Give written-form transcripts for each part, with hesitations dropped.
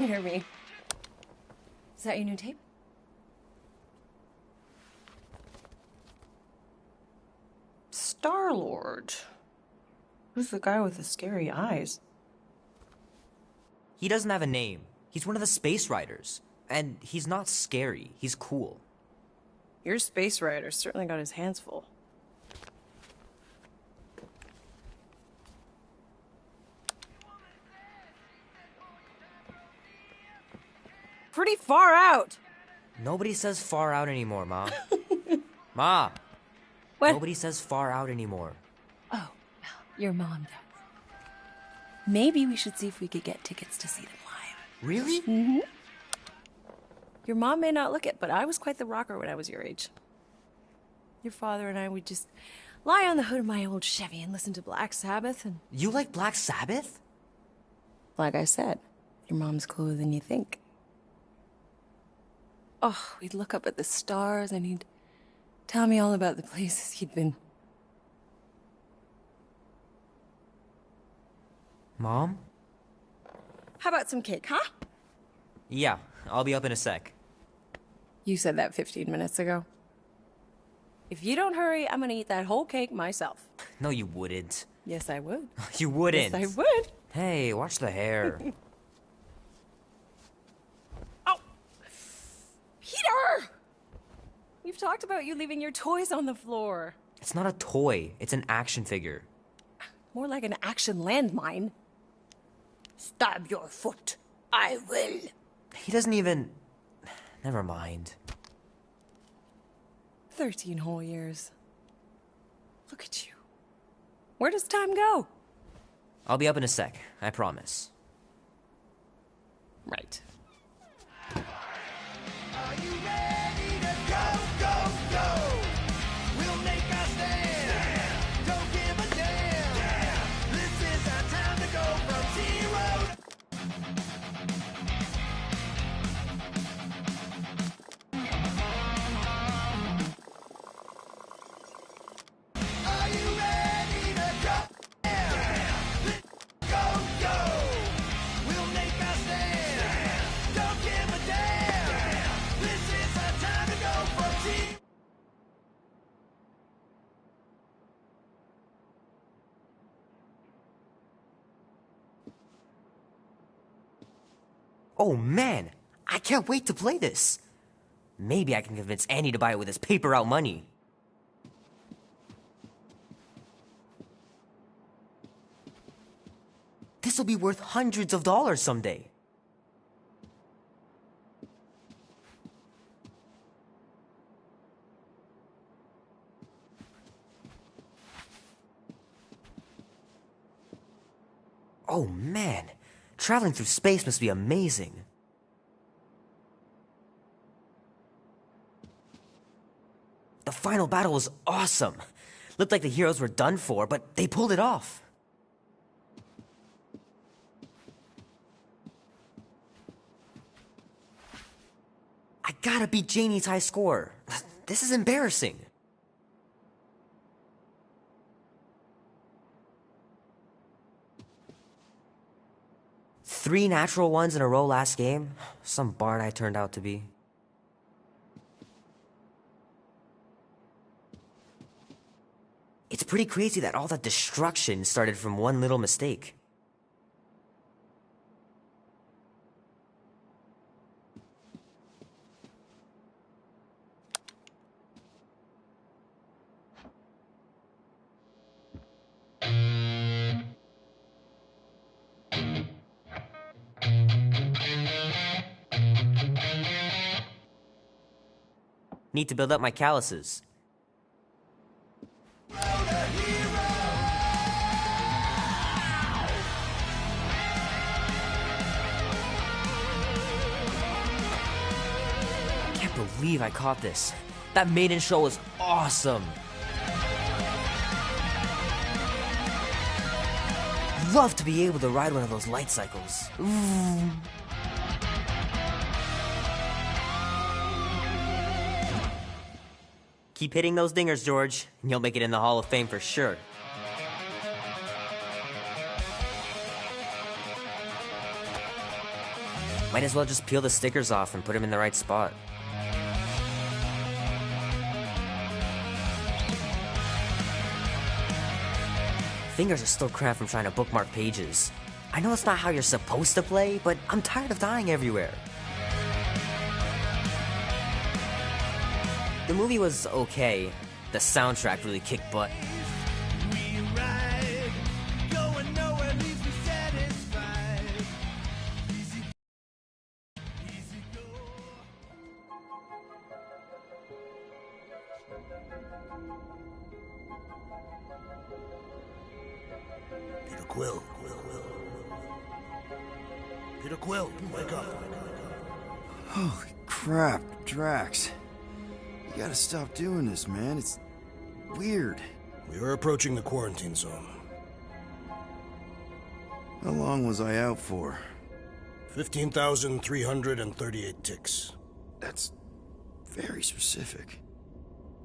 hear me. Is that your new tape? Star-Lord. Who's the guy with the scary eyes? He doesn't have a name. He's one of the Space Riders. And he's not scary. He's cool. Your Space Rider certainly got his hands full. Pretty far out! Nobody says far out anymore, Ma. Ma! What? Nobody says far out anymore. Oh, well, your mom does. Maybe we should see if we could get tickets to see them live. Really? Mm-hmm. Your mom may not look it, but I was quite the rocker when I was your age. Your father and I would just lie on the hood of my old Chevy and listen to Black Sabbath and... You like Black Sabbath? Like I said, your mom's cooler than you think. Oh, we'd look up at the stars and he'd tell me all about the places he'd been. Mom? How about some cake, huh? Yeah, I'll be up in a sec. You said that 15 minutes ago. If you don't hurry, I'm gonna eat that whole cake myself. No, you wouldn't. Yes, I would. You wouldn't. Yes, I would. Hey, watch the hair. Oh! Peter! We've talked about you leaving your toys on the floor. It's not a toy. It's an action figure. More like an action landmine. Stab your foot. I will. He doesn't even... Never mind. 13 whole years. Look at you. Where does time go? I'll be up in a sec, I promise. Right. Are you ready to go, go, go? We'll make our stand. Don't give a damn. This is our time to go from zero to... Are you ready to go? Go, go. We'll make our stand. Don't give a damn. This is our time to go from zero. Oh man, I can't wait to play this. Maybe I can convince Annie to buy it with his paper out money. This'll be worth hundreds of dollars someday. Oh man, traveling through space must be amazing. The final battle was awesome. Looked like the heroes were done for, but they pulled it off. I gotta beat Janie's high score. This is embarrassing. Three natural ones in a row last game? Some bard I turned out to be. It's pretty crazy that all that destruction started from one little mistake. Need to build up my calluses. Can't believe I caught this. That maiden show was awesome. Love to be able to ride one of those light cycles. Ooh. Keep hitting those dingers, George, and you'll make it in the Hall of Fame for sure. Might as well just peel the stickers off and put them in the right spot. Fingers are still cramped from trying to bookmark pages. I know it's not how you're supposed to play, but I'm tired of dying everywhere. The movie was okay. The soundtrack really kicked butt. We ride, going nowhere leaves me satisfied. Easy, easy go. Peter Quill. Peter Quill, wake up. Holy crap, Drax. You gotta stop doing this, man. It's weird. We are approaching the quarantine zone. How long was I out for? 15,338 ticks. That's very specific.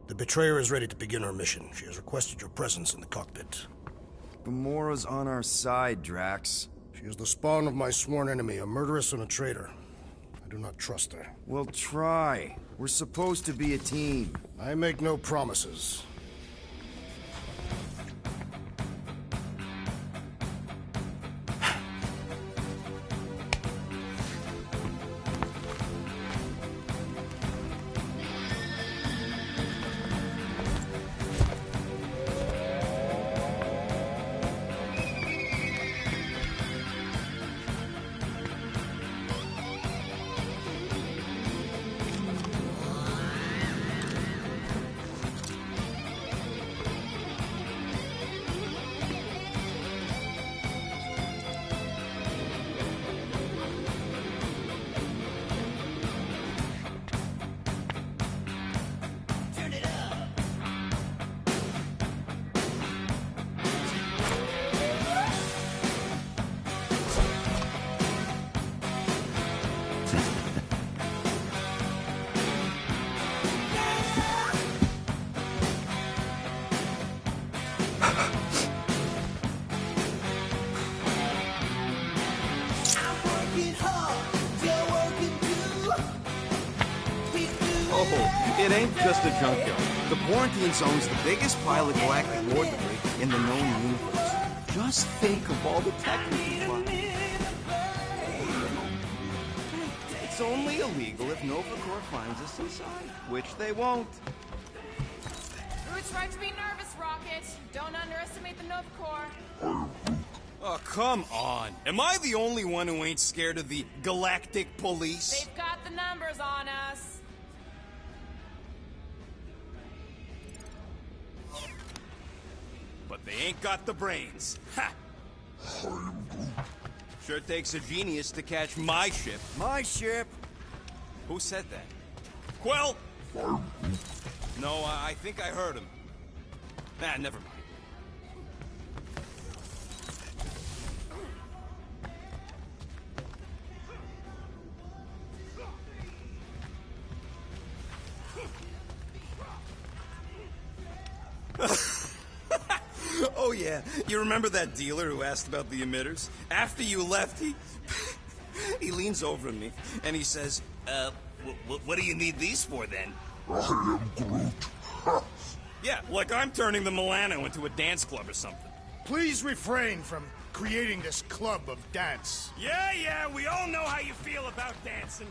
The Betrayer is ready to begin her mission. She has requested your presence in the cockpit. Gamora's on our side, Drax. She is the spawn of my sworn enemy, a murderess and a traitor. I do not trust her. Well, try. We're supposed to be a team. I make no promises. Oh, it ain't just a junkyard. The quarantine zone's the biggest pile of galactic war debris in the known universe. Just think of all the tech we can find. It's only illegal if Nova Corps finds us inside, which they won't. Groot's right to be nervous, Rocket. Don't underestimate the Nova Corps. Oh, come on. Am I the only one who ain't scared of the Galactic Police? They've got the numbers on us. But they ain't got the brains. Ha! Sure takes a genius to catch my ship. My ship! Who said that? Quill! No, I think I heard him. Nah, never mind. Oh yeah, you remember that dealer who asked about the emitters? After you left, he leans over to me and he says, what do you need these for then? I am Groot. Yeah, like I'm turning the Milano into a dance club or something. Please refrain from creating this club of dance. Yeah, we all know how you feel about dancing.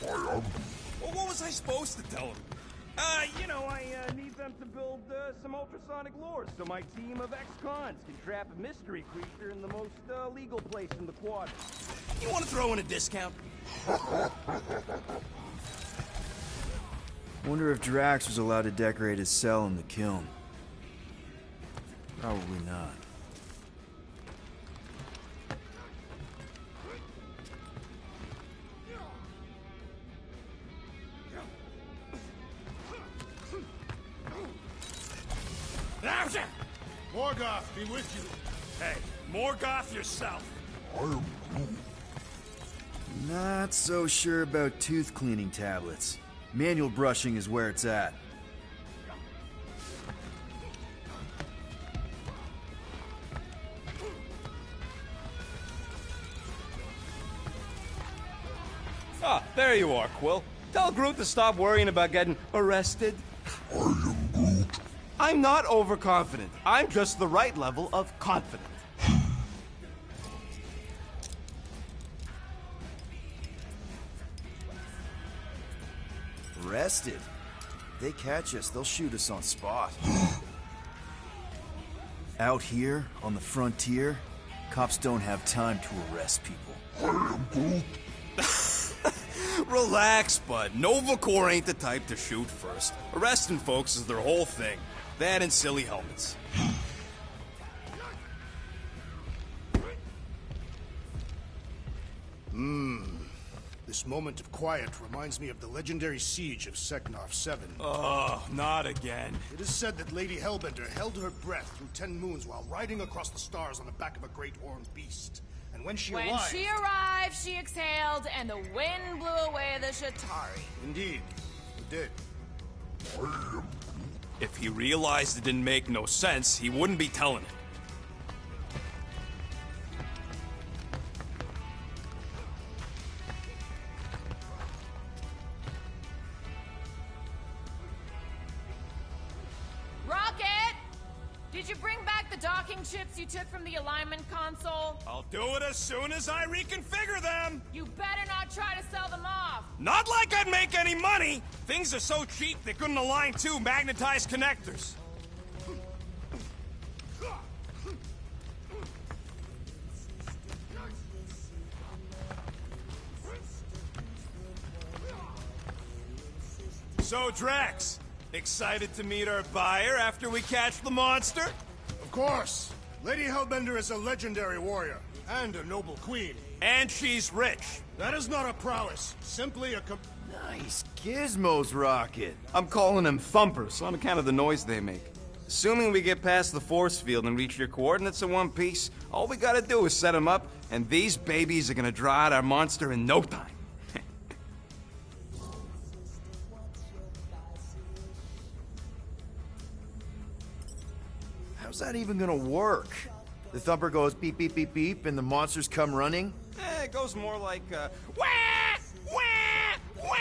I am. Well, what was I supposed to tell him? I need them to build some ultrasonic lures so my team of ex-cons can trap a mystery creature in the most legal place in the quadrant. You want to throw in a discount? Wonder if Drax was allowed to decorate his cell in the kiln. Probably not. Morgoth, be with you. Hey, Morgoth yourself. I am Groot. Not so sure about tooth cleaning tablets. Manual brushing is where it's at. Ah, there you are, Quill. Tell Groot to stop worrying about getting arrested. I am Groot. I'm not overconfident. I'm just the right level of confident. Arrested? They catch us, they'll shoot us on spot. Out here, on the frontier, cops don't have time to arrest people. I am Groot. Relax, bud. Nova Corps ain't the type to shoot first. Arresting folks is their whole thing. That and silly helmets. This moment of quiet reminds me of the legendary siege of Seknarf 7. Oh, not again. It is said that Lady Hellbender held her breath through 10 moons while riding across the stars on the back of a great horned beast. And when she arrived, she exhaled, and the wind blew away the Shatari. Indeed, it did. If he realized it didn't make no sense, he wouldn't be telling it. Rocket! Did you bring back the docking chips you took from the alignment console? I'll do it as soon as I reconfigure them! You better not try to sell them off! Not like I'd make any money! Things are so cheap they couldn't align two magnetized connectors. So, Drax, excited to meet our buyer after we catch the monster? Of course! Lady Hellbender is a legendary warrior, and a noble queen. And she's rich. That is not a prowess, simply a Nice gizmos, Rocket. I'm calling them thumpers on account of the noise they make. Assuming we get past the force field and reach your coordinates in one piece, all we gotta do is set them up, and these babies are gonna draw out our monster in no time. How's that even gonna work? The thumper goes beep, beep, beep, beep, and the monsters come running? It goes more like, wah! Wah! Wah!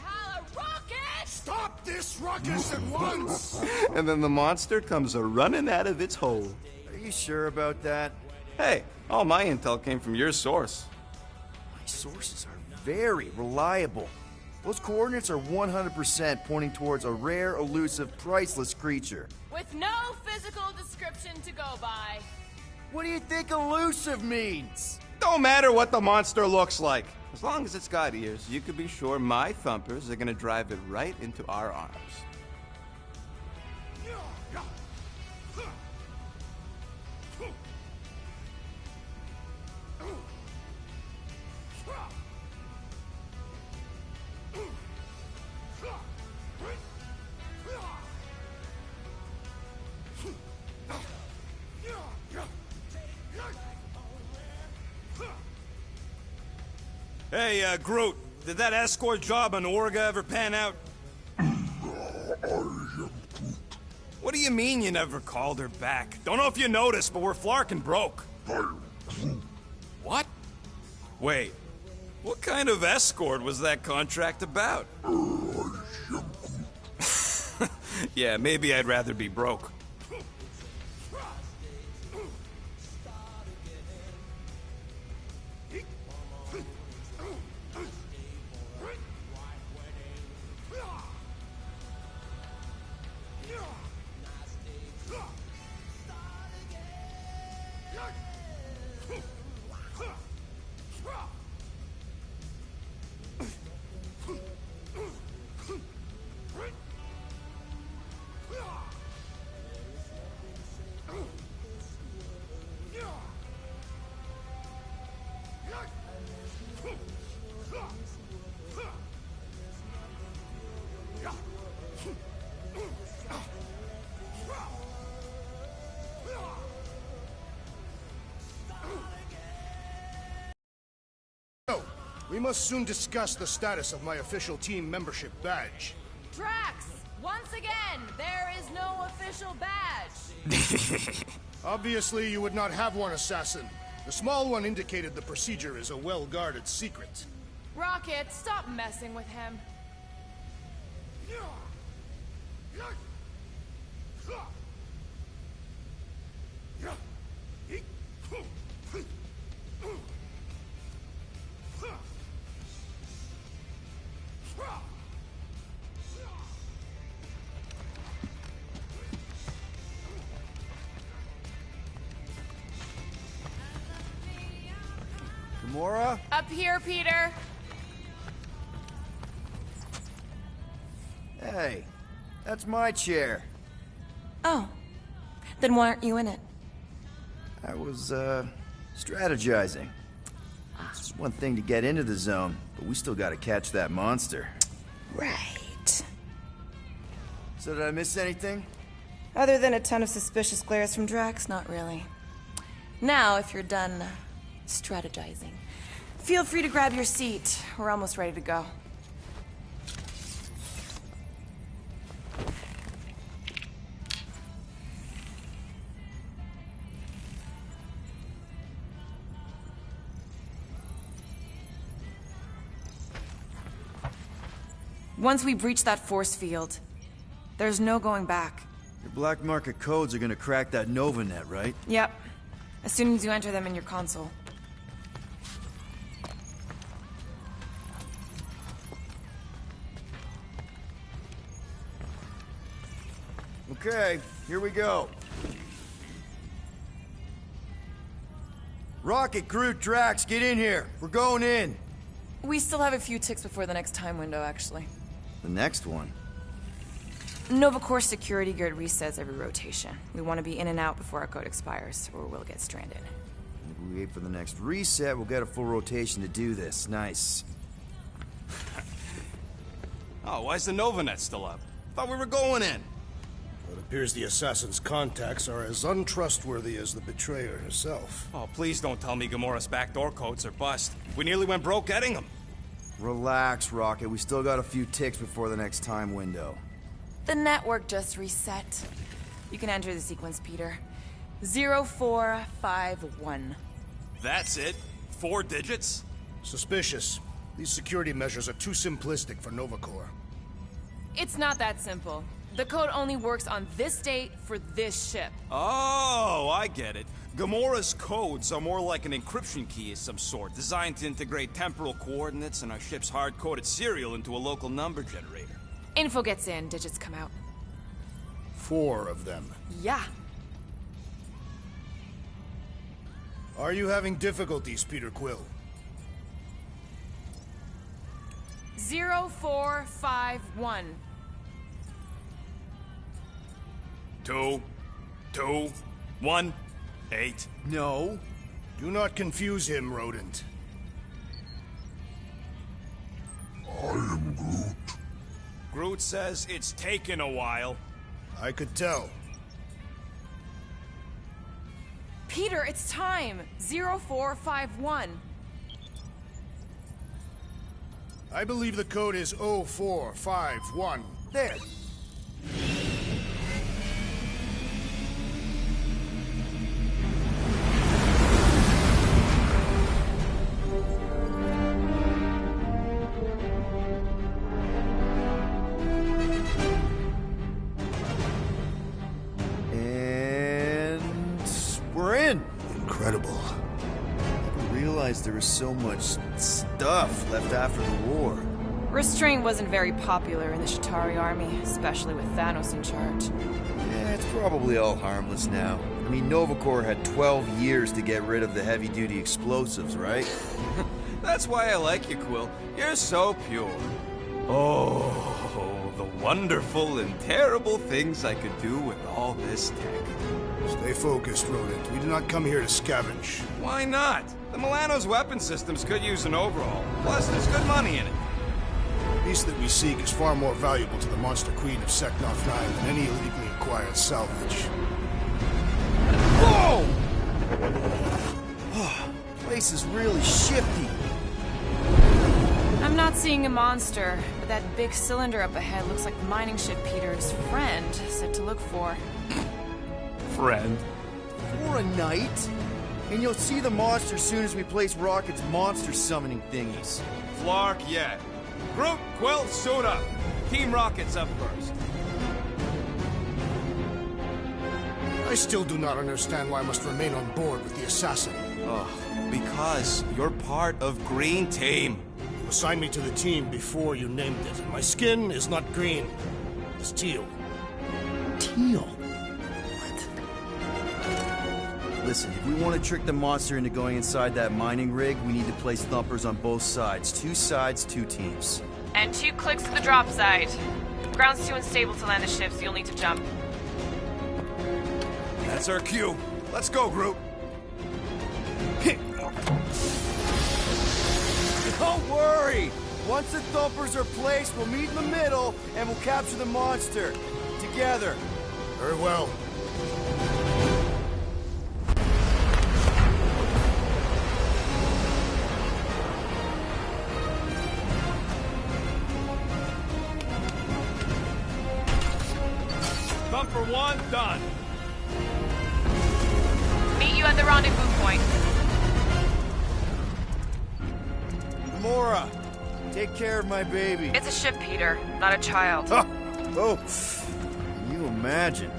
Holla, Rocket! Stop this ruckus at once! And then the monster comes a-running out of its hole. Are you sure about that? Hey, all my intel came from your source. My sources are very reliable. Those coordinates are 100% pointing towards a rare, elusive, priceless creature. With no physical description to go by. What do you think elusive means? Don't matter what the monster looks like. As long as it's got ears, you can be sure my thumpers are gonna drive it right into our arms. Hey, Groot, did that escort job on Orga ever pan out? What do you mean you never called her back? Don't know if you noticed, but we're flarkin' broke. What? Wait, what kind of escort was that contract about? Yeah, maybe I'd rather be broke. We must soon discuss the status of my official team membership badge. Drax, once again, there is no official badge. Obviously, you would not have one, assassin. The small one indicated the procedure is a well-guarded secret. Rocket, stop messing with him. Gamora? Up here, Peter. Hey, that's my chair. Oh. Then why aren't you in it? I was, strategizing. It's one thing to get into the zone, but we still gotta catch that monster. Right. So did I miss anything? Other than a ton of suspicious glares from Drax, not really. Now, if you're done strategizing, feel free to grab your seat. We're almost ready to go. Once we breach that force field, there's no going back. Your black market codes are gonna crack that NovaNet, right? Yep. As soon as you enter them in your console. Okay, here we go. Rocket, Groot, Drax, get in here. We're going in. We still have a few ticks before the next time window, actually. The next one? Nova Corps security grid resets every rotation. We want to be in and out before our code expires, or we'll get stranded. If we wait for the next reset, we'll get a full rotation to do this. Nice. Oh, why's the NovaNet still up? Thought we were going in. It appears the assassin's contacts are as untrustworthy as the betrayer herself. Oh, please don't tell me Gamora's backdoor codes are bust. We nearly went broke getting them. Relax, Rocket. We still got a few ticks before the next time window. The network just reset. You can enter the sequence, Peter. 0451. That's it? 4 digits? Suspicious. These security measures are too simplistic for Nova Corps. It's not that simple. The code only works on this date for this ship. Oh, I get it. Gamora's codes are more like an encryption key of some sort, designed to integrate temporal coordinates and our ship's hard-coded serial into a local number generator. Info gets in, digits come out. 4 of them. Yeah. Are you having difficulties, Peter Quill? 0451. 2, 2, 1, 8. No. Do not confuse him, rodent. I am Groot. Groot says it's taken a while. I could tell. Peter, it's time. 0451. I believe the code is 0451. There. Incredible. I didn't realize there was so much stuff left after the war. Restraint wasn't very popular in the Chitauri army, especially with Thanos in charge. Yeah, it's probably all harmless now. I mean, Nova Corps had 12 years to get rid of the heavy-duty explosives, right? That's why I like you, Quill. You're so pure. Oh, the wonderful and terrible things I could do with all this tech. Stay focused, rodent. We do not come here to scavenge. Why not? The Milano's weapon systems could use an overhaul. Plus, there's good money in it. The beast that we seek is far more valuable to the Monster Queen of Seknarf 9 than any illegally acquired salvage. Whoa! Oh, place is really shifty. I'm not seeing a monster, but that big cylinder up ahead looks like the mining ship Peter's friend said to look for. Friend. For a night? And you'll see the monster soon as we place Rocket's monster summoning thingies. Flark, yeah. Groot, Quill, suit up. Team Rocket's up first. I still do not understand why I must remain on board with the assassin. Ugh, because you're part of Green Team. You assigned me to the team before you named it, and my skin is not green. It's teal. Teal? Listen, if we want to trick the monster into going inside that mining rig, we need to place thumpers on both sides. 2 sides, 2 teams. And 2 clicks to the drop side. Ground's too unstable to land the ship, so you'll need to jump. That's our cue. Let's go, Groot. Don't worry! Once the thumpers are placed, we'll meet in the middle, and we'll capture the monster. Together. Very well. Thumper 1, done. Meet you at the rendezvous point. Gamora, take care of my baby. It's a ship, Peter, not a child. Oh, can you imagine?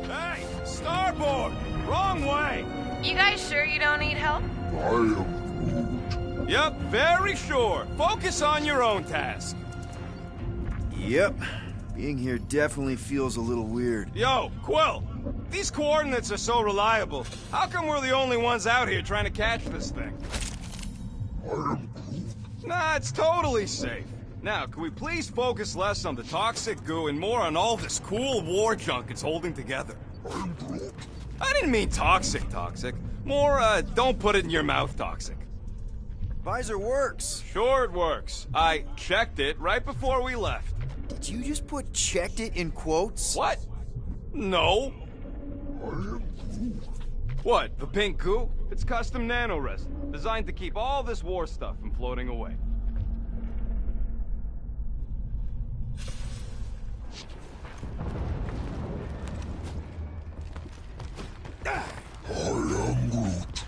Hey, starboard! Wrong way! You guys sure you don't need help? I am Groot. Yep, very sure. Focus on your own task. Yep. Being here definitely feels a little weird. Yo, Quill! These coordinates are so reliable. How come we're the only ones out here trying to catch this thing? I am Groot. Nah, it's totally safe. Now, can we please focus less on the toxic goo and more on all this cool war junk it's holding together? I'm Groot. I didn't mean toxic. More, don't put it in your mouth toxic. Visor works. Sure it works. I checked it right before we left. Did you just put "checked it" in quotes? What? No. I am Groot. What, the pink goo? It's custom nanoresin, designed to keep all this war stuff from floating away. I am Groot.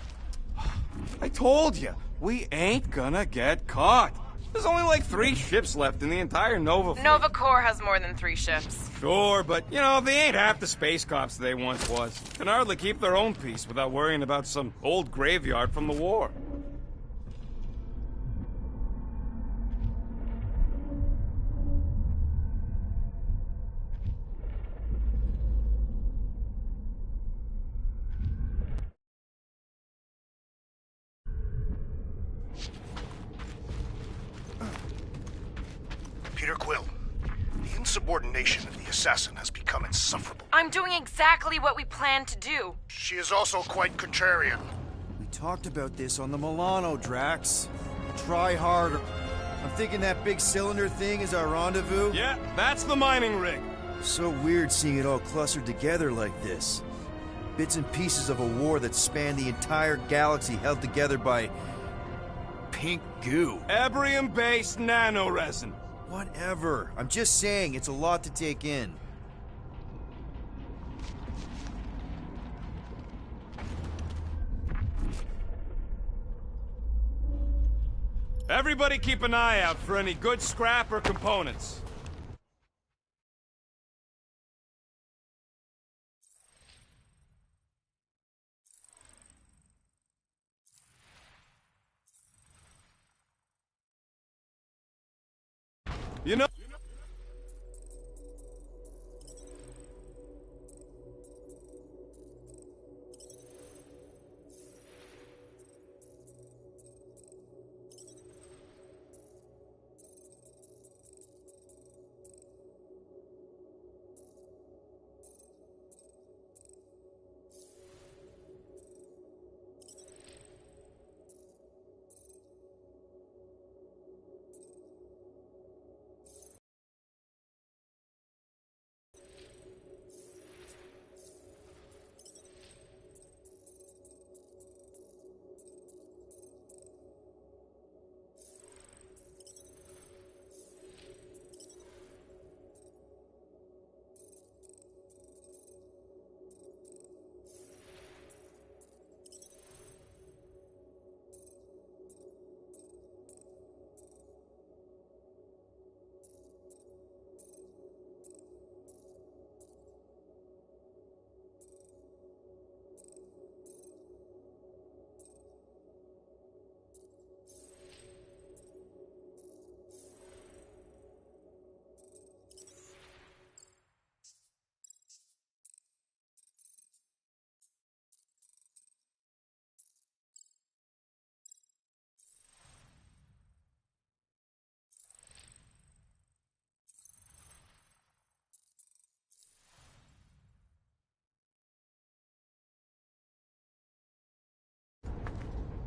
I told you, we ain't gonna get caught. There's only like 3 ships left in the entire Nova fleet. Nova Corps has more than 3 ships. Sure, but, you know, they ain't half the space cops they once was. Can hardly keep their own peace without worrying about some old graveyard from the war. Peter Quill, the insubordination of the assassin has become insufferable. I'm doing exactly what we planned to do. She is also quite contrarian. We talked about this on the Milano, Drax. Try harder. I'm thinking that big cylinder thing is our rendezvous. Yeah, that's the mining rig. So weird seeing it all clustered together like this. Bits and pieces of a war that spanned the entire galaxy held together by pink goo. Ebrium-based nanoresin. Whatever. I'm just saying, it's a lot to take in. Everybody keep an eye out for any good scrap or components. You know...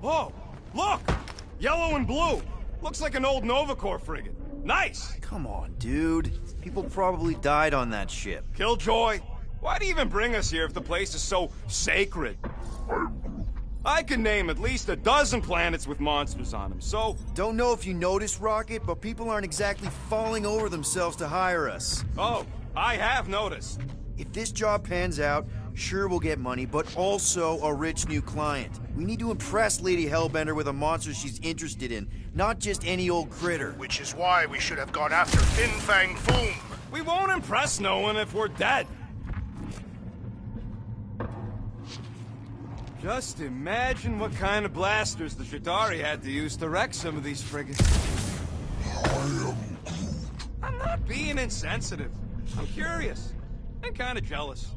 Oh, look! Yellow and blue. Looks like an old Nova Corps frigate. Nice! Come on, dude. People probably died on that ship. Killjoy, why do you even bring us here if the place is so sacred? I can name at least a dozen planets with monsters on them, so... Don't know if you noticed, Rocket, but people aren't exactly falling over themselves to hire us. Oh, I have noticed. If this job pans out, sure we'll get money, but also a rich new client. We need to impress Lady Hellbender with a monster she's interested in, not just any old critter. Which is why we should have gone after Fin Fang Foom. We won't impress no one if we're dead. Just imagine what kind of blasters the Chitauri had to use to wreck some of these frigates. I'm not being insensitive. I'm curious and kind of jealous.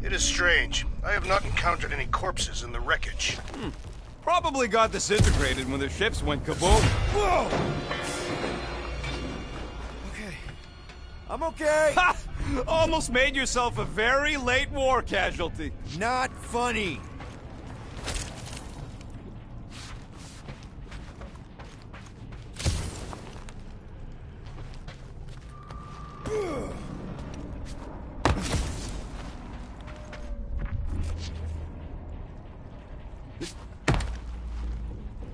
It is strange. I have not encountered any corpses in the wreckage. Probably got disintegrated when their ships went kaboom. Whoa! Okay. I'm okay. Ha! Almost made yourself a very late war casualty. Not funny.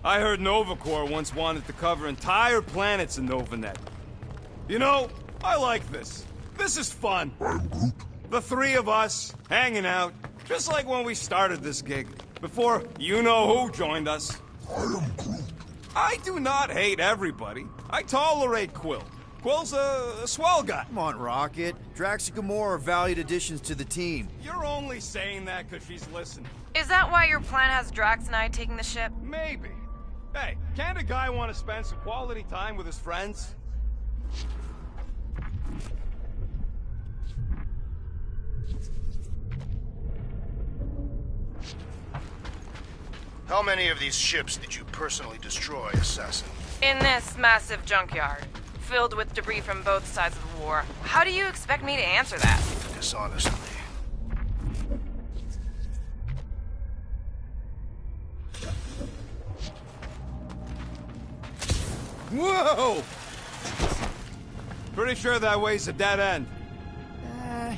I heard Nova Corps once wanted to cover entire planets in Novanet. You know, I like this. This is fun. The three of us, hanging out, just like when we started this gig, before you-know-who joined us. I do not hate everybody. I tolerate Quill. Quill's a swell guy. Come on, Rocket. Drax and Gamora are valued additions to the team. You're only saying that because she's listening. Is that why your plan has Drax and I taking the ship? Maybe. Hey, can't a guy want to spend some quality time with his friends? How many of these ships did you personally destroy, Assassin? In this massive junkyard, filled with debris from both sides of the war. How do you expect me to answer that? Dishonestly. Whoa! Pretty sure that way's a dead end.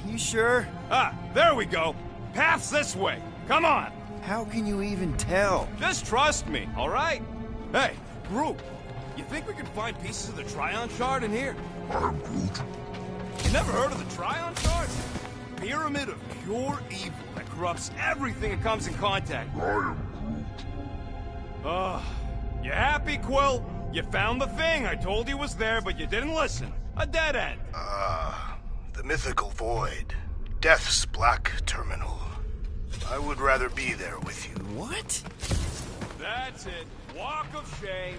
You sure? Ah, there we go. Path's this way. Come on. How can you even tell? Just trust me, all right? Hey, group, you think we could find pieces of the Trion Shard in here? You never heard of the Trion Shard? Pyramid of pure evil that corrupts everything it comes in contact with. You happy, Quill? You found the thing I told you was there, but you didn't listen. A dead end. The mythical void. Death's black terminal. I would rather be there with you. What? That's it. Walk of shame.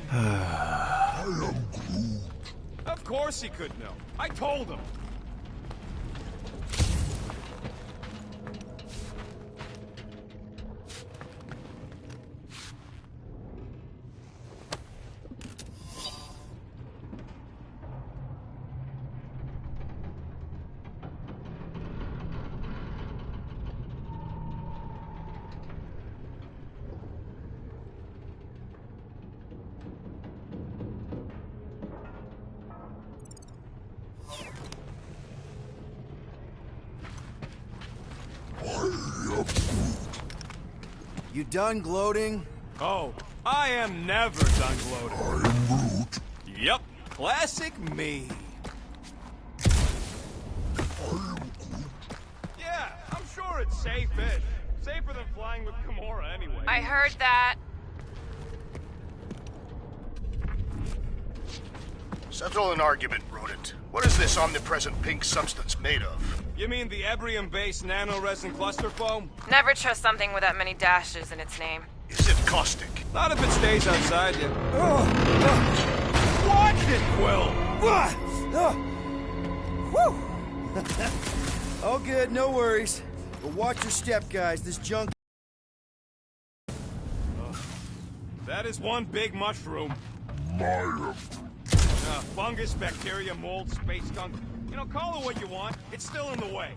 Of course he could know. I told him. You done gloating? Oh, I am never done gloating. I am Groot. Yep, classic me. Yeah, I'm sure it's safe-ish. Safer than flying with Gamora anyway. I heard that. Settle an argument, rodent. What is this omnipresent pink substance made of? You mean the Ebrium-based nano-resin cluster foam? Never trust something with that many dashes in its name. Is it caustic? Not if it stays outside you. Watch it, Quill! All good, no worries. But watch your step, guys. This junk is one big mushroom. My am Fungus, bacteria, mold, space skunk. You know, call it what you want. It's still in the way.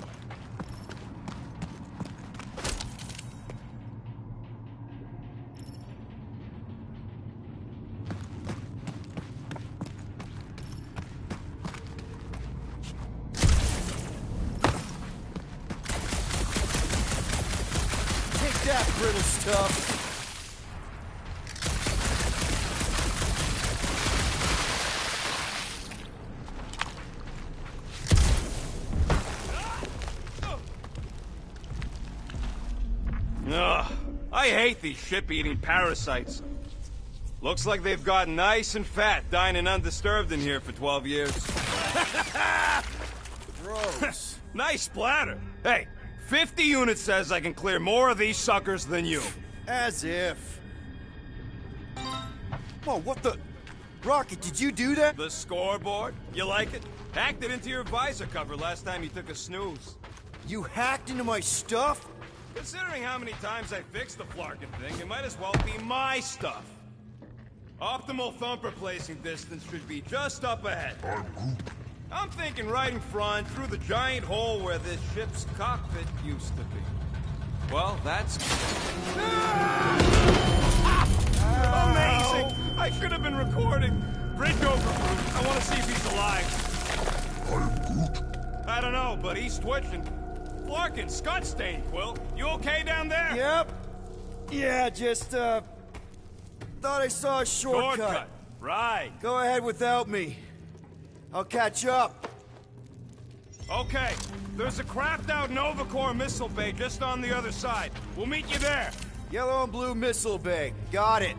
Take that, brittle stuff. Ugh, I hate these ship-eating parasites. Looks like they've gotten nice and fat, dining undisturbed in here for 12 years. Gross. Nice splatter. Hey, 50 units says I can clear more of these suckers than you. As if. Whoa, what the... Rocket, did you do that? The scoreboard? You like it? Hacked it into your visor cover last time you took a snooze. You hacked into my stuff? Considering how many times I fixed the flarkin' thing, it might as well be my stuff. Optimal thumper placing distance should be just up ahead. I'm thinking right in front, through the giant hole where this ship's cockpit used to be. Well, that's... Amazing! I should have been recording. Bridge over, Groot. I want to see if he's alive. I don't know, but he's twitching. Flarkin, Scott stain, Quill. You okay down there? Yep. Yeah, just, thought I saw a shortcut. Right. Go ahead without me. I'll catch up. Okay. There's a crapped-out Nova Corps missile bay just on the other side. We'll meet you there. Yellow and blue missile bay. Got it.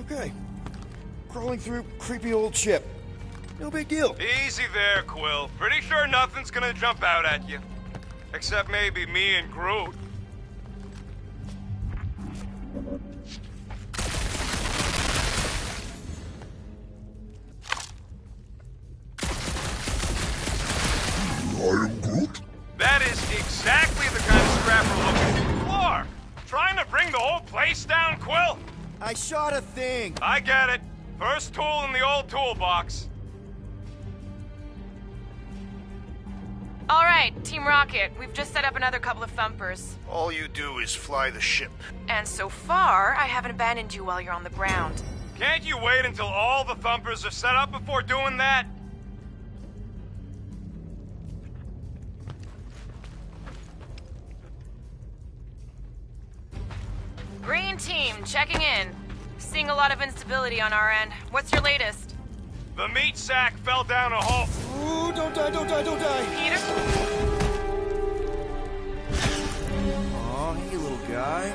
Okay. Crawling through creepy old ship. No big deal. Easy there, Quill. Pretty sure nothing's gonna jump out at you. Except maybe me and Groot. I am Groot. That is exactly the kind of scrap we're looking for. Clark, trying to bring the whole place down, Quill? I shot a thing. I get it. First tool in the old toolbox. All right, Team Rocket, we've just set up another couple of thumpers. All you do is fly the ship. And so far, I haven't abandoned you while you're on the ground. Can't you wait until all the thumpers are set up before doing that? Green team, checking in. Seeing a lot of instability on our end. What's your latest? The meat sack fell down a hole. Ooh, don't die, don't die, don't die. Peter? Aw, hey, little guy.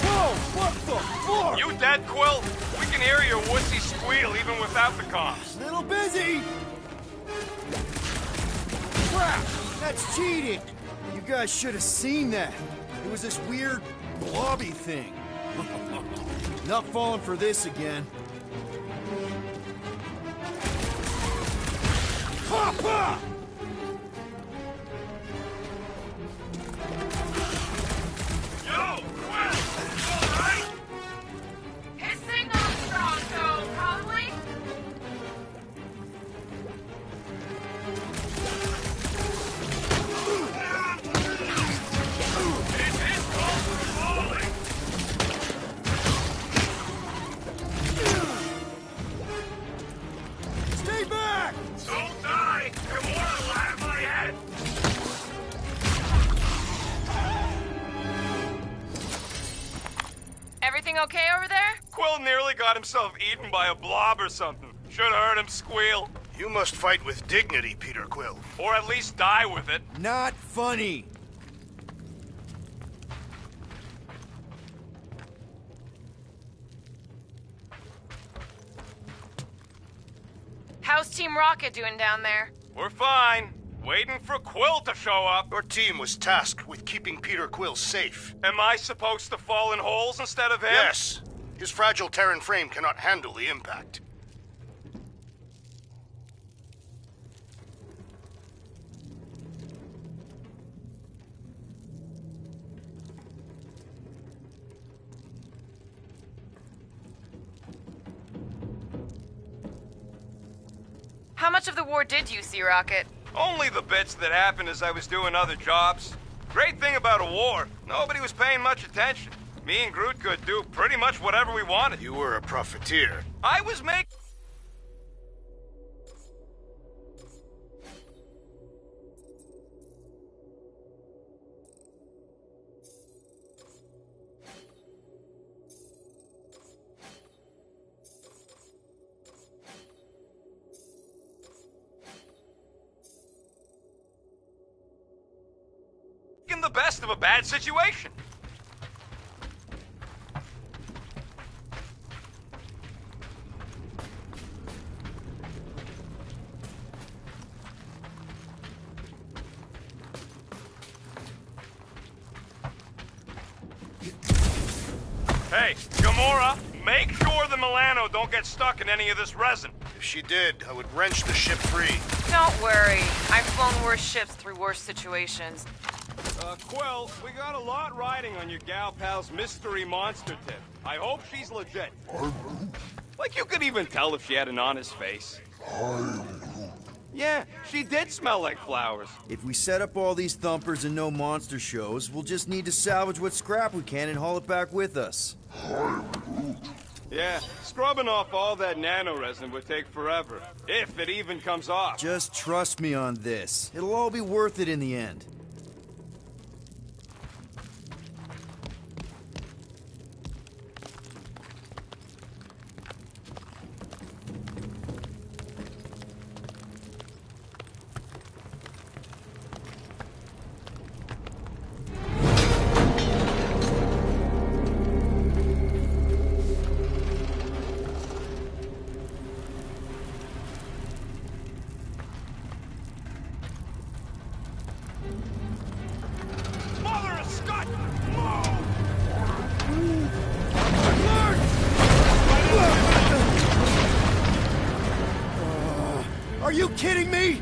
Whoa, what the fuck? You dead, Quill? We can hear your wussy squeal even without the comms. Little busy. Crap, that's cheating. You guys should have seen that. It was this weird blobby thing. Not falling for this again. Papa! Yo, Quill! All right? Hissing Armstrong, so probably? Stay back! Don't die! You're more alive of my head! Everything okay over there? Quill nearly got himself eaten by a blob or something. Should have heard him squeal. You must fight with dignity, Peter Quill. Or at least die with it. Not funny. How's Team Rocket doing down there? We're fine. Waiting for Quill to show up. Your team was tasked with keeping Peter Quill safe. Am I supposed to fall in holes instead of him? Yes. His fragile Terran frame cannot handle the impact. How much of the war did you see, Rocket? Only the bits that happened as I was doing other jobs. Great thing about a war, nobody was paying much attention. Me and Groot could do pretty much whatever we wanted. You were a profiteer. I was making the best of a bad situation. Hey, Gamora, make sure the Milano don't get stuck in any of this resin. If she did, I would wrench the ship free. Don't worry. I've flown worse ships through worse situations. Quill, we got a lot riding on your gal pal's mystery monster tip. I hope she's legit. Like you could even tell if she had an honest face. Yeah, she did smell like flowers. If we set up all these thumpers and no monster shows, we'll just need to salvage what scrap we can and haul it back with us. Yeah, scrubbing off all that nanoresin would take forever, if it even comes off. Just trust me on this. It'll all be worth it in the end. Are you kidding me?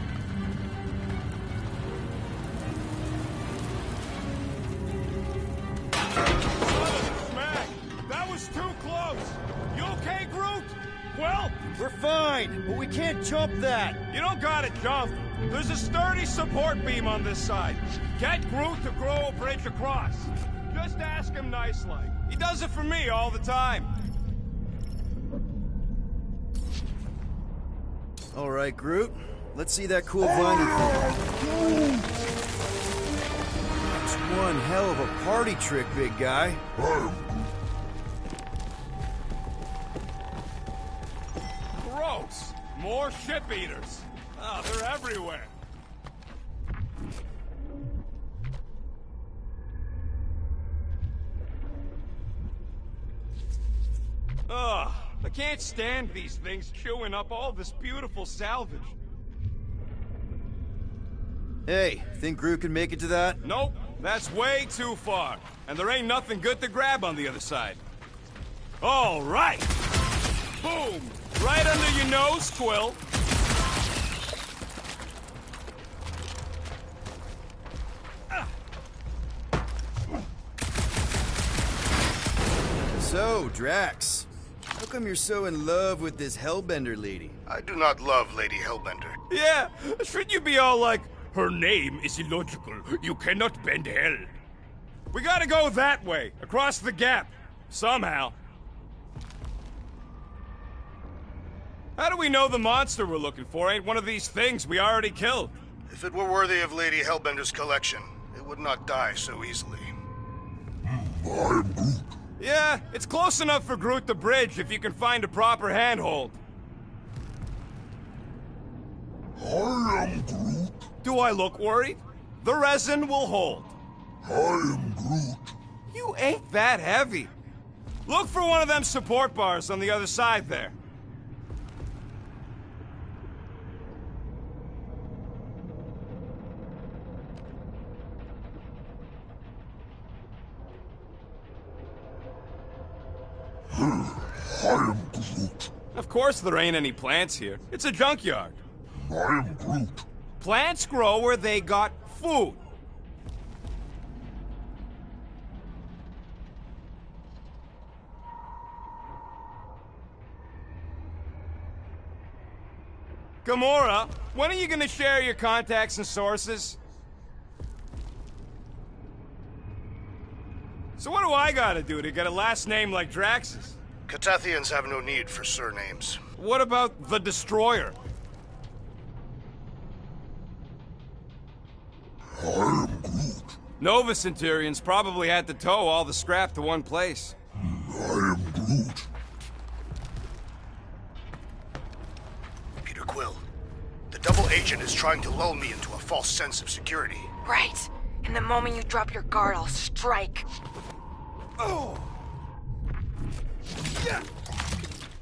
Smack! That was too close! You okay, Groot? Well, we're fine, but we can't jump that. You don't gotta jump. There's a sturdy support beam on this side. Get Groot to grow a bridge across. Just ask him nice-like. He does it for me all the time. All right, Groot. Let's see that cool vine. It's one hell of a party trick, big guy. Gross! More ship eaters. Oh, they're everywhere. Ugh, I can't stand these things chewing up all this beautiful salvage. Hey, think Groot can make it to that? Nope, that's way too far. And there ain't nothing good to grab on the other side. All right! Boom! Right under your nose, Quill. So, Drax, how come you're so in love with this Hellbender lady? I do not love Lady Hellbender. Yeah, shouldn't you be all like, her name is illogical, you cannot bend hell. We gotta go that way, across the gap, somehow. How do we know the monster we're looking for ain't one of these things we already killed? If it were worthy of Lady Hellbender's collection, it would not die so easily. Yeah, it's close enough for Groot the Bridge if you can find a proper handhold. I am Groot. Do I look worried? The resin will hold. I am Groot. You ain't that heavy. Look for one of them support bars on the other side there. I am Groot. Of course there ain't any plants here. It's a junkyard. I am Groot. Plants grow where they got food. Gamora, when are you gonna share your contacts and sources? So what do I gotta do to get a last name like Drax's? Catathians have no need for surnames. What about the Destroyer? I am Groot. Nova Centurions probably had to tow all the scrap to one place. I am Groot. Peter Quill, the double agent is trying to lull me into a false sense of security. Right. And the moment you drop your guard, I'll strike. Oh! Yeah.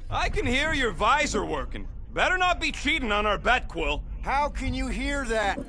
I can hear your visor working. Better not be cheating on our bet, Quill. How can you hear that?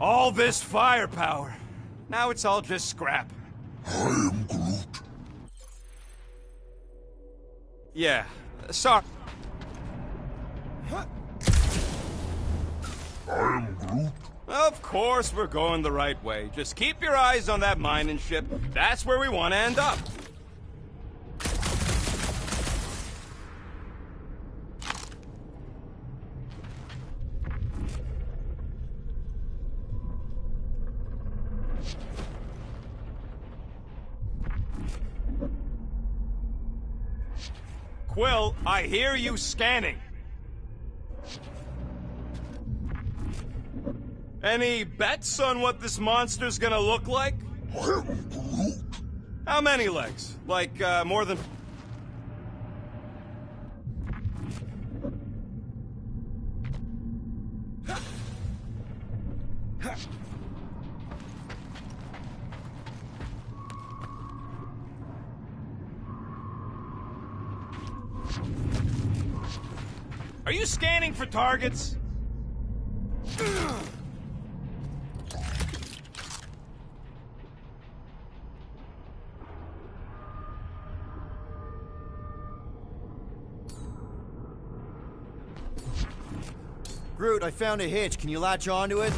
All this firepower. Now it's all just scrap. I am Groot. Yeah, sorry. I am Groot. Of course we're going the right way. Just keep your eyes on that mining ship. That's where we want to end up. Quill, I hear you scanning. Any bets on what this monster's gonna look like? I am Groot. How many legs? Like, more than... Are you scanning for targets? Groot, I found a hitch. Can you latch onto it?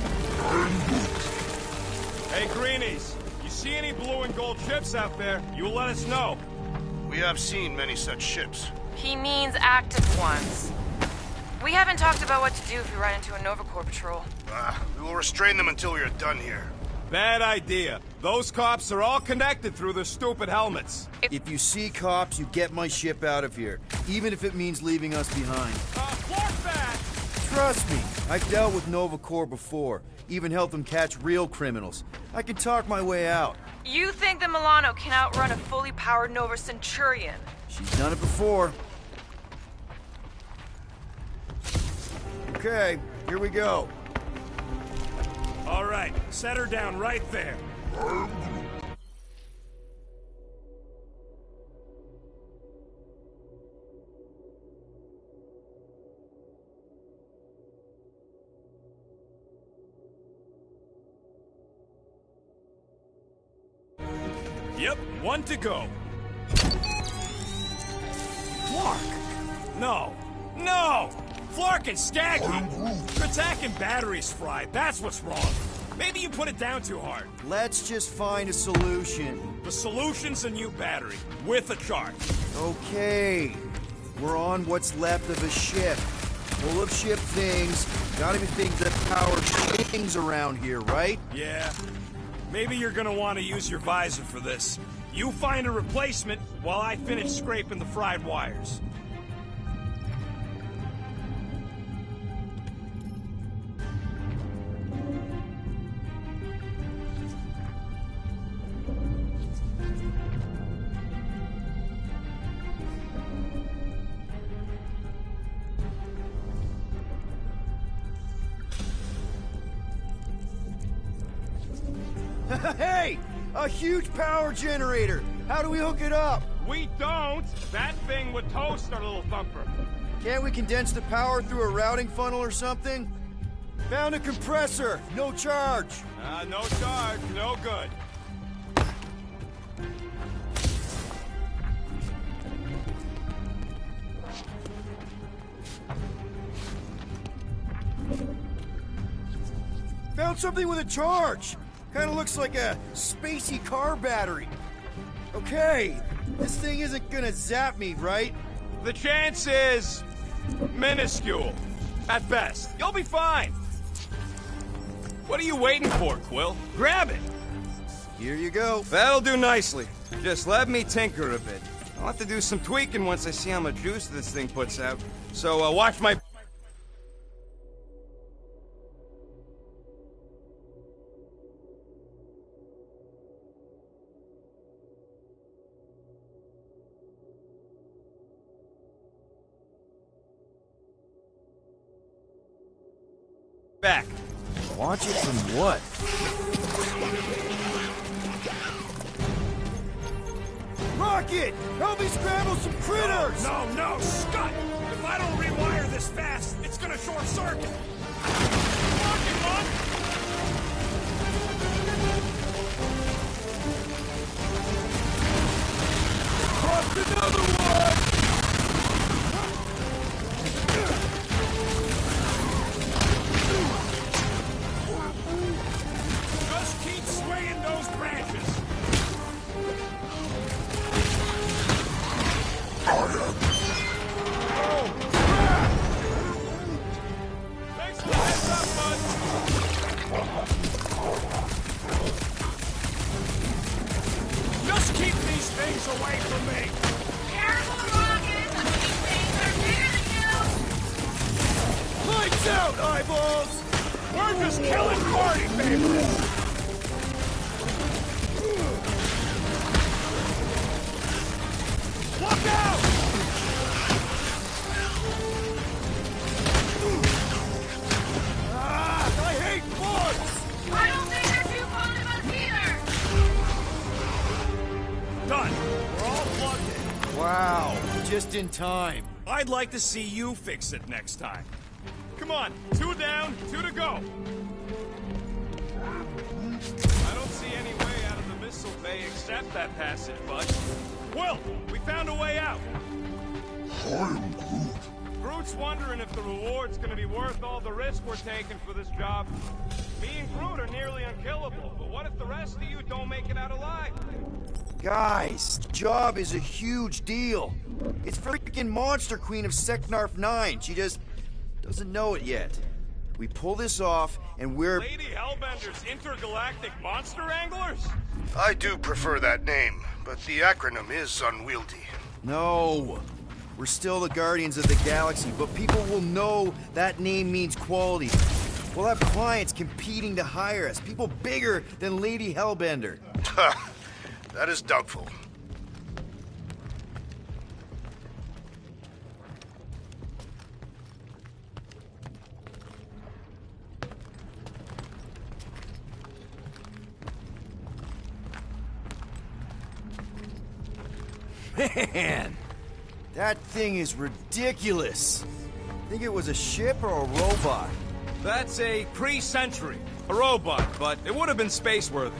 Hey, Greenies, you see any blue and gold ships out there, you let us know. We have seen many such ships. He means active ones. We haven't talked about what to do if we run into a Nova Corps patrol. We will restrain them until we are done here. Bad idea. Those cops are all connected through their stupid helmets. If you see cops, you get my ship out of here. Even if it means leaving us behind. Fork that! Trust me, I've dealt with Nova Corps before. Even helped them catch real criminals. I can talk my way out. You think the Milano can outrun a fully powered Nova Centurion? She's done it before. Okay, here we go. All right, set her down right there. Yep, one to go. Flark! No! No! Flark and Skaggy! You're attacking batteries, Fry. That's what's wrong. Maybe you put it down too hard. Let's just find a solution. The solution's a new battery, with a charge. Okay. We're on what's left of a ship. Full of ship things. Gotta be things that power things around here, right? Yeah. Maybe you're gonna want to use your visor for this. You find a replacement while I finish scraping the fried wires. Hey! A huge power generator! How do we hook it up? We don't! That thing would toast our little thumper. Can't we condense the power through a routing funnel or something? Found a compressor! No charge! No charge, no good. Found something with a charge! Kinda looks like a spacey car battery. Okay, this thing isn't gonna zap me, right? The chance is minuscule, at best. You'll be fine. What are you waiting for, Quill? Grab it! Here you go. That'll do nicely. Just let me tinker a bit. I'll have to do some tweaking once I see how much juice this thing puts out. So, watch my... back. Watch it from what? Rocket! Help me scramble some critters! No, Scott! If I don't rewire this fast, it's gonna short circuit! Rocket, Mom! Crossed another one! Just keep swaying those branches! Thanks for the heads up, bud! Just keep these things away from me! Careful, Rocket! These things are bigger than you! Lights out, eyeballs! We're just killing party favorites! Look out! I hate bugs! I don't think they're too fond of us either! Done. We're all plugged in. Wow, just in time. I'd like to see you fix it next time. Come on, 2 down, 2 to go. I don't see any way out of the missile bay except that passage, bud. Will, we found a way out. I am Groot. Groot's wondering if the reward's gonna be worth all the risk we're taking for this job. Me and Groot are nearly unkillable, but what if the rest of you don't make it out alive? Guys, the job is a huge deal. It's freaking Monster Queen of Seknarf 9. She just doesn't know it yet. We pull this off, and we're... Lady Hellbender's Intergalactic Monster Anglers? I do prefer that name, but the acronym is unwieldy. No. We're still the Guardians of the Galaxy, but people will know that name means quality. We'll have clients competing to hire us, people bigger than Lady Hellbender. That is doubtful. Man, that thing is ridiculous. Think it was a ship or a robot? That's a pre-century. A robot, but it would have been space-worthy.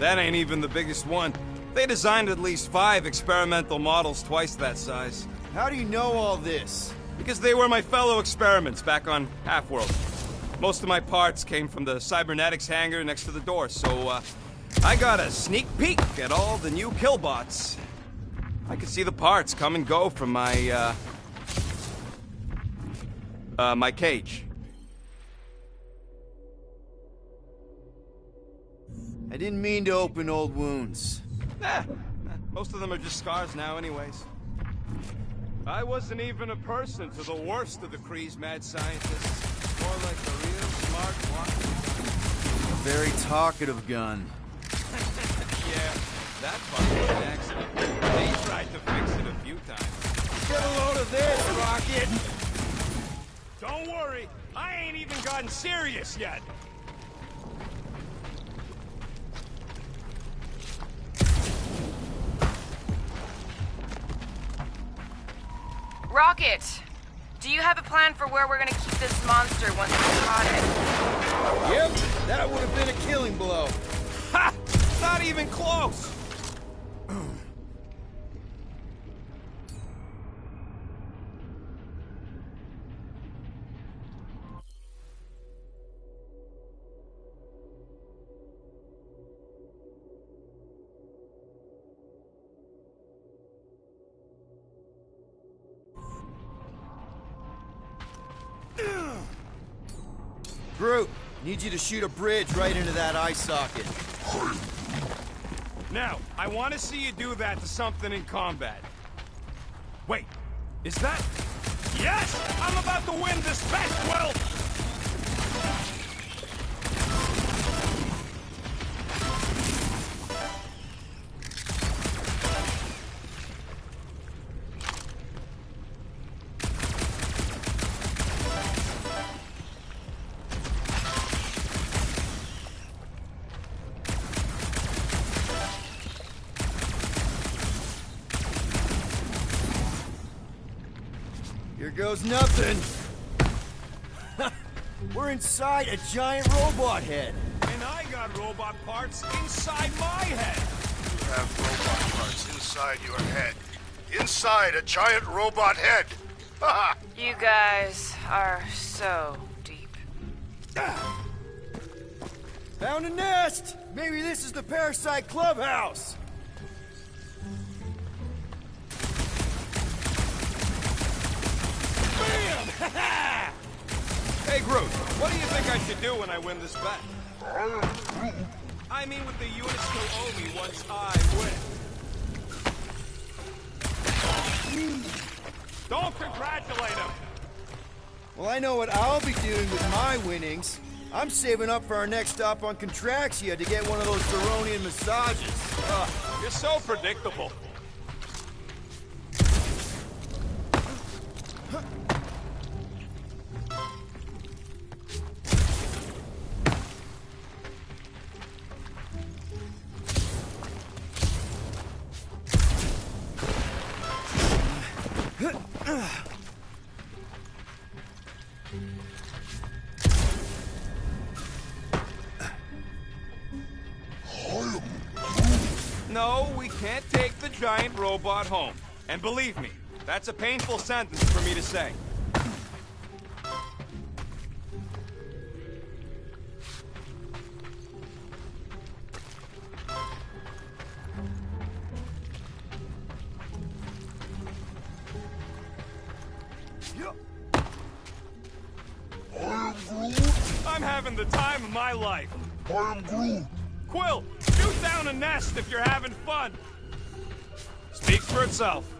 That ain't even the biggest one. They designed at least 5 experimental models twice that size. How do you know all this? Because they were my fellow experiments back on Half-World. Most of my parts came from the cybernetics hangar next to the door, so I got a sneak peek at all the new killbots. I could see the parts come and go from my, my cage. I didn't mean to open old wounds. Most of them are just scars now anyways. I wasn't even a person to the worst of the Kree's mad scientists. More like a real smart one. A very talkative gun. Yeah, that part was an accident. They tried to fix it a few times. Get a load of this, Rocket! Don't worry, I ain't even gotten serious yet. Rocket, do you have a plan for where we're gonna keep this monster once we caught it? Yep, that would have been a killing blow. Ha! Not even close! Groot, need you to shoot a bridge right into that eye socket. Now, I want to see you do that to something in combat. Wait, is that... Yes! I'm about to win this bet, Will! goes nothing. We're inside a giant robot head. And I got robot parts inside my head. You have robot parts inside your head. Inside a giant robot head. Ha! You guys are so deep. Found a nest! Maybe this is the Parasite Clubhouse! Bam! Hey, Groot, what do you think I should do when I win this bet? I mean, with the units still owe me once I win. Don't congratulate him! Well, I know what I'll be doing with my winnings. I'm saving up for our next stop on Contraxia to get one of those Baronian massages. You're so predictable. No, we can't take the giant robot home. And believe me, that's a painful sentence for me to say. I'm having the time of my life. I am Groot. Quill, shoot down a nest if you're having fun. Speaks for itself.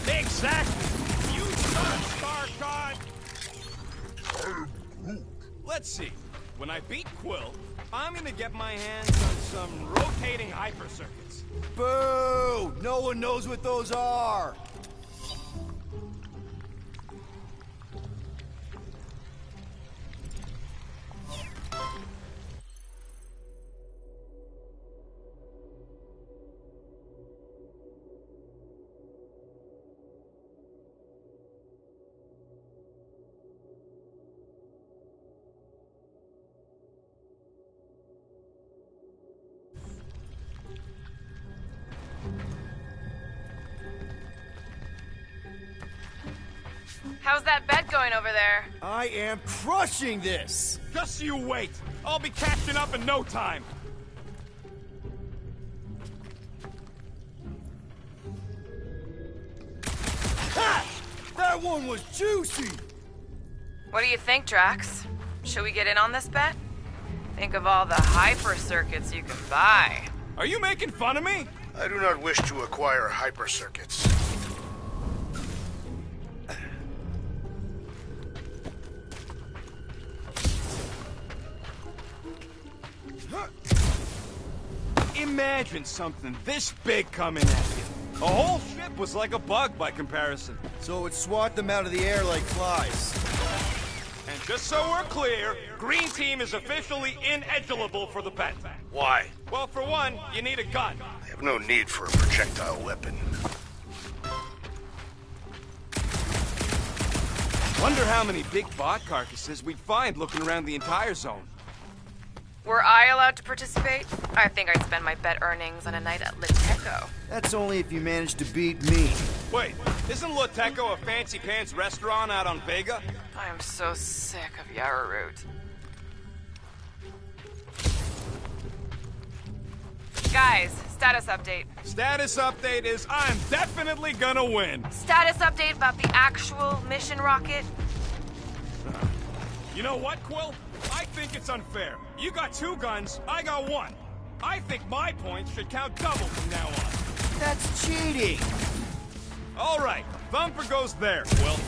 Exactly. You son, Star God. Let's see. When I beat Quill, I'm gonna get my hands on some rotating hyper circuits. Boo! No one knows what those are! How's that bet going over there? I am crushing this! Just you wait. I'll be catching up in no time. Ha! That one was juicy! What do you think, Drax? Should we get in on this bet? Think of all the hyper circuits you can buy. Are you making fun of me? I do not wish to acquire hyper circuits. Imagine something this big coming at you. A whole ship was like a bug by comparison. So it would swat them out of the air like flies. And just so we're clear, Green Team is officially ineligible for the bet. Why? Well, for one, you need a gun. I have no need for a projectile weapon. Wonder how many big bot carcasses we'd find looking around the entire zone. Were I allowed to participate? I think I'd spend my bet earnings on a night at Liteco. That's only if you manage to beat me. Wait, isn't Liteco a fancy pants restaurant out on Vega? I am so sick of Yarrow Root. Guys, status update. Status update is I'm definitely gonna win. Status update about the actual mission rocket. You know what, Quill? I think it's unfair. You got 2 guns, I got 1. I think my points should count double from now on. That's cheating! All right, Thumper goes there, Quill.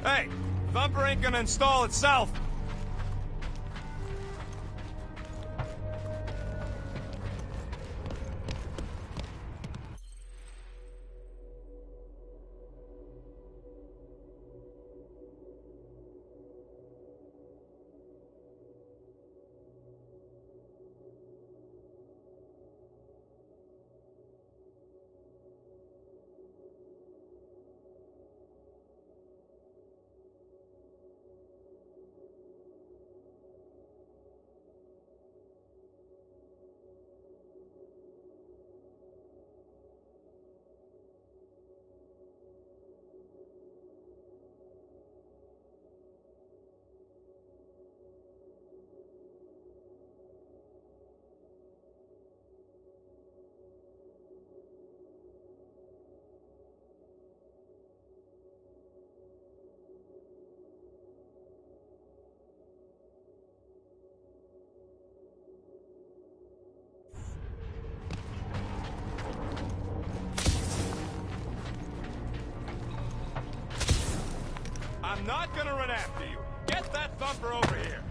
Hey, Thumper ain't gonna install itself. not gonna run after you. Get that thumper over here.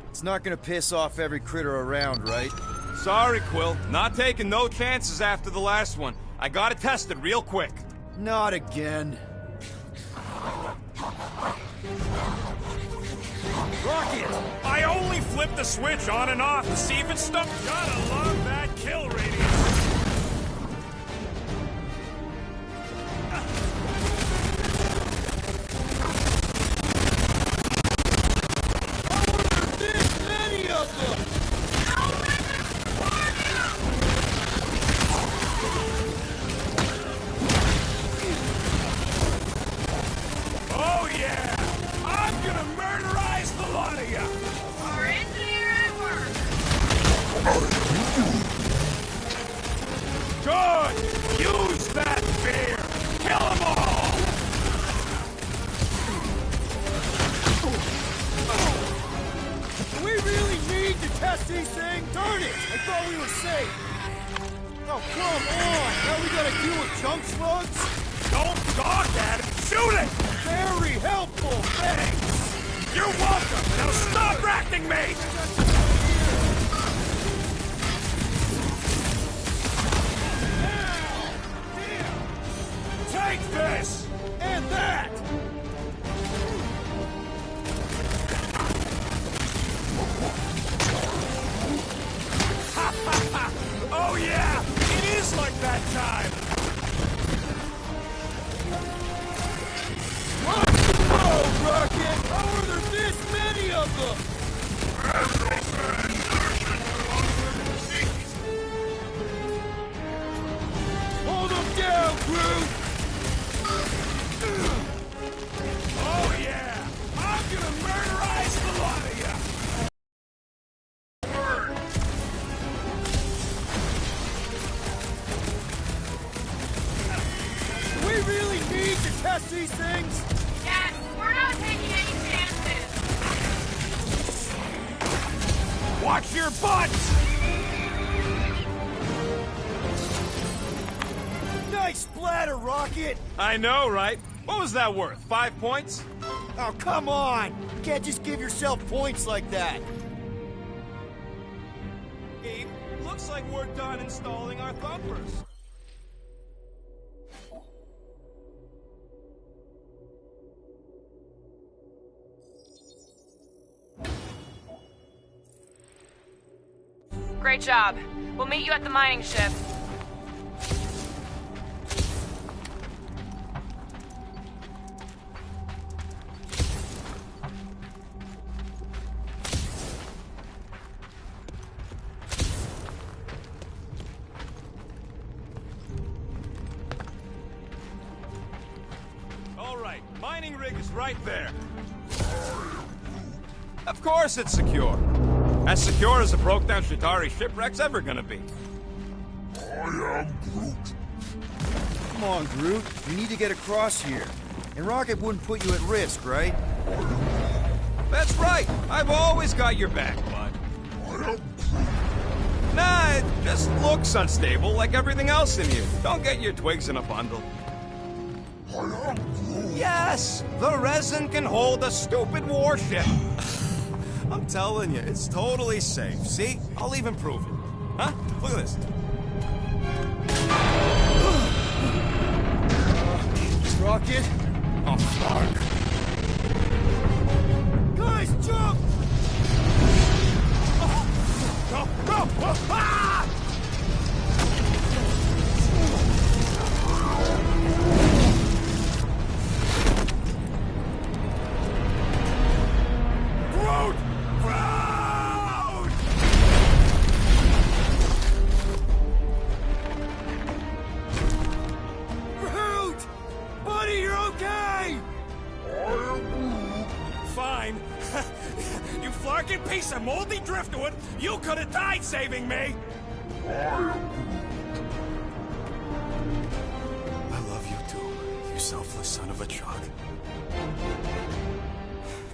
It's not gonna piss off every critter around, right? Sorry, Quill. Not taking no chances after the last one. I got it tested real quick. Not again. Rocket! I only flipped the switch on and off to see if it stuck. Gotta love that kill radius. Oh yeah! I'm gonna murderize the lot of ya! Our engineer at work. Good! Use that fear! Kill them all! Do we really need to test these things? Darn it! I thought we were safe. Oh, come on! Now we gotta deal with junk slugs? Don't talk at it! Shoot it! Very helpful, thanks! You're welcome! Now stop acting me! Take this! And that! Oh yeah! It is like that time! Oh, Rocket! How are there this many of them? Hold them down, Groot! Oh yeah! I'm gonna murderize the lot of ya! Do we really need to test these things? Yes, we're not taking any chances. Watch your butts! Nice splatter, Rocket! I know, right? What was that worth? 5 points? Oh, come on! You can't just give yourself points like that! Abe, looks like we're done installing our thumpers. Great job. We'll meet you at the mining ship. All right, mining rig is right there. Of course it's secure. As secure as a broke-down Chitauri shipwreck's ever gonna be. I am Groot. Come on, Groot. We need to get across here. And Rocket wouldn't put you at risk, right? That's right. I've always got your back, bud. I am Groot. Nah, it just looks unstable like everything else in here. Don't get your twigs in a bundle. I am Groot. Yes, the resin can hold a stupid warship. I'm telling you, it's totally safe. See? I'll even prove it. Huh? Look at this. Rocket? Oh, fuck. Guys, jump! Go! Go! Ah! fucking piece of moldy driftwood! You could have died saving me! I love you too, you selfless son of a truck.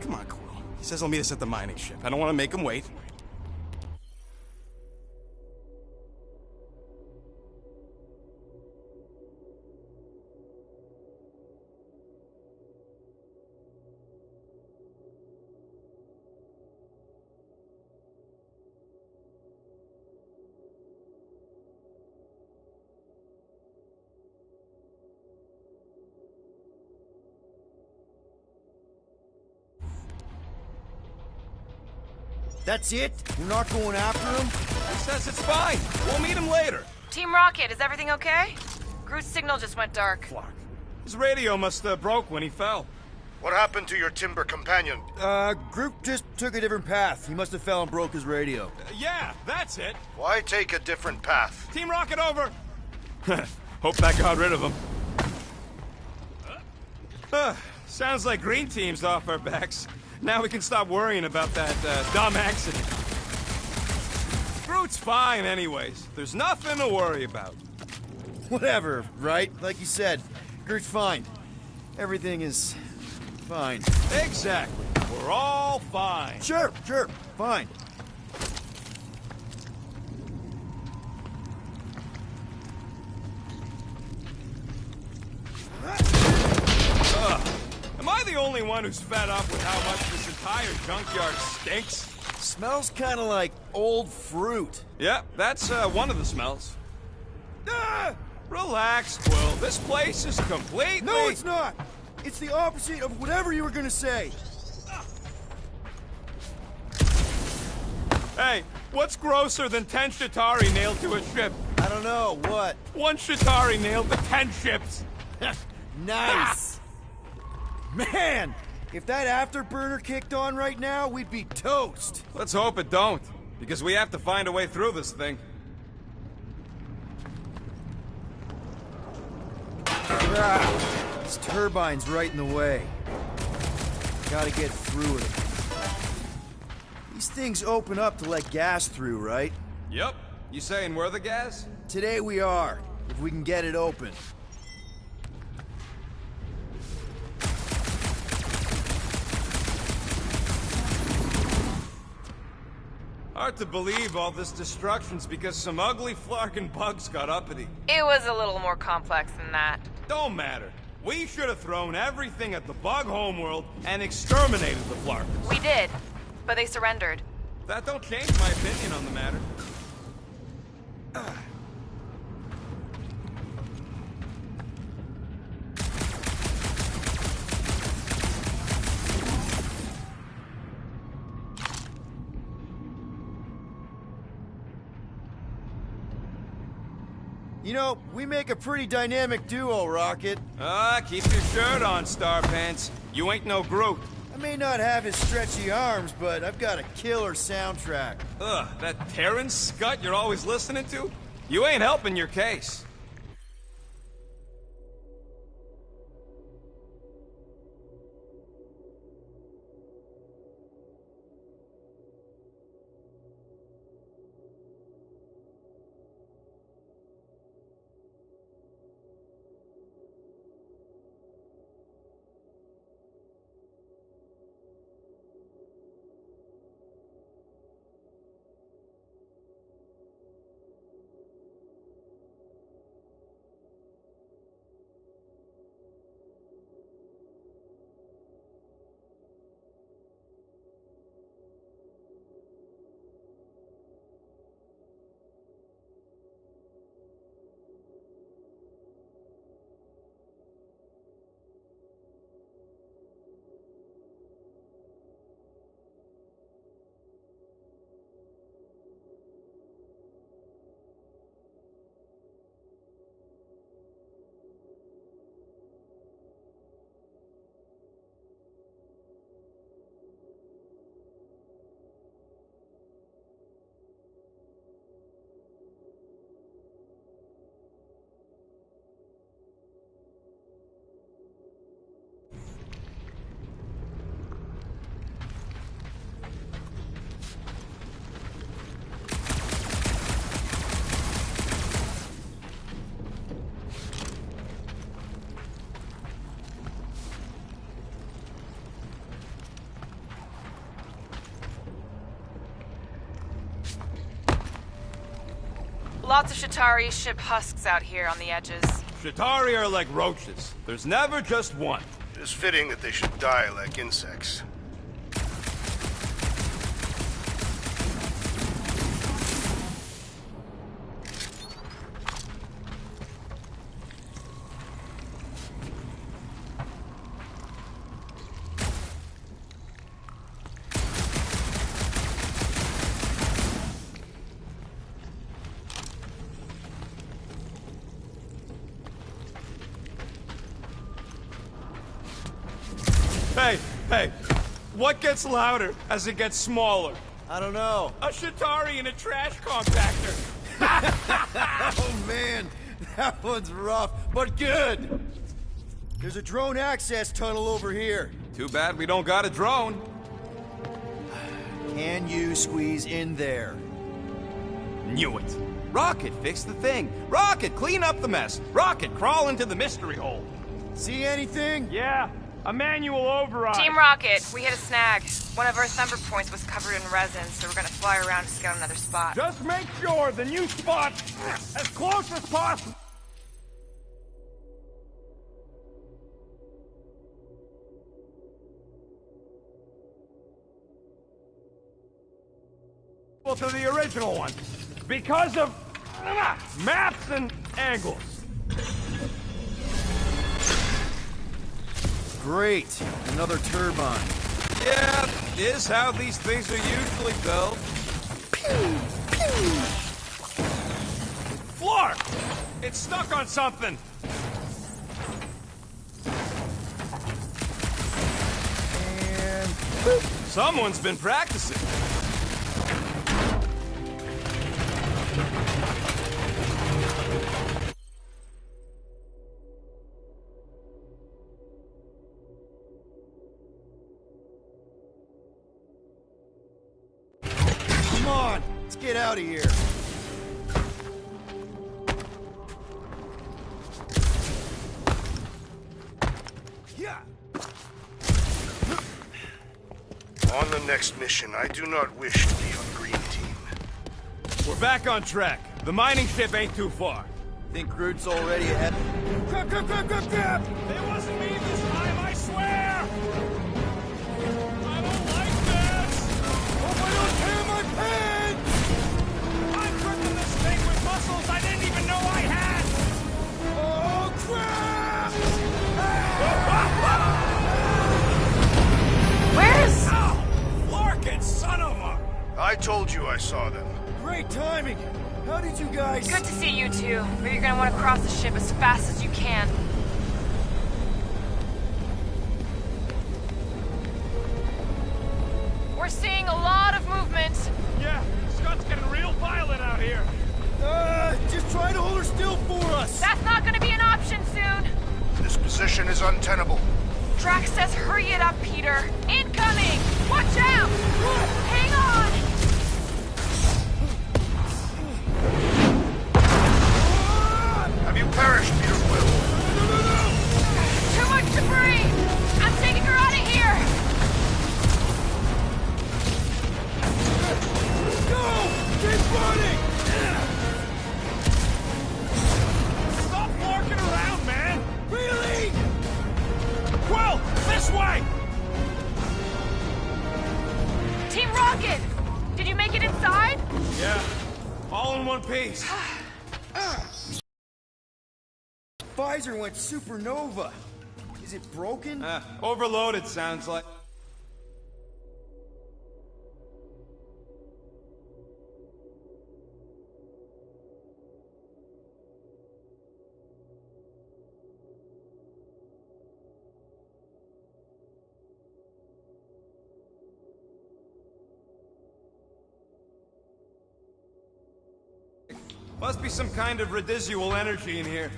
Come on, Quill. He says he'll meet us at the mining ship. I don't want to make him wait. That's it? You're not going after him? He says it's fine. We'll meet him later. Team Rocket, is everything okay? Groot's signal just went dark. Clark. His radio must have broke when he fell. What happened to your timber companion? Groot just took a different path. He must have fell and broke his radio. Yeah, that's it. Why take a different path? Team Rocket over. Hope that got rid of him. Sounds like Green Team's off our backs. Now we can stop worrying about that dumb accident. Groot's fine anyways. There's nothing to worry about. Whatever, right? Like you said, Groot's fine. Everything is fine. Exactly. We're all fine. Sure, fine. Am I the only one who's fed up with how much this entire junkyard stinks? Smells kind of like old fruit. Yep, that's one of the smells. Relax, Quill. This place is completely... No, it's not! It's the opposite of whatever you were gonna say. Hey, what's grosser than 10 Shatari nailed to a ship? I don't know, what? 1 Shatari nailed to 10 ships. Nice! Man, if that afterburner kicked on right now, we'd be toast. Let's hope it don't, because we have to find a way through this thing. This turbine's right in the way. Gotta get through it. These things open up to let gas through, right? Yep. You saying we're the gas? Today we are, if we can get it open. Hard to believe all this destruction's because some ugly flarkin' bugs got uppity. It was a little more complex than that. Don't matter. We should have thrown everything at the bug homeworld and exterminated the flarkins. We did, but they surrendered. That don't change my opinion on the matter. You know, we make a pretty dynamic duo, Rocket. Keep your shirt on, Starpants. You ain't no Groot. I may not have his stretchy arms, but I've got a killer soundtrack. That Terran scut you're always listening to? You ain't helping your case. Lots of Shatari ship husks out here on the edges. Shatari are like roaches. There's never just one. It is fitting that they should die like insects. Hey, what gets louder as it gets smaller? I don't know. A Shatari and a trash compactor. Oh man, that one's rough, but good. There's a drone access tunnel over here. Too bad we don't got a drone. Can you squeeze in there? Knew it. Rocket, fix the thing. Rocket, clean up the mess. Rocket, crawl into the mystery hole. See anything? Yeah, a manual override. Team Rocket, we hit a snag. One of our thumper points was covered in resin, so we're gonna fly around to scout another spot. Just make sure the new spot's as close as possible. To the original one, because of maps and angles. Great, another turbine. Yeah, is how these things are usually built. Pew, pew. Flark! It's stuck on something. And boop. Someone's been practicing. Come on, let's get out of here. Yeah. On the next mission, I do not wish to be on Green Team. We're back on track. The mining ship ain't too far. Think Groot's already ahead? Crap, crap, crap, crap, crap! It wasn't me this time, I swear! I don't like this! Hope I don't tear my pants! I'm gripping this thing with muscles I didn't even know I had! Oh, crap! Where's... Ow! Larkin, son of a... I told you I saw them. Great timing! How did you guys... Good to see you two, but you're gonna want to cross the ship as fast as you can. We're seeing a lot of movement. Yeah, Scott's getting real violent out here. Just try to hold her still for us! That's not gonna be an option soon. This position is untenable. Drax says hurry it up, Peter. Incoming! Watch out! Hang on! Have you perished, Peter Quill? Too much debris! I'm taking her out of here! Go! Keep running! Stop larking around, man! Really? Quill, this way! Team Rocket! Did you make it inside? Yeah, all in one piece. Visor went supernova. Is it broken? Overloaded, sounds like. Must be some kind of residual energy in here.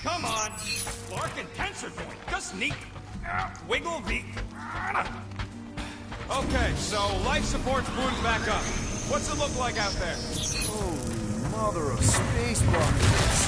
Come on! Larkin tensor joint, just neat. Wiggle V. Okay, so life support's booted back up. What's it look like out there? Holy mother of space buckets.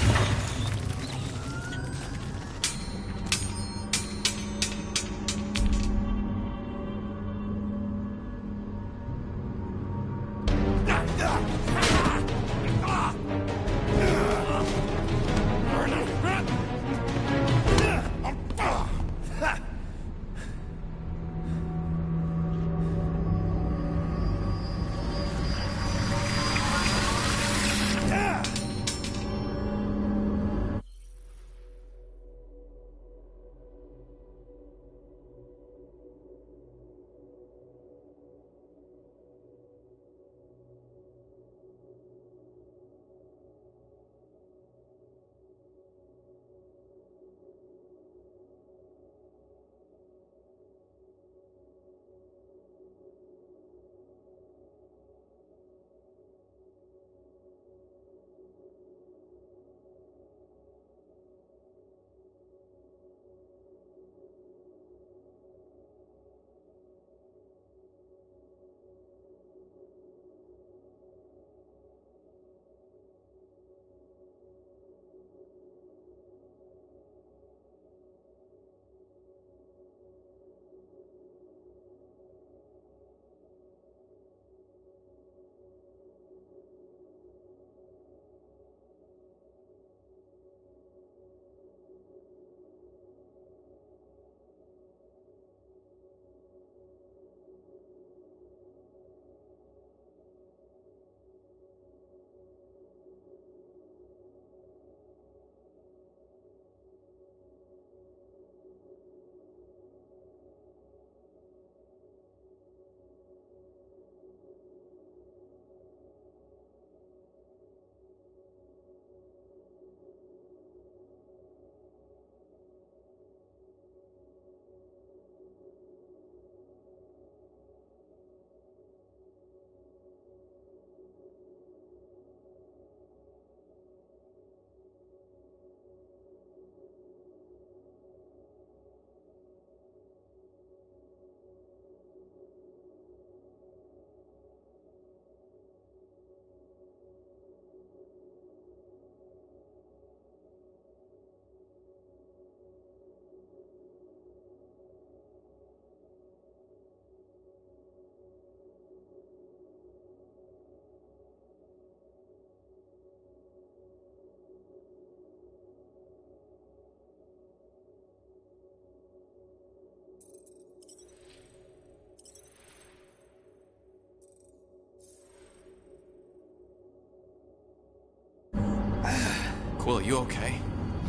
Quill, you okay?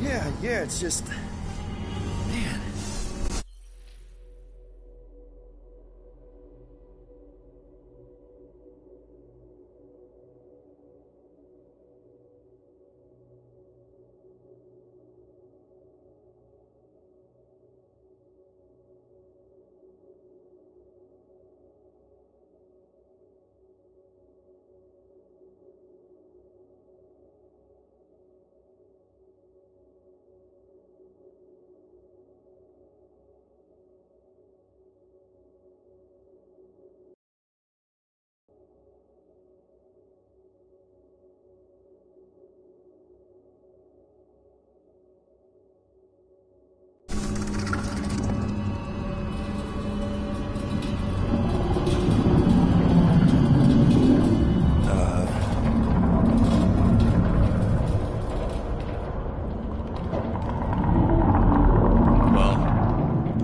Yeah, it's just... Man.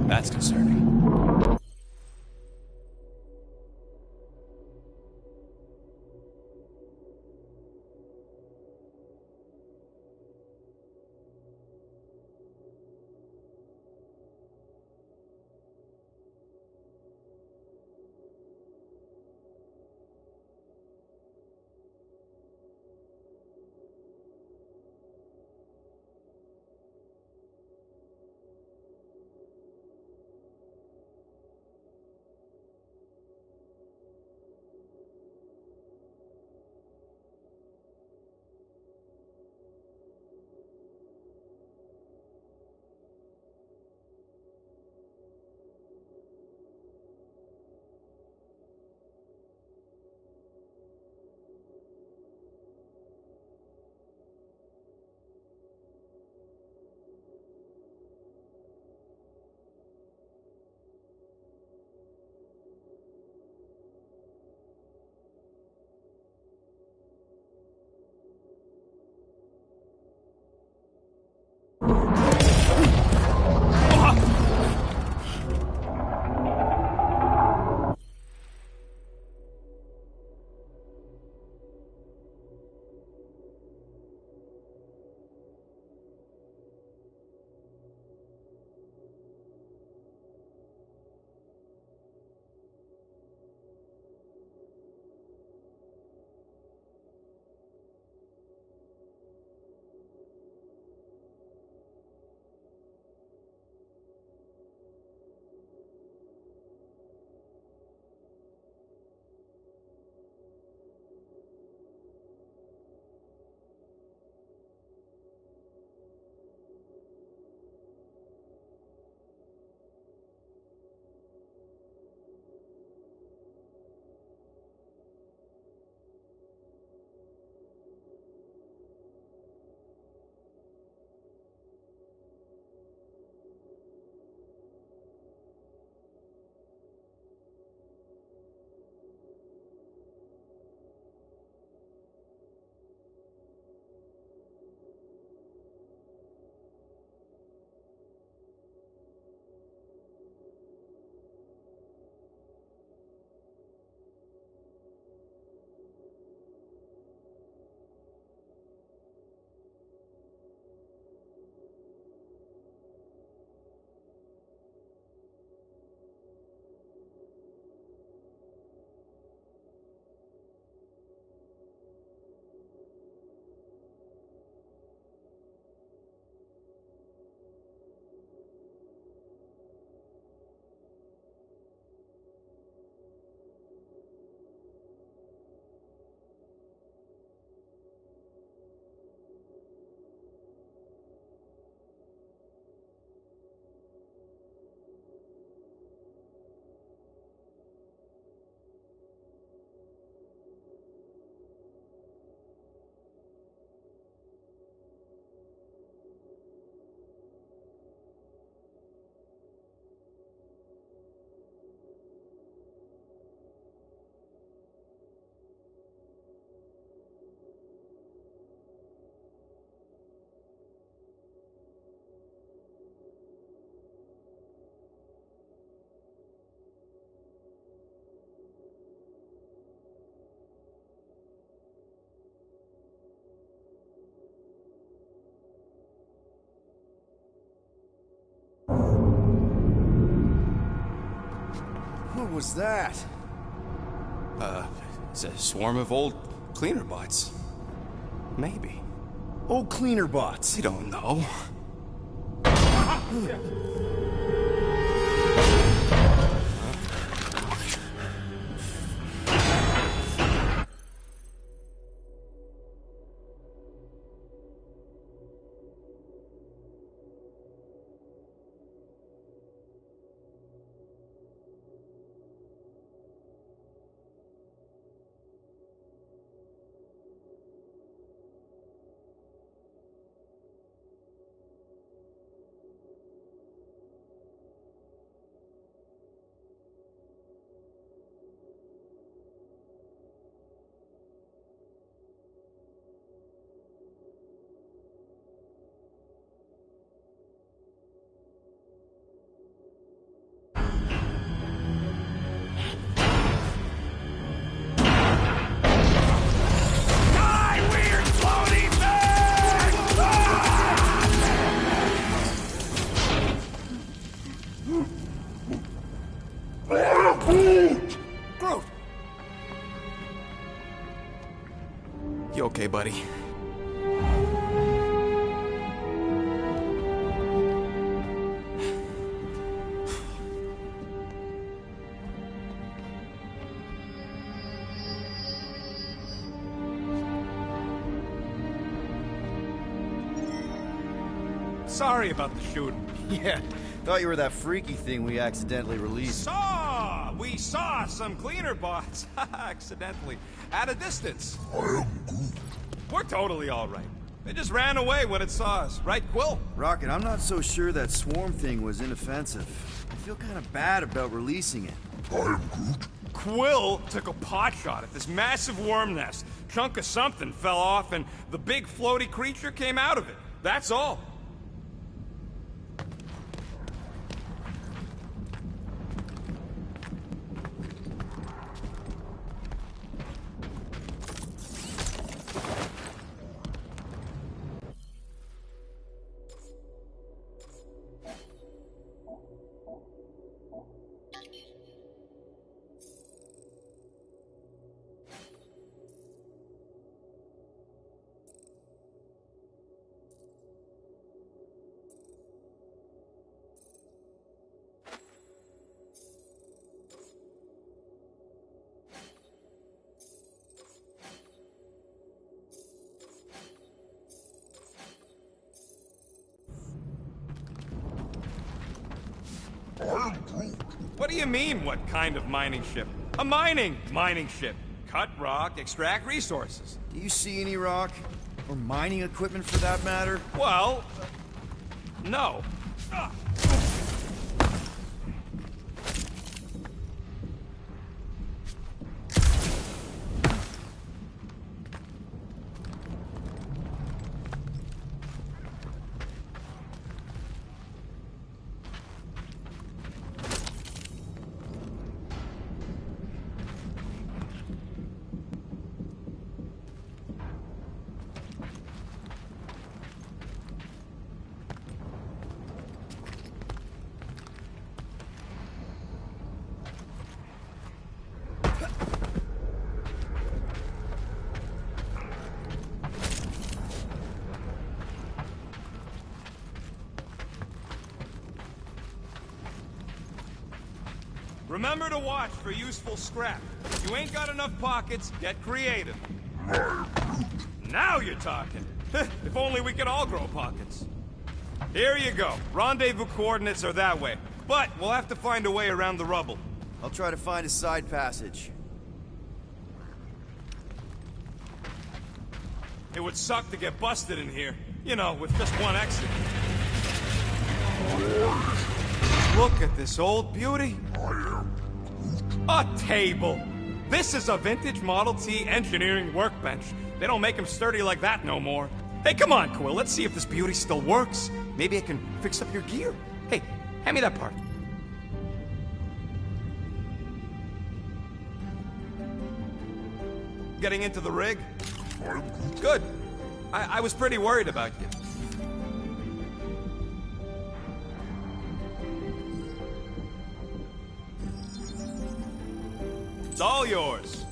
That's concerning. was that? It's a swarm of old cleaner bots. Maybe. Old cleaner bots. I don't know. Groot! You okay, buddy? Sorry about the shooting. Yeah, thought you were that freaky thing we accidentally released. We saw some cleaner bots, accidentally, at a distance. We're totally all right. They just ran away when it saw us, right, Quill? Rocket, I'm not so sure that swarm thing was inoffensive. I feel kind of bad about releasing it. Quill took a pot shot at this massive worm nest. Chunk of something fell off and the big floaty creature came out of it. That's all. What do you mean, what kind of mining ship? A mining ship. Cut rock, extract resources. Do you see any rock? Or mining equipment for that matter? Well, no. Remember to watch for useful scrap. If you ain't got enough pockets, get creative. Now you're talking. If only we could all grow pockets. Here you go. Rendezvous coordinates are that way. But we'll have to find a way around the rubble. I'll try to find a side passage. It would suck to get busted in here. You know, with just one exit. Look at this old beauty. A table. This is a vintage Model T engineering workbench. They don't make them sturdy like that no more. Hey, come on, Quill. Let's see if this beauty still works. Maybe I can fix up your gear. Hey, hand me that part. Getting into the rig? Good. I was pretty worried about you. It's all yours.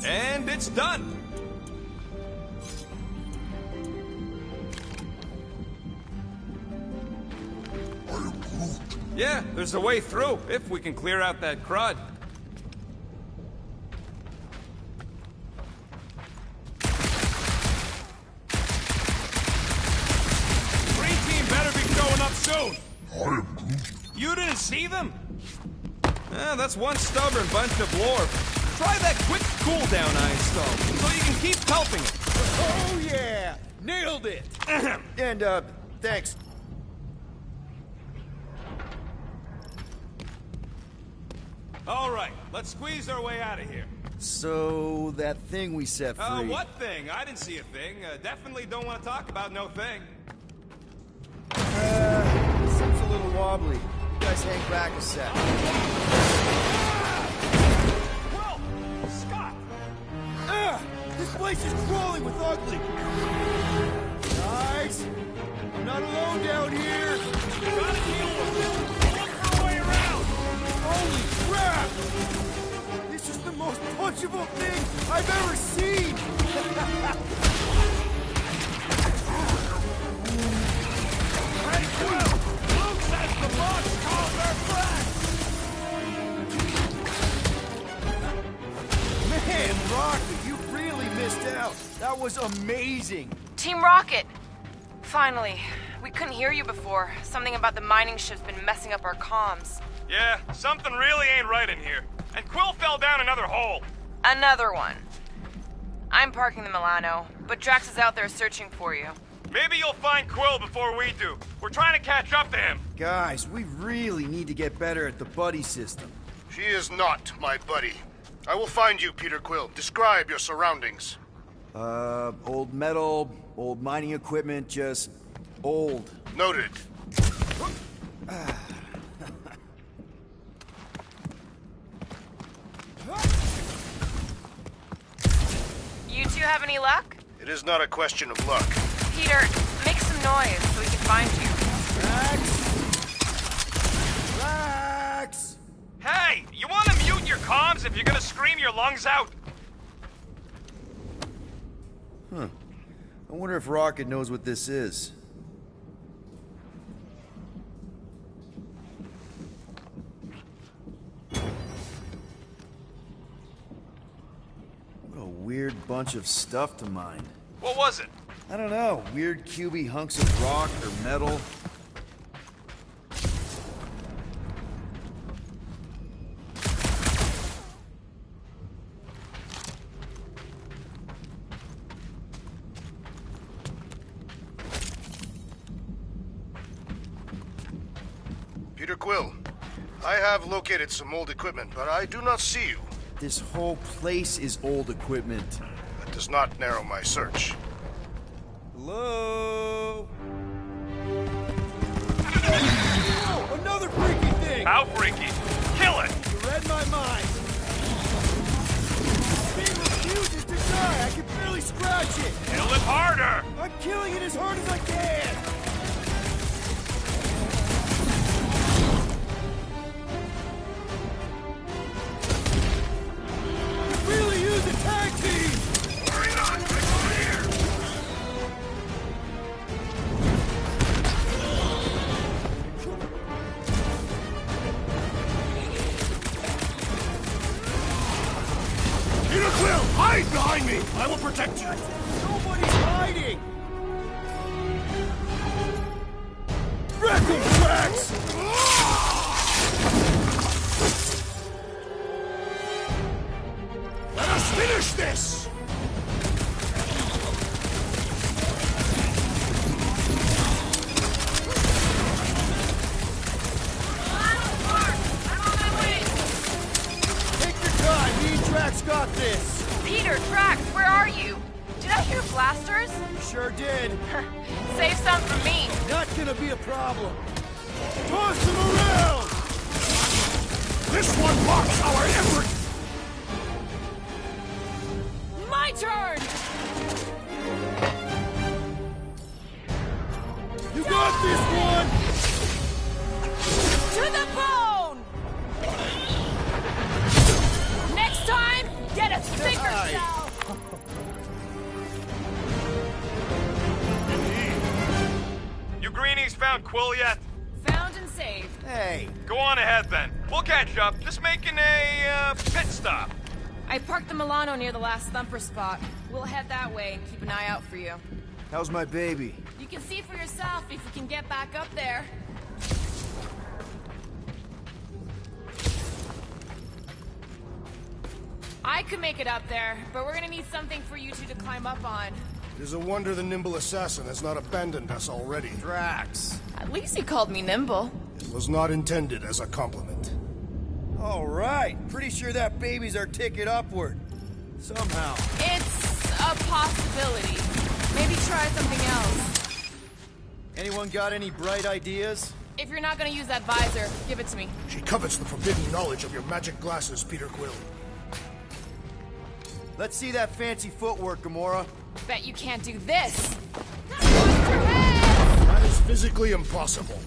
And it's done! Yeah, there's a way through, if we can clear out that crud. Green team better be showing up soon! You didn't see them? That's one stubborn bunch of lore. Try that quick cooldown I installed, so you can keep helping it. Oh yeah! Nailed it! And, thanks. All right, let's squeeze our way out of here. So, that thing we set free... What thing? I didn't see a thing. Definitely don't want to talk about no thing. Seems a little wobbly. You guys hang back a sec. Well, Scott! This place is crawling with ugly! Guys! I'm not alone down here! Gotta deal with it! Look for a way around! Holy crap! This is the most punchable thing I've ever seen! Hey, Quill! Luke says the boss calls our friends! Man, Rocket, you really missed out! That was amazing! Team Rocket! Finally. We couldn't hear you before. Something about the mining ship's been messing up our comms. Yeah, something really ain't right in here. And Quill fell down another hole. Another one. I'm parking the Milano, but Drax is out there searching for you. Maybe you'll find Quill before we do. We're trying to catch up to him. Guys, we really need to get better at the buddy system. She is not my buddy. I will find you, Peter Quill. Describe your surroundings. Old metal, old mining equipment, just old. Noted. You two have any luck? It is not a question of luck. Peter, make some noise so we can find you. Relax! Hey, you want to mute your comms if you're gonna scream your lungs out? Huh. I wonder if Rocket knows what this is. What a weird bunch of stuff to mine. What was it? I don't know. Weird cubey hunks of rock or metal. Peter Quill, I have located some old equipment, but I do not see you. This whole place is old equipment. That does not narrow my search. Hello? Oh, another freaky thing! How freaky? Kill read my mind! This thing refuses to die! I can barely scratch it! Kill it harder! I'm killing it as hard as I can! Really use a tag team! Hurry on! I'm over here! Peter Quill, hide behind me! I will protect you! Nobody's hiding! Wreck 'em, Drax! Let us finish this! Take your time, me and Drax got this! Peter, Drax, where are you? Did I hear blasters? You sure did. Save some for me. Not gonna be a problem. Toss them around! This one blocks our effort! My turn! You got this one! To the bone! Next time, get a sticker cell! You greenies found Quill yet? Found and saved. Hey, Go on ahead then. We'll catch up. Just making a, pit stop. I parked the Milano near the last thumper spot. We'll head that way and keep an eye out for you. How's my baby? You can see for yourself if you can get back up there. I could make it up there, but we're gonna need something for you two to climb up on. It is a wonder the nimble assassin has not abandoned us already. Drax. At least he called me nimble. It was not intended as a compliment. All right. Pretty sure that baby's our ticket upward. Somehow. It's a possibility. Maybe try something else. Anyone got any bright ideas? If you're not gonna use that visor, give it to me. She covets the forbidden knowledge of your magic glasses, Peter Quill. Let's see that fancy footwork, Gamora. Bet you can't do this. Watch your head! That is physically impossible.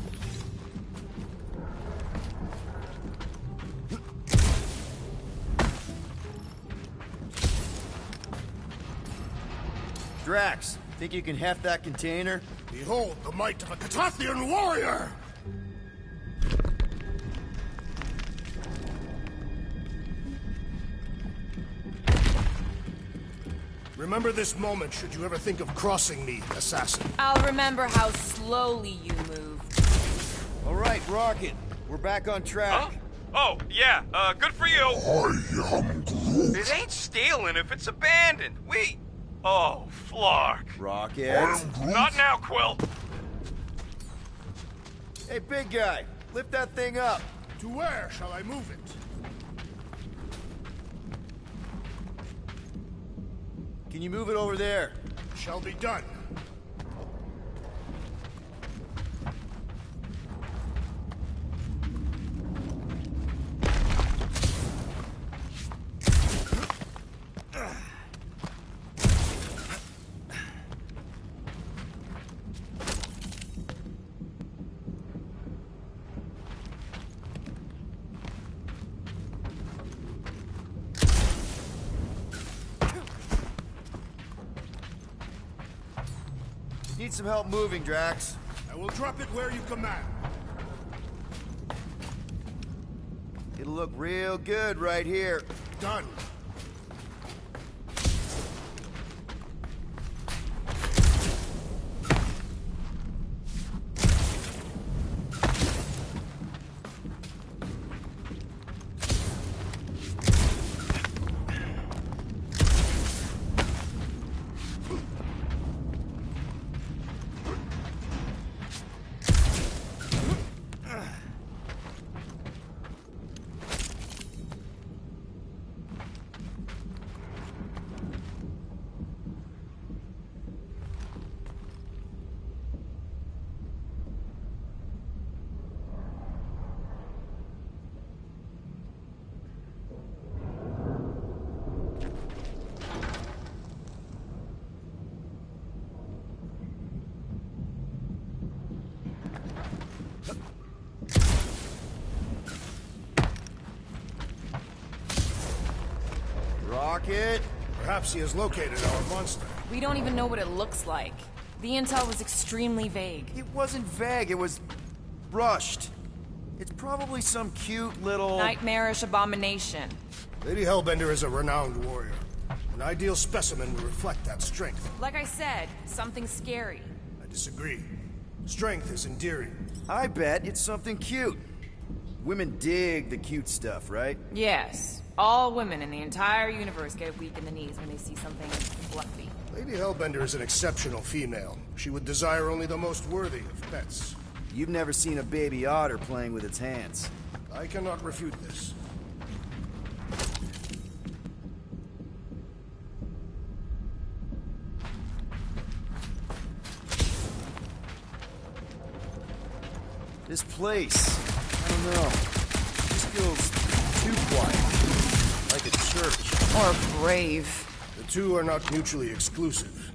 Drax, think you can heft that container? Behold the might of a Catathian warrior! Remember this moment should you ever think of crossing me, assassin. I'll remember how slowly you moved. All right, Rocket. We're back on track. Huh? Oh, yeah, good for you. I am Groot. It ain't stealing if it's abandoned. Oh, Flark. Rocket. I am Groot. Not now, Quill. Hey, big guy. Lift that thing up. To where shall I move it? Can you move it over there? Shall be done. Need some help moving, Drax. I will drop it where you command. It'll look real good right here. Done. Rocket! Perhaps he has located our monster. We don't even know what it looks like. The intel was extremely vague. It wasn't vague, it was rushed. It's probably some cute little... Nightmarish abomination. Lady Hellbender is a renowned warrior. An ideal specimen would reflect that strength. Like I said, something scary. I disagree. Strength is endearing. I bet it's something cute. Women dig the cute stuff, right? Yes. All women in the entire universe get weak in the knees when they see something fluffy. Lady Hellbender is an exceptional female. She would desire only the most worthy of pets. You've never seen a baby otter playing with its hands. I cannot refute this. This place, I don't know. This feels too quiet. Like a church. Or a grave. The two are not mutually exclusive.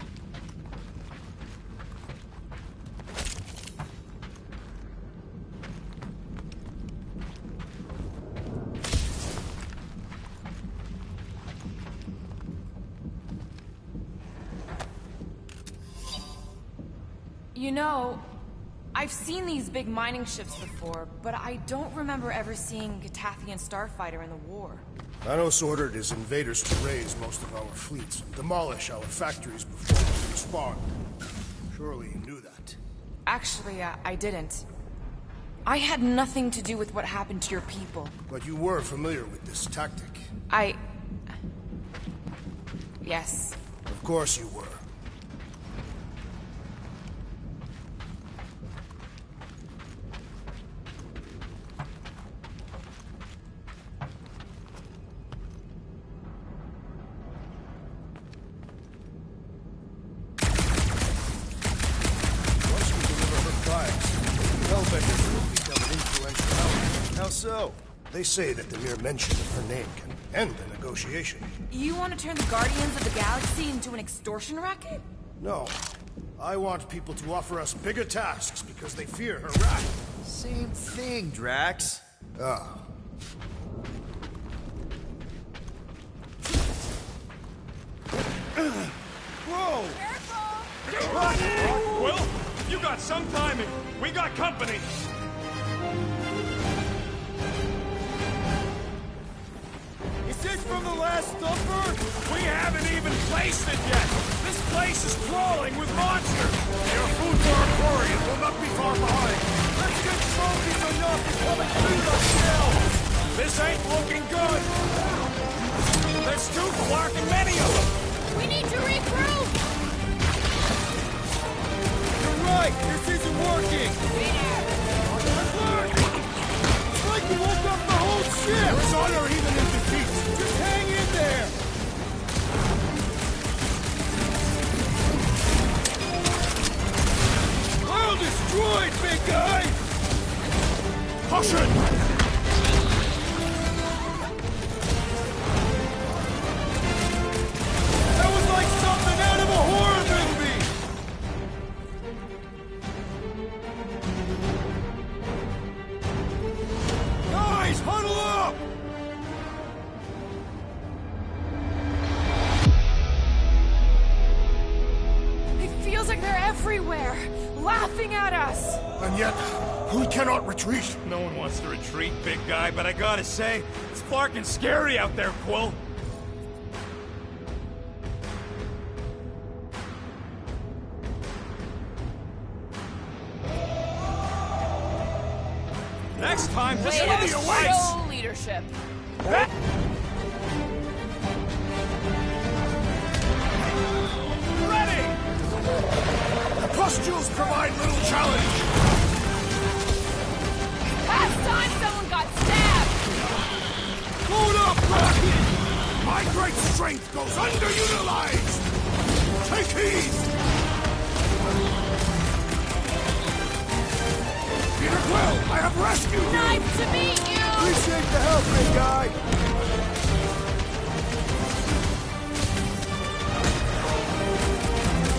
You know, I've seen these big mining ships before, but I don't remember ever seeing a Catathian starfighter in the war. Thanos ordered his invaders to raise most of our fleets and demolish our factories before we respond. Surely you knew that. Actually, I didn't. I had nothing to do with what happened to your people. But you were familiar with this tactic. Yes. Of course you were. How so? They say that the mere mention of her name can end a negotiation. You want to turn the Guardians of the Galaxy into an extortion racket? No. I want people to offer us bigger tasks because they fear her wrath. Same thing, Drax. Ah. Whoa! Careful! Will, you got some timing. We got company. Is this from the last thumper? We haven't even placed it yet. This place is crawling with monsters. Your food for our quarry will not be far behind. Let's get trophies enough to come and feed ourselves. This ain't looking good. There's two Clark and many of them. We need to regroup! You're right, this isn't working. It's like you woke up the whole ship. There is honor even in defeat. Just hang in there. Well destroyed, big guy. Caution! That was like something out of a horror movie! Guys, huddle up! It feels like they're everywhere, laughing at us! And yet, we cannot retreat. No one wants to retreat, big guy, but I gotta say, it's fucking scary out there, Quill. Next time, just Way look to your waist! show leadership. Ready! The pustules provide little challenge. Last time someone got stabbed! Hold up, Rocket! My great strength goes underutilized! Take heed! Peter Quill, I have rescued you! Nice to meet you! Appreciate the help, big guy.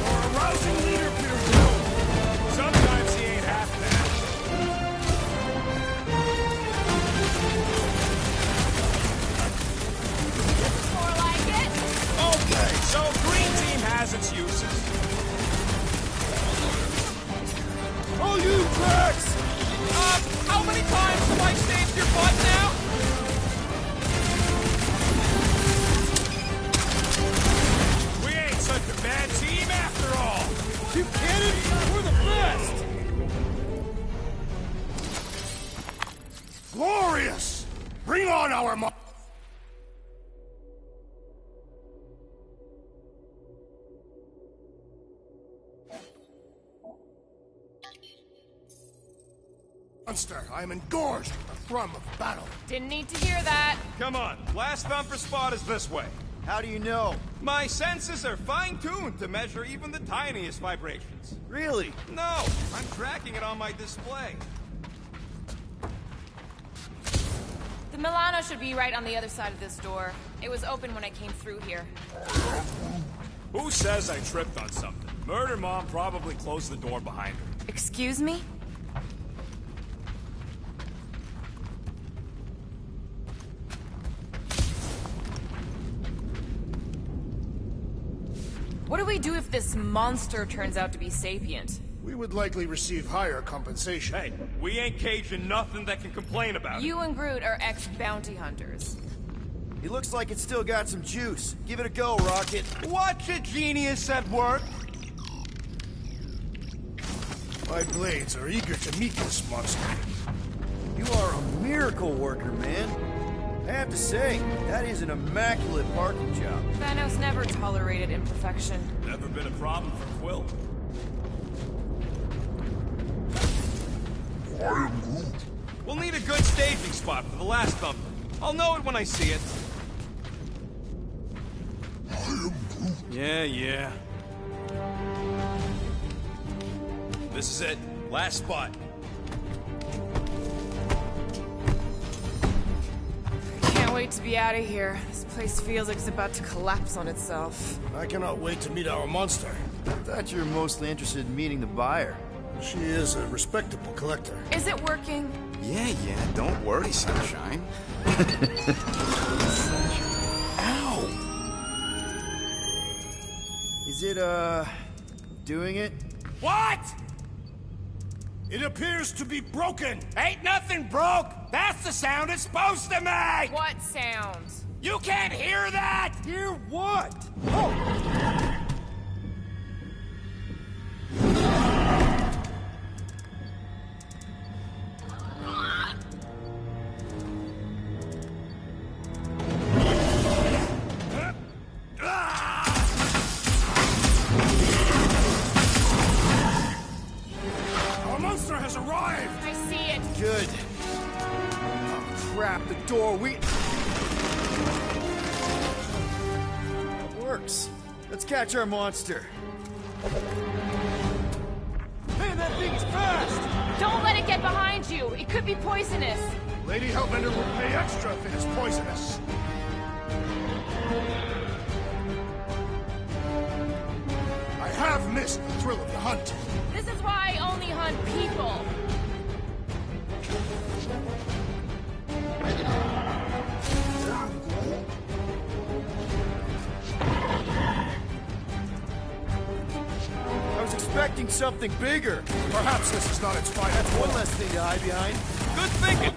You're a rousing leader, Peter Quill. Sometimes he ain't half bad. More like it! Glorious! Bring on our monster! I am engorged with the thrum of battle. Didn't need to hear that. Come on, last thumper spot is this way. How do you know? My senses are fine-tuned to measure even the tiniest vibrations. Really? No, I'm tracking it on my display. The Milano should be right on the other side of this door. It was open when I came through here. Who says I tripped on something? Murder Mom probably closed the door behind her. Excuse me? What do we do if this monster turns out to be sapient? We would likely receive higher compensation. Hey, we ain't caging nothing that can complain about it. You and Groot are ex-bounty hunters. He looks like it's still got some juice. Give it a go, Rocket. Watch a genius at work. My blades are eager to meet this monster. You are a miracle worker, man. I have to say, that is an immaculate parking job. Thanos never tolerated imperfection. Never been a problem for Quill. We'll need a good staging spot for the last thumper. I'll know it when I see it. Yeah. This is it. Last spot. Can't wait to be out of here. This place feels like it's about to collapse on itself. I cannot wait to meet our monster. I thought you were mostly interested in meeting the buyer. She is a respectable collector. Is it working? Yeah, don't worry, Sunshine. Ow! Is it, doing it? What? It appears to be broken! Ain't nothing broke! That's the sound it's supposed to make! What sound? You can't hear that! Hear what? Our monster has arrived! I see it. Good. Oh, crap, the door, That works. Let's catch our monster. Man, that thing is fast! Don't let it get behind you. It could be poisonous. Lady Hellbender will pay extra if it is poisonous. I have missed the thrill of the hunt. This is why I only hunt people. I was expecting something bigger. Perhaps this is not its final That's one form. less thing to hide behind. Good thinking.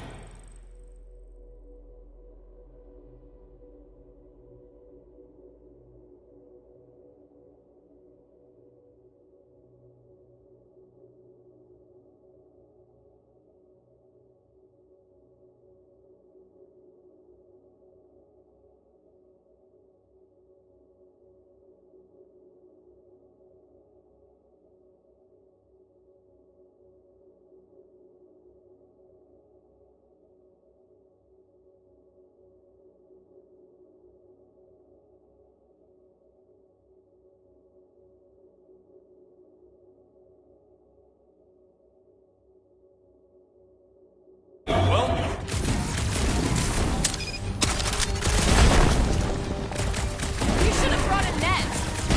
You should have brought a net.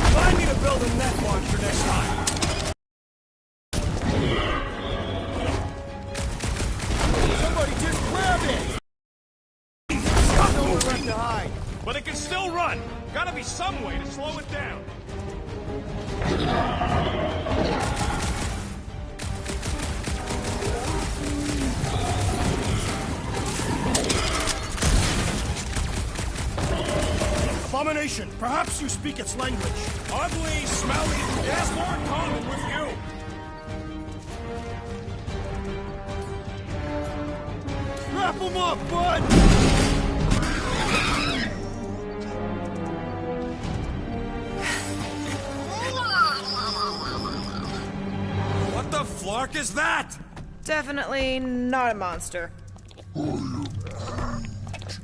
Remind me to build a net launcher next time. Somebody just grab it! There's nowhere left to hide. But it can still run. Gotta be some way to slow it down. Abomination, perhaps you speak its language. Ugly, smelly, it has more in common with you. Crap, Wrap him up, bud! What the flark is that? Definitely not a monster.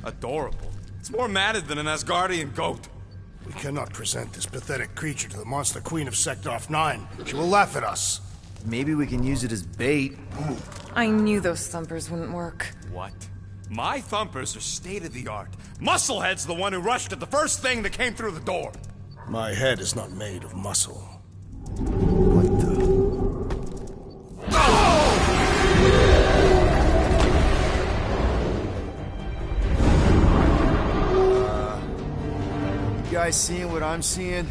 Adorable. It's more matted than an Asgardian goat. We cannot present this pathetic creature to the Monster Queen of Seknarf 9. She will laugh at us. Maybe we can use it as bait. I knew those thumpers wouldn't work. What? My thumpers are state-of-the-art. Musclehead's the one who rushed at the first thing that came through the door. My head is not made of muscle. You guys seeing what I'm seeing?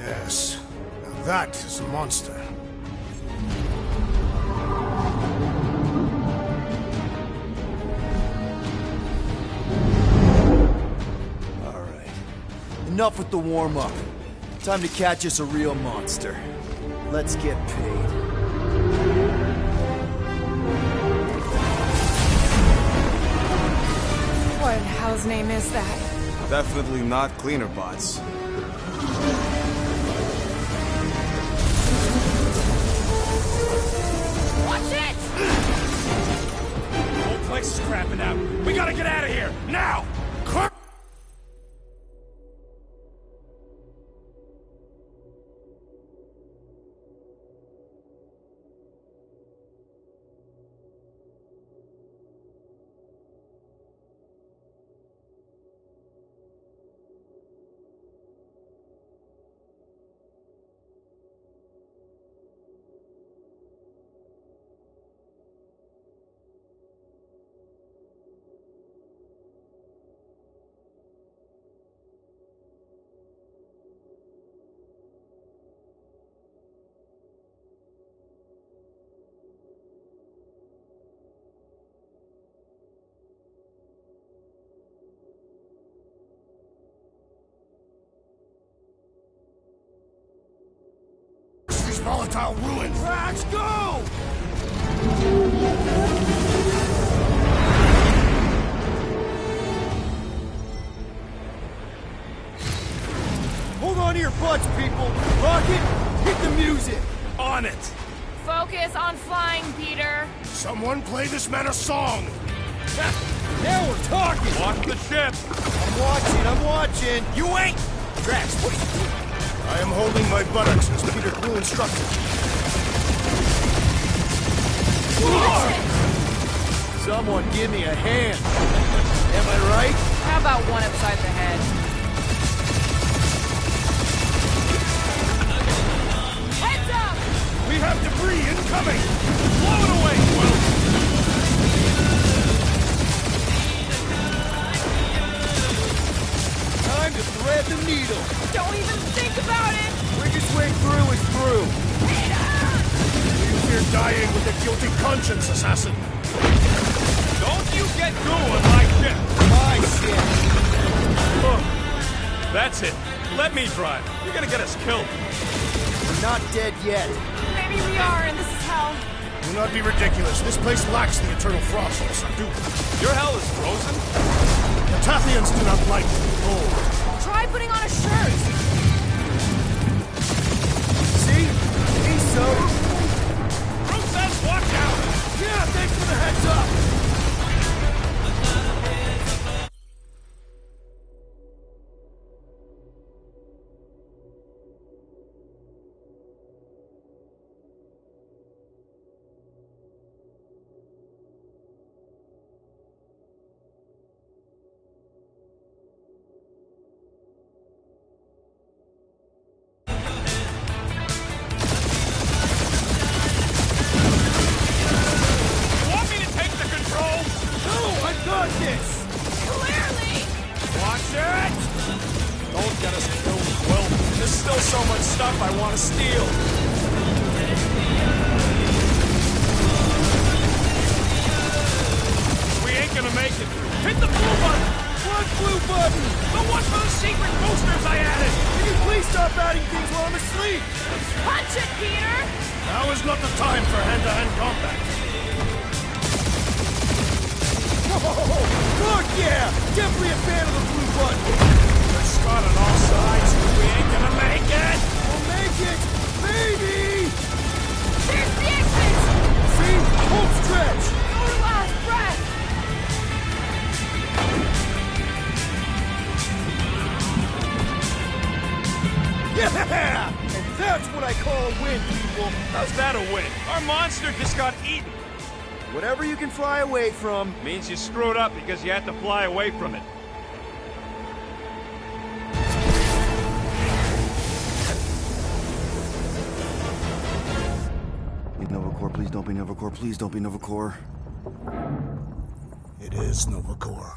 Yes. Now that is a monster. Alright. Enough with the warm-up. Time to catch us a real monster. Let's get paid. What in hell's name is that? Definitely not cleaner bots. Watch it! The whole place is crapping out. We gotta get out of here, now! This volatile ruin! Let's go! Hold on to your butts, people! Rocket, hit the music! On it! Focus on flying, Peter. Someone play this man a song! Now we're talking! Watch the ship! I'm watching! You ain't! Drax, what are you doing? I am holding my buttocks as Peter Quill instructed. Someone give me a hand! Am I right? How about one upside the head? Heads up! We have debris incoming! Blow it away, Quill! Time to thread the needle! Don't even think about it! Quickest way through is through! You fear dying with a guilty conscience, assassin. Don't you get going my ship! My shit! Look, that's it. Let me drive. You're gonna get us killed. We're not dead yet. Maybe we are, and this is hell. Do not be ridiculous. This place lacks the eternal frost of Sarduka. Your hell is frozen? The Tathians do not like cold. Try putting on a shirt. See? Me so. Bruce says watch out! Yeah, thanks for the heads up! time for hand-to-hand combat. Look, yeah! Definitely a fan of the blue button! There's Scott on all sides. We ain't gonna make it! We'll make it! Maybe! There's the exit! See? Home stretch! Our last breath! Yeah! And that's what I call a win, people! How's that a win? Our monster just got eaten. Whatever you can fly away from. Means you screwed up because you had to fly away from it. Nova Corps, please don't be Nova Corps. Please don't be Nova Corps. It is Nova Corps.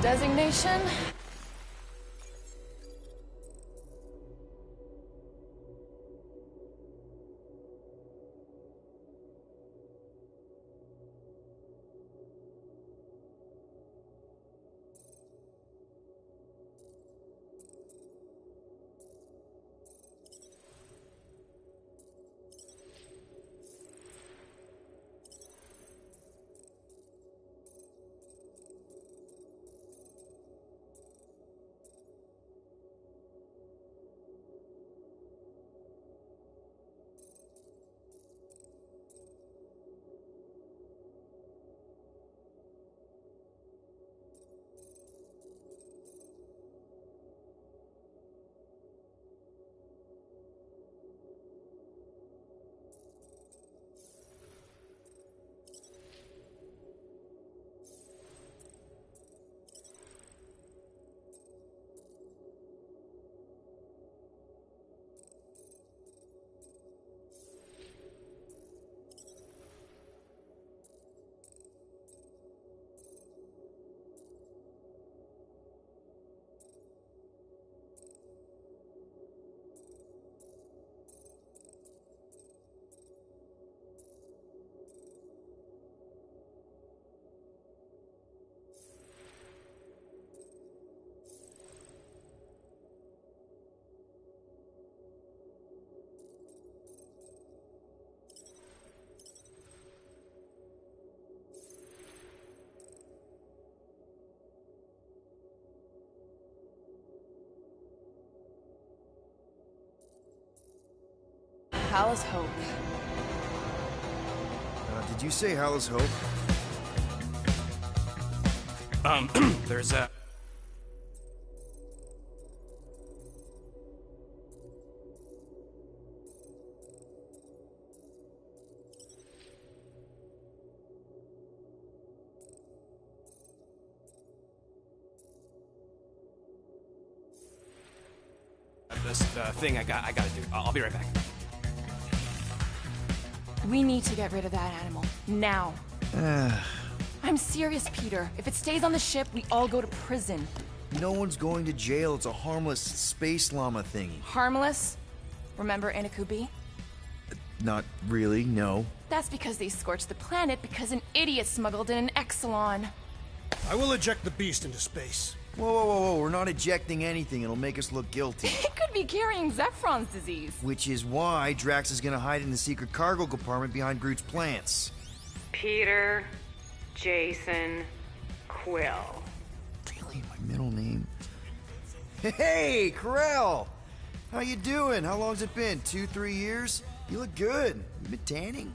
Designation? Hal's Hope. Did you say Hal's Hope? There's a... This thing I gotta do. I'll be right back. We need to get rid of that animal. Now. I'm serious, Peter. If it stays on the ship, we all go to prison. No one's going to jail. It's a harmless space llama thingy. Harmless? Remember Inakubi? Not really, no. That's because they scorched the planet because an idiot smuggled in an Exelon. I will eject the beast into space. Whoa, whoa, whoa, whoa, we're not ejecting anything. It'll make us look guilty. It could be carrying Zephron's disease. Which is why Drax is gonna hide in the secret cargo compartment behind Groot's plants. Peter, Jason, Quill. Really? My middle name? Hey, Corell! How you doing? How long's it been? 2-3 years? You look good. You been tanning?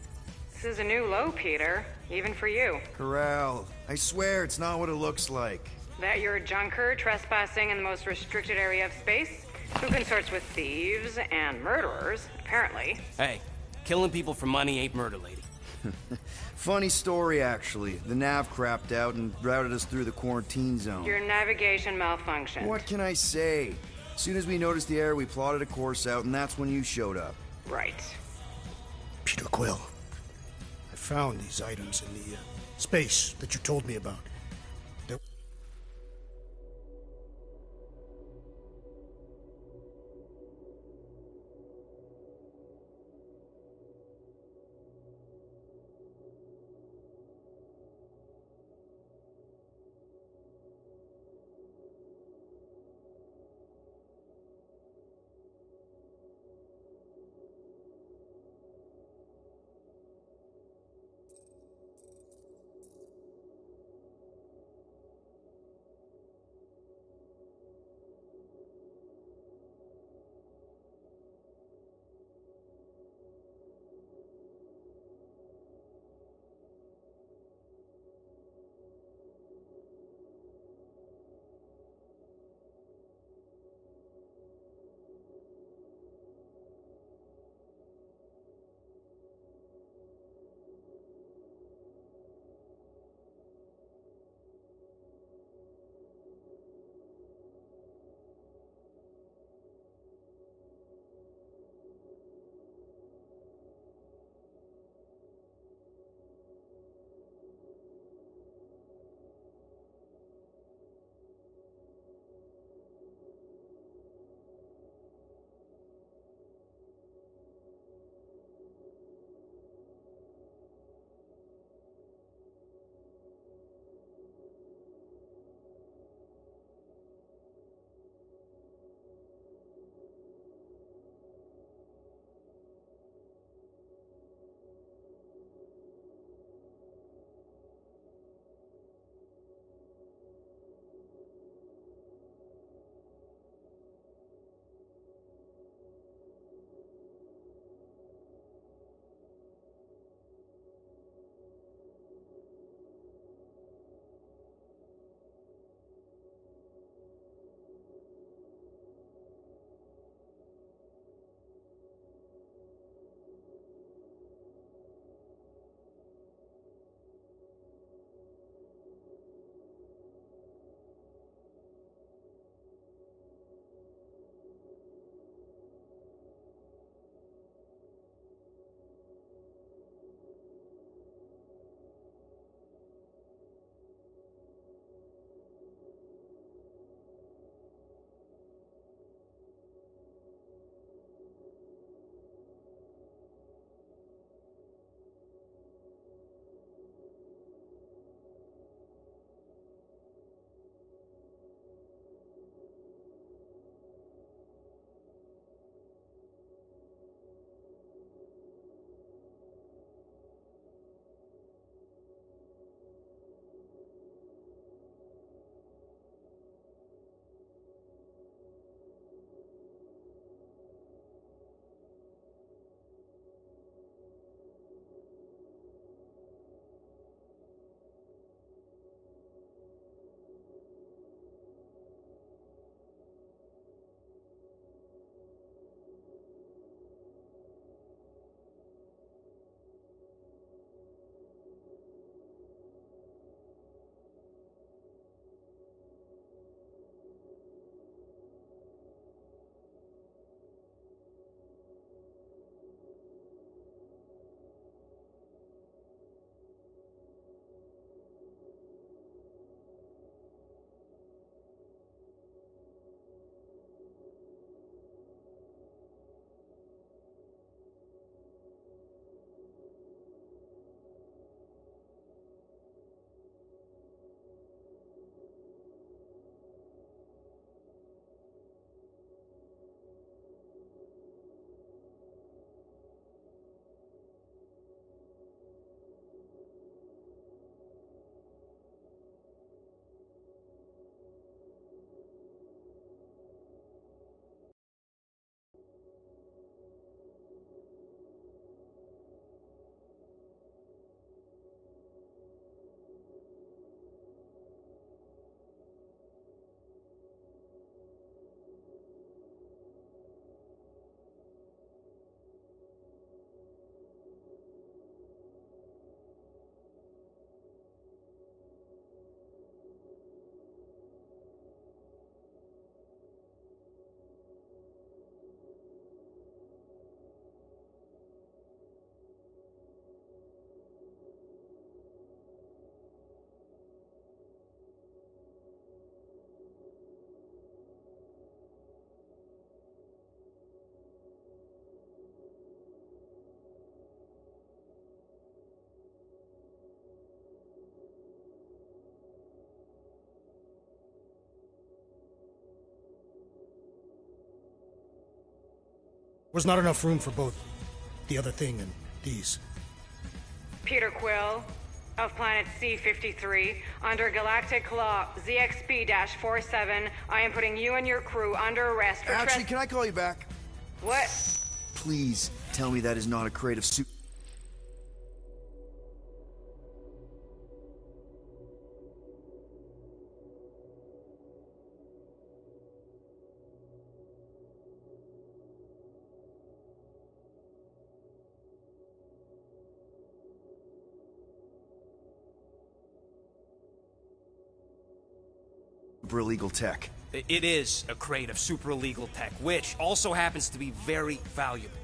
This is a new low, Peter. Even for you. Corell, I swear it's not what it looks like. That you're a junker trespassing in the most restricted area of space? Who consorts with thieves and murderers, apparently. Hey, killing people for money ain't murder, lady. Funny story, actually. The nav crapped out and routed us through the quarantine zone. Your navigation malfunctioned. What can I say? As soon as we noticed the error, we plotted a course out, and that's when you showed up. Right. Peter Quill, I found these items in the space that you told me about. They're... Was not enough room for both the other thing and these. Peter Quill, of planet C-53, under Galactic Law ZXB-47, I am putting you and your crew under arrest for Actually, can I call you back? What? Please tell me that is not a crate of soup. Super illegal tech. It is a crate of super illegal tech, which also happens to be very valuable.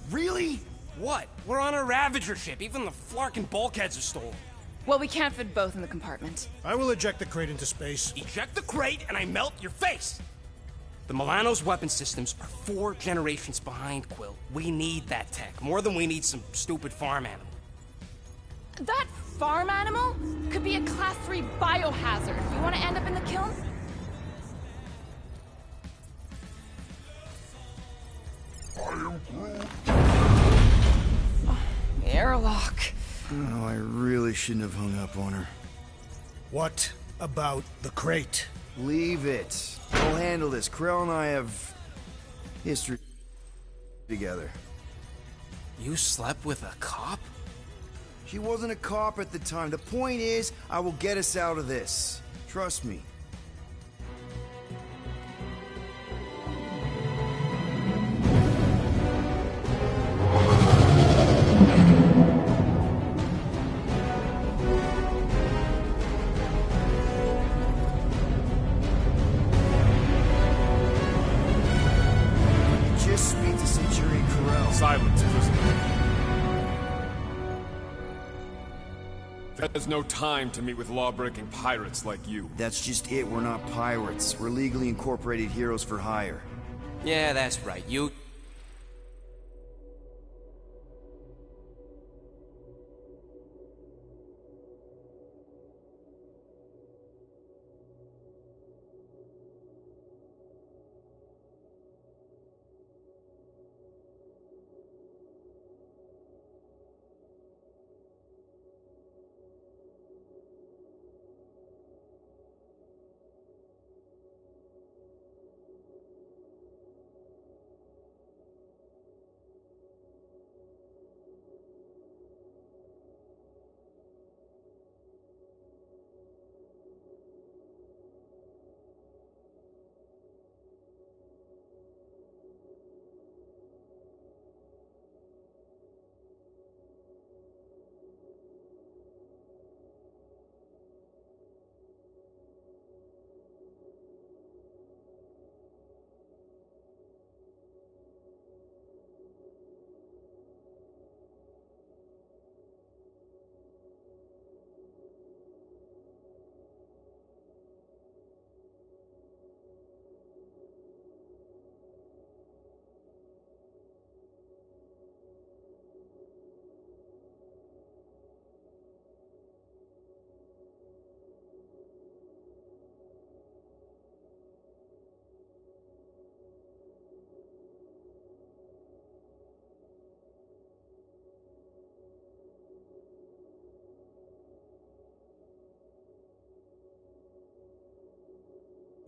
Really? What? We're on a Ravager ship. Even the flarkin' bulkheads are stolen. Well, we can't fit both in the compartment. I will eject the crate into space. Eject the crate and I melt your face! The Milano's weapon systems are 4 generations behind, Quill. We need that tech, more than we need some stupid farm animal. That farm animal could be a Class 3 biohazard. You want to end up in the kiln? I am Groot. Airlock. Oh, I really shouldn't have hung up on her. What about the crate? Leave it. We'll handle this. Krell and I have history together. You slept with a cop? She wasn't a cop at the time. The point is, I will get us out of this. Trust me. Just speak to Centurion Corell. Silence, prisoner. There's no time to meet with law-breaking pirates like you. That's just it. We're not pirates. We're legally incorporated heroes for hire. Yeah, that's right. You...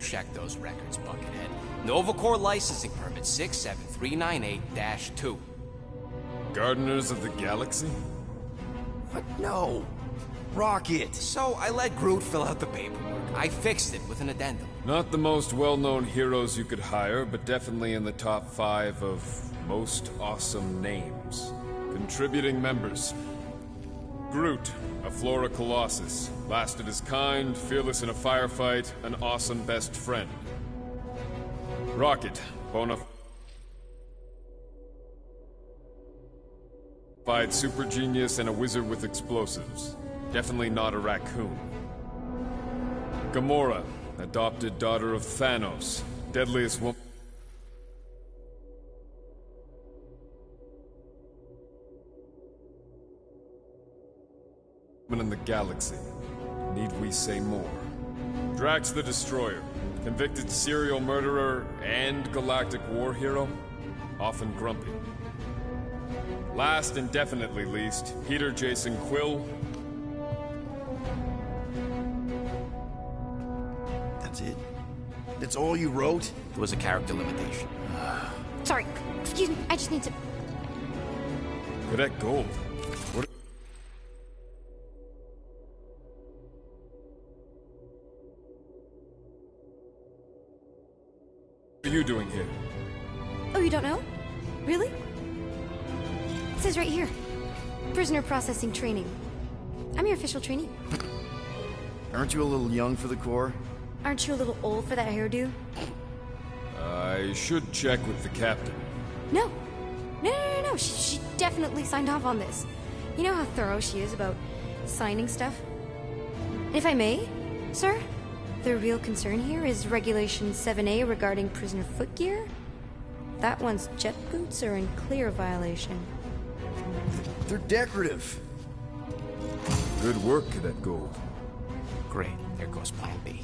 Check those records, Buckethead. Novacore licensing permit 67398-2. Gardeners of the Galaxy? What? No. Rocket! So I let Groot fill out the paperwork. I fixed it with an addendum. Not the most well-known heroes you could hire, but definitely in the top 5 of most awesome names. Contributing members. Groot, a Flora Colossus. Lasted his kind, fearless in a firefight, an awesome best friend. Rocket, bona fide super genius and a wizard with explosives. Definitely not a raccoon. Gamora, adopted daughter of Thanos. Deadliest woman in the galaxy. Need we say more? Drax the Destroyer, convicted serial murderer and galactic war hero. often grumpy. Last and definitely least, Peter Jason Quill. That's it? That's all you wrote? There was a character limitation. Sorry, excuse me, I just need to... Cadet Gold. What are you doing here? Oh, you don't know? Really? It says right here. Prisoner processing training. I'm your official trainee. Aren't you a little young for the Corps? Aren't you a little old for that hairdo? I should check with the captain. No. No. She definitely signed off on this. You know how thorough she is about signing stuff? And if I may, sir, the real concern here is Regulation 7A regarding prisoner footgear. That one's jet boots are in clear violation. They're decorative. Good work, Cadet Gold. Great, there goes Plan B.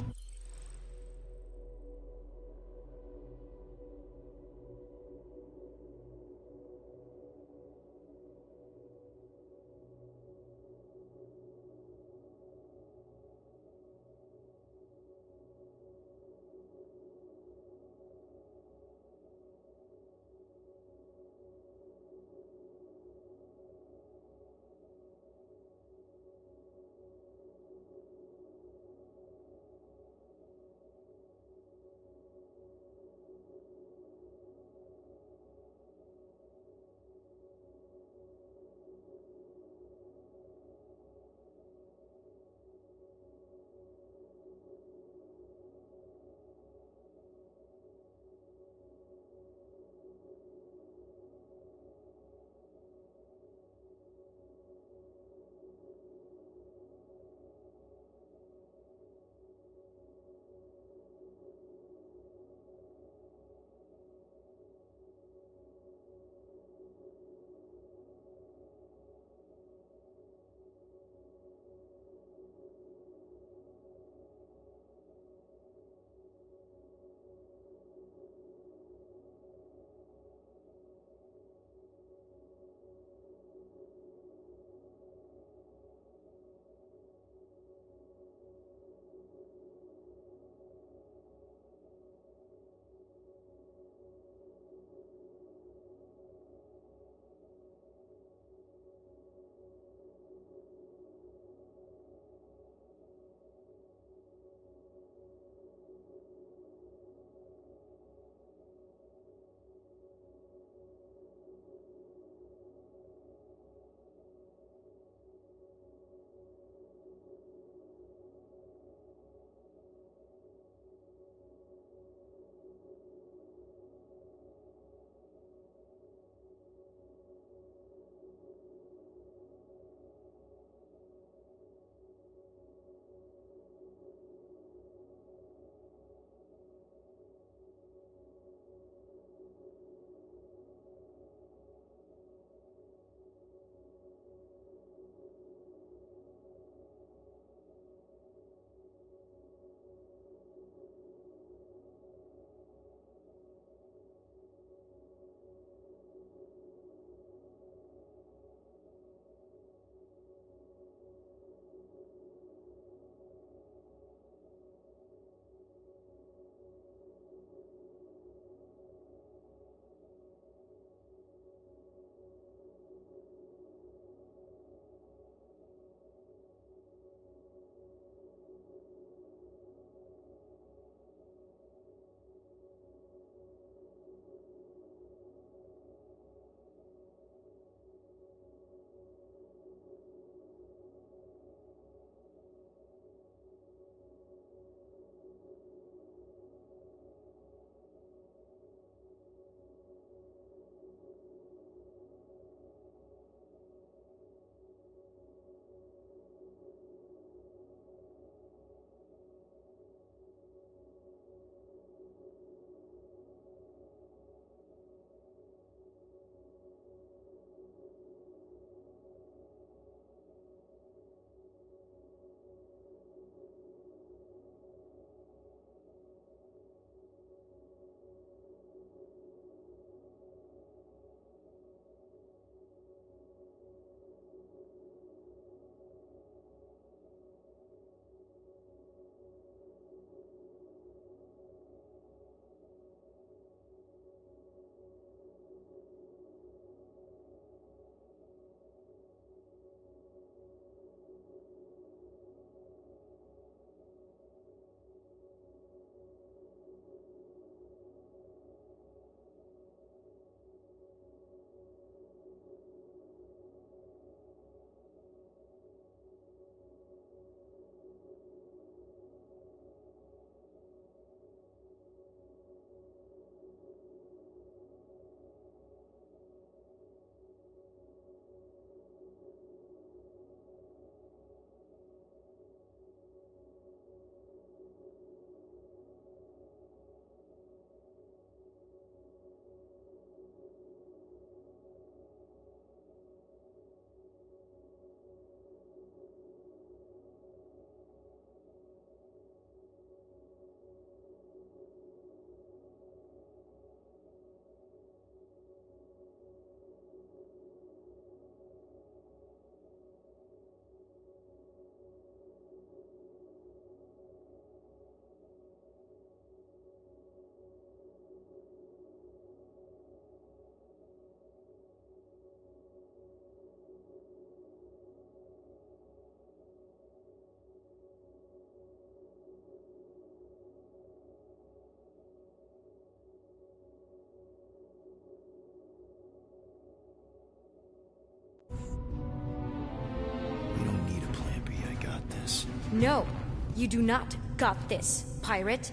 No, you do not got this, pirate.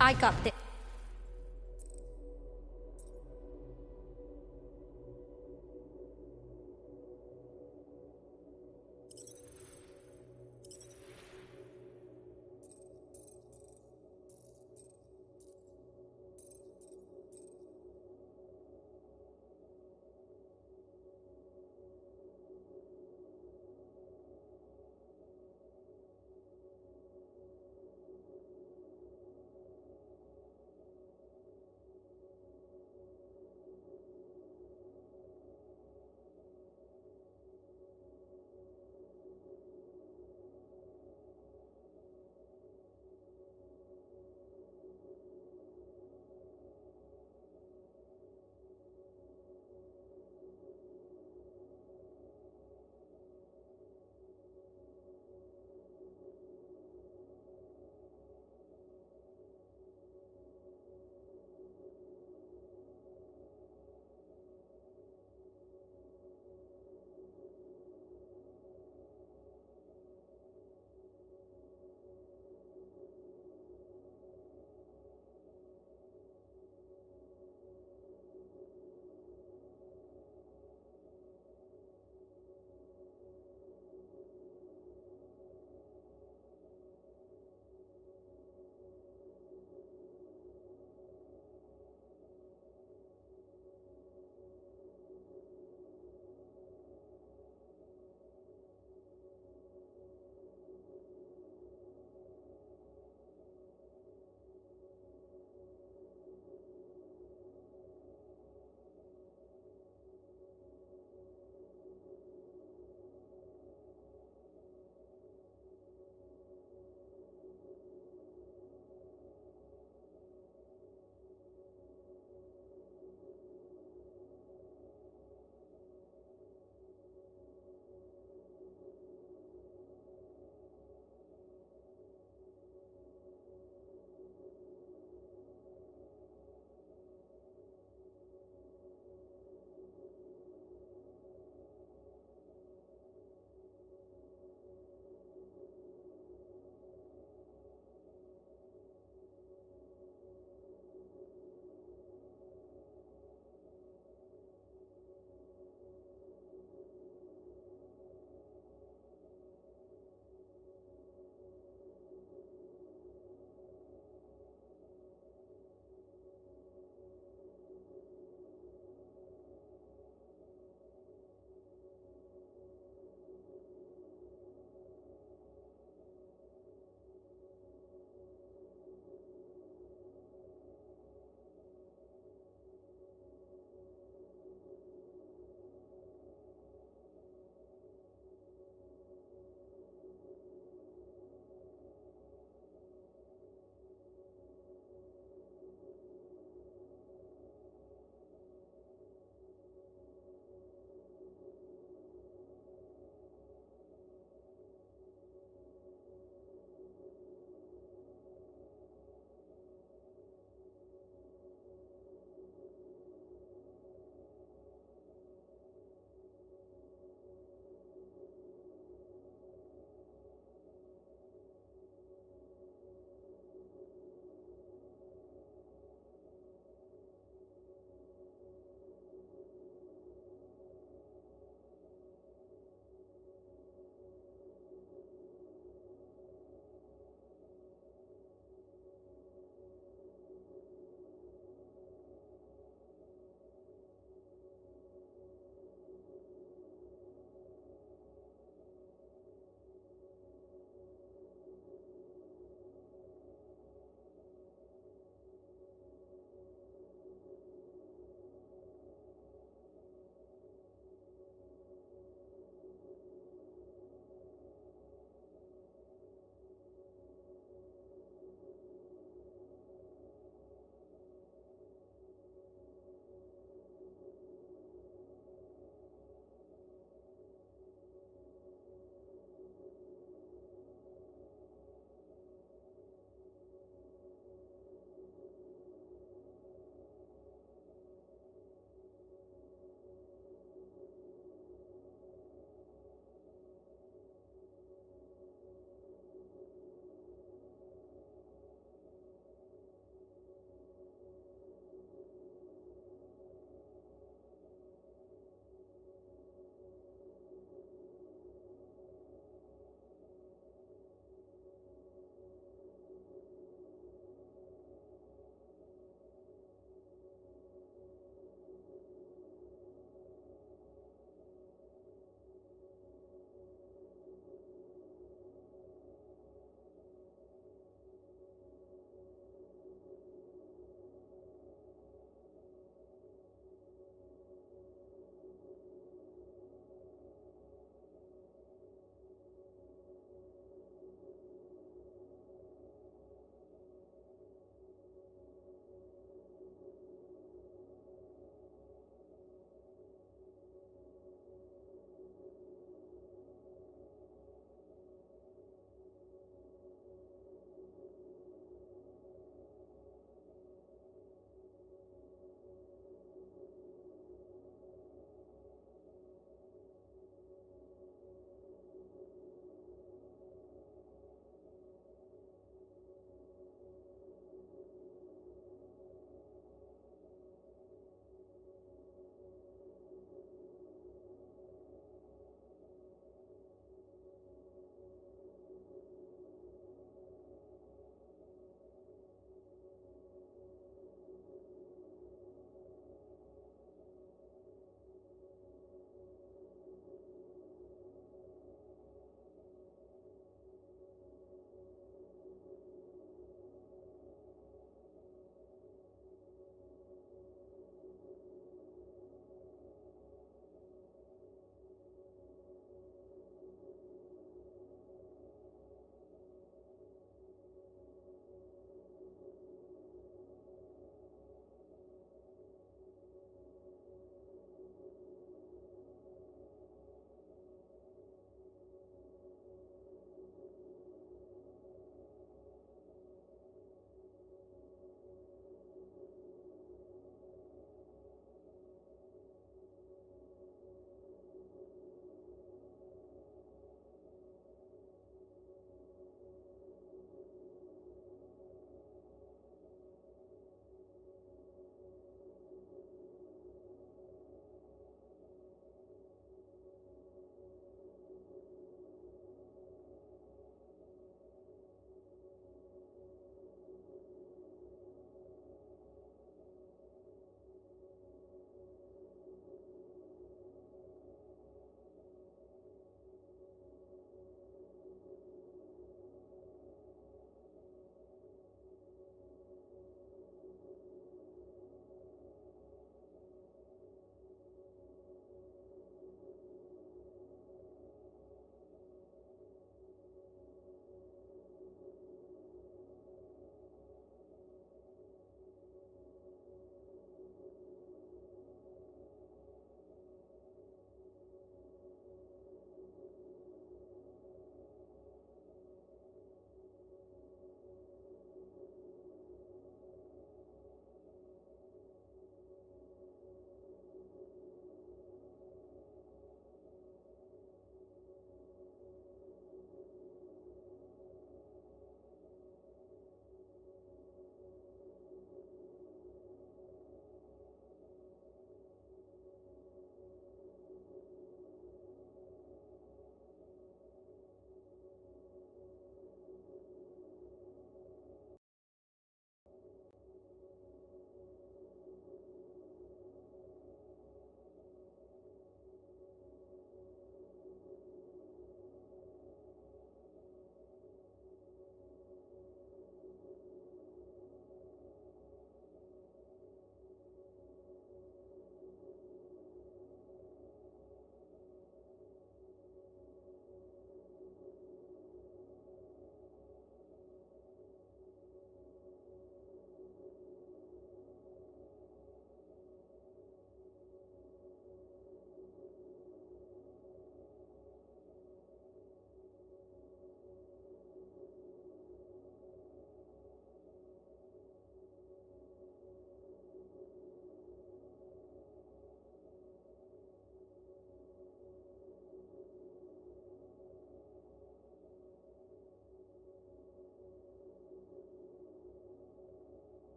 I got this.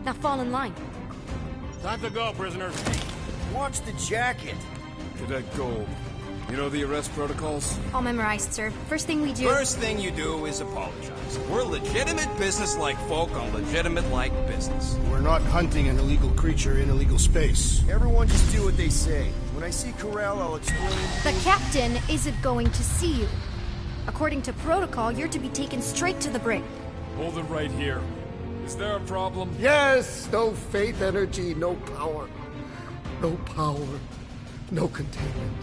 Now fall in line. Time to go, prisoners. Watch the jacket. Cadet Gold. You know the arrest protocols? All memorized, sir. First thing we do... First thing you do is apologize. We're legitimate business-like folk on legitimate-like business. We're not hunting an illegal creature in illegal space. Everyone just do what they say. When I see Corral, I'll explain. The captain isn't going to see you. According to protocol, you're to be taken straight to the brig. Hold it right here. Is there a problem? Yes, no faith energy, no power. No power, no containment.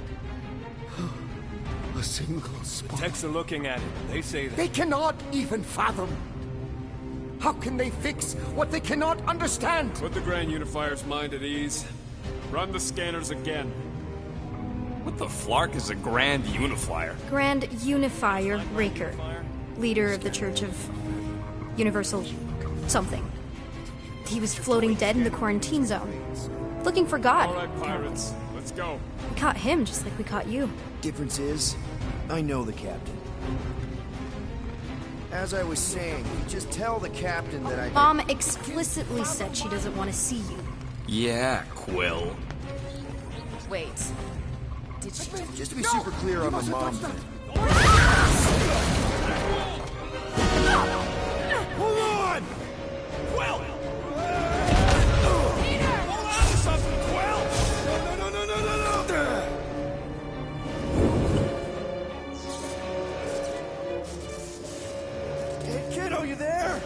A single spot. Techs are looking at it. They say that. They cannot even fathom. How can they fix what they cannot understand? Put the Grand Unifier's mind at ease. Run the scanners again. What the flark is a Grand Unifier? Grand Unifier Raker. Leader of the Church of Universal something. He was floating dead in the quarantine zone. Looking for God. All right, pirates. Let's go. We caught him just like we caught you. Difference is, I know the captain. As I was saying, you just tell the captain that I... Mom explicitly said she doesn't want to see you. Yeah, Quill. Wait. Did she... Just to be super clear on my mom's thing. Hold on! Quill! Hold on to something, Quill! No! Hey, kiddo, you there?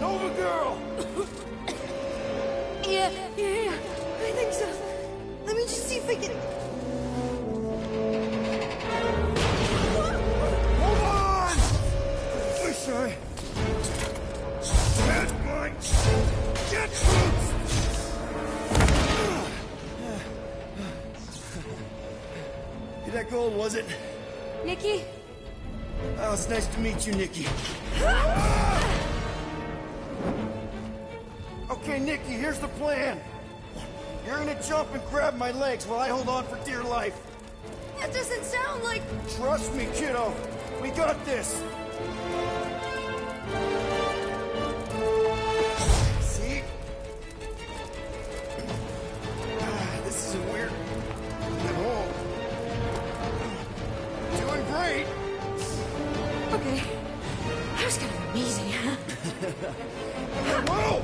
Nova girl! Yeah, I think so. Let me just see if I can... Hold on! Wish I... Get my... Get boots! That Gold, was it? Nikki? Oh, it's nice to meet you, Nikki. Okay, Nikki, here's the plan. You're gonna jump and grab my legs while I hold on for dear life. That doesn't sound like... Trust me, kiddo. We got this. See? This isn't weird at all. Doing great. Okay. That was kind of amazing, huh? Whoa!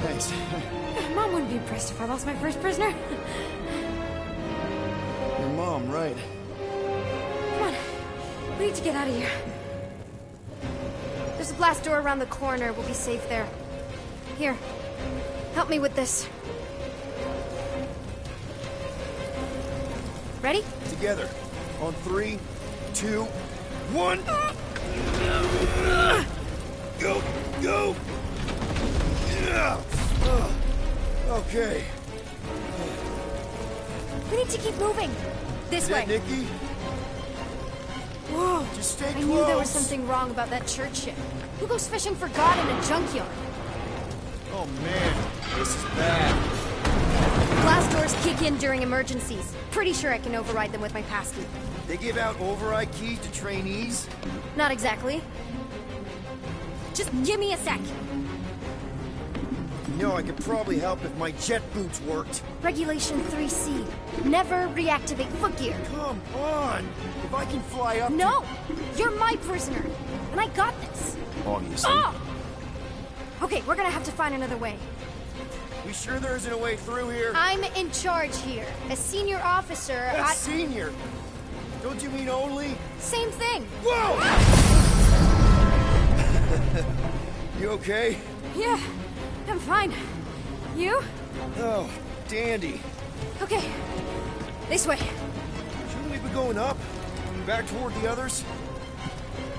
Thanks. Mom wouldn't be impressed if I lost my first prisoner. Your mom, right? Come on. We need to get out of here. There's a blast door around the corner. We'll be safe there. Here. Help me with this. Ready? Together. On 3, 2, 1. Go! Go! Yeah. Okay. We need to keep moving. This way. Nikki? Whoa. Just stay I close. knew there was something wrong about that church ship. Who goes fishing for God in a junkyard? Oh man, this is bad. Blast doors kick in during emergencies. Pretty sure I can override them with my passkey. They give out override keys to trainees? Not exactly. Just give me a sec. You know, I could probably help if my jet boots worked. Regulation 3C. Never reactivate foot gear. Come on! If I can fly up No! You're my prisoner. And I got this. Obviously. Oh! Okay, we're gonna have to find another way. We sure there isn't a way through here? I'm in charge here. As senior officer, That's senior! Don't you mean only? Same thing. Whoa! You okay? Yeah, I'm fine. You? Oh, dandy. Okay. This way. Shouldn't we be going up? Back toward the others?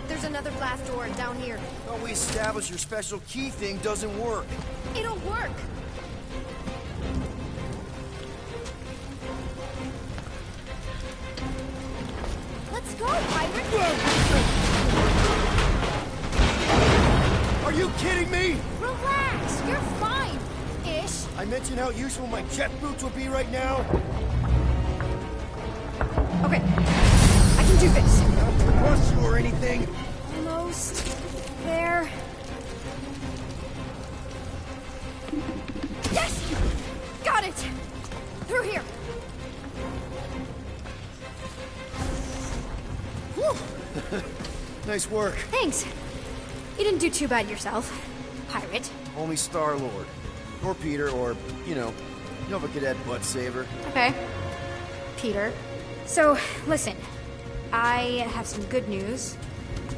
There's another blast door down here. Thought we established your special key thing doesn't work. It'll work. Let's go, pirate! Are you kidding me? Relax, you're fine, Ish. I mentioned how useful my jet boots would be right now. Okay. I can do this. Don't crush you or anything. Almost there. Yes! Got it! Through here. Whew. Nice work. Thanks. You didn't do too bad yourself, pirate. Only Star-Lord. Or Peter, or, you know Nova Cadet Butt Saver. Okay. Peter. So, listen. I have some good news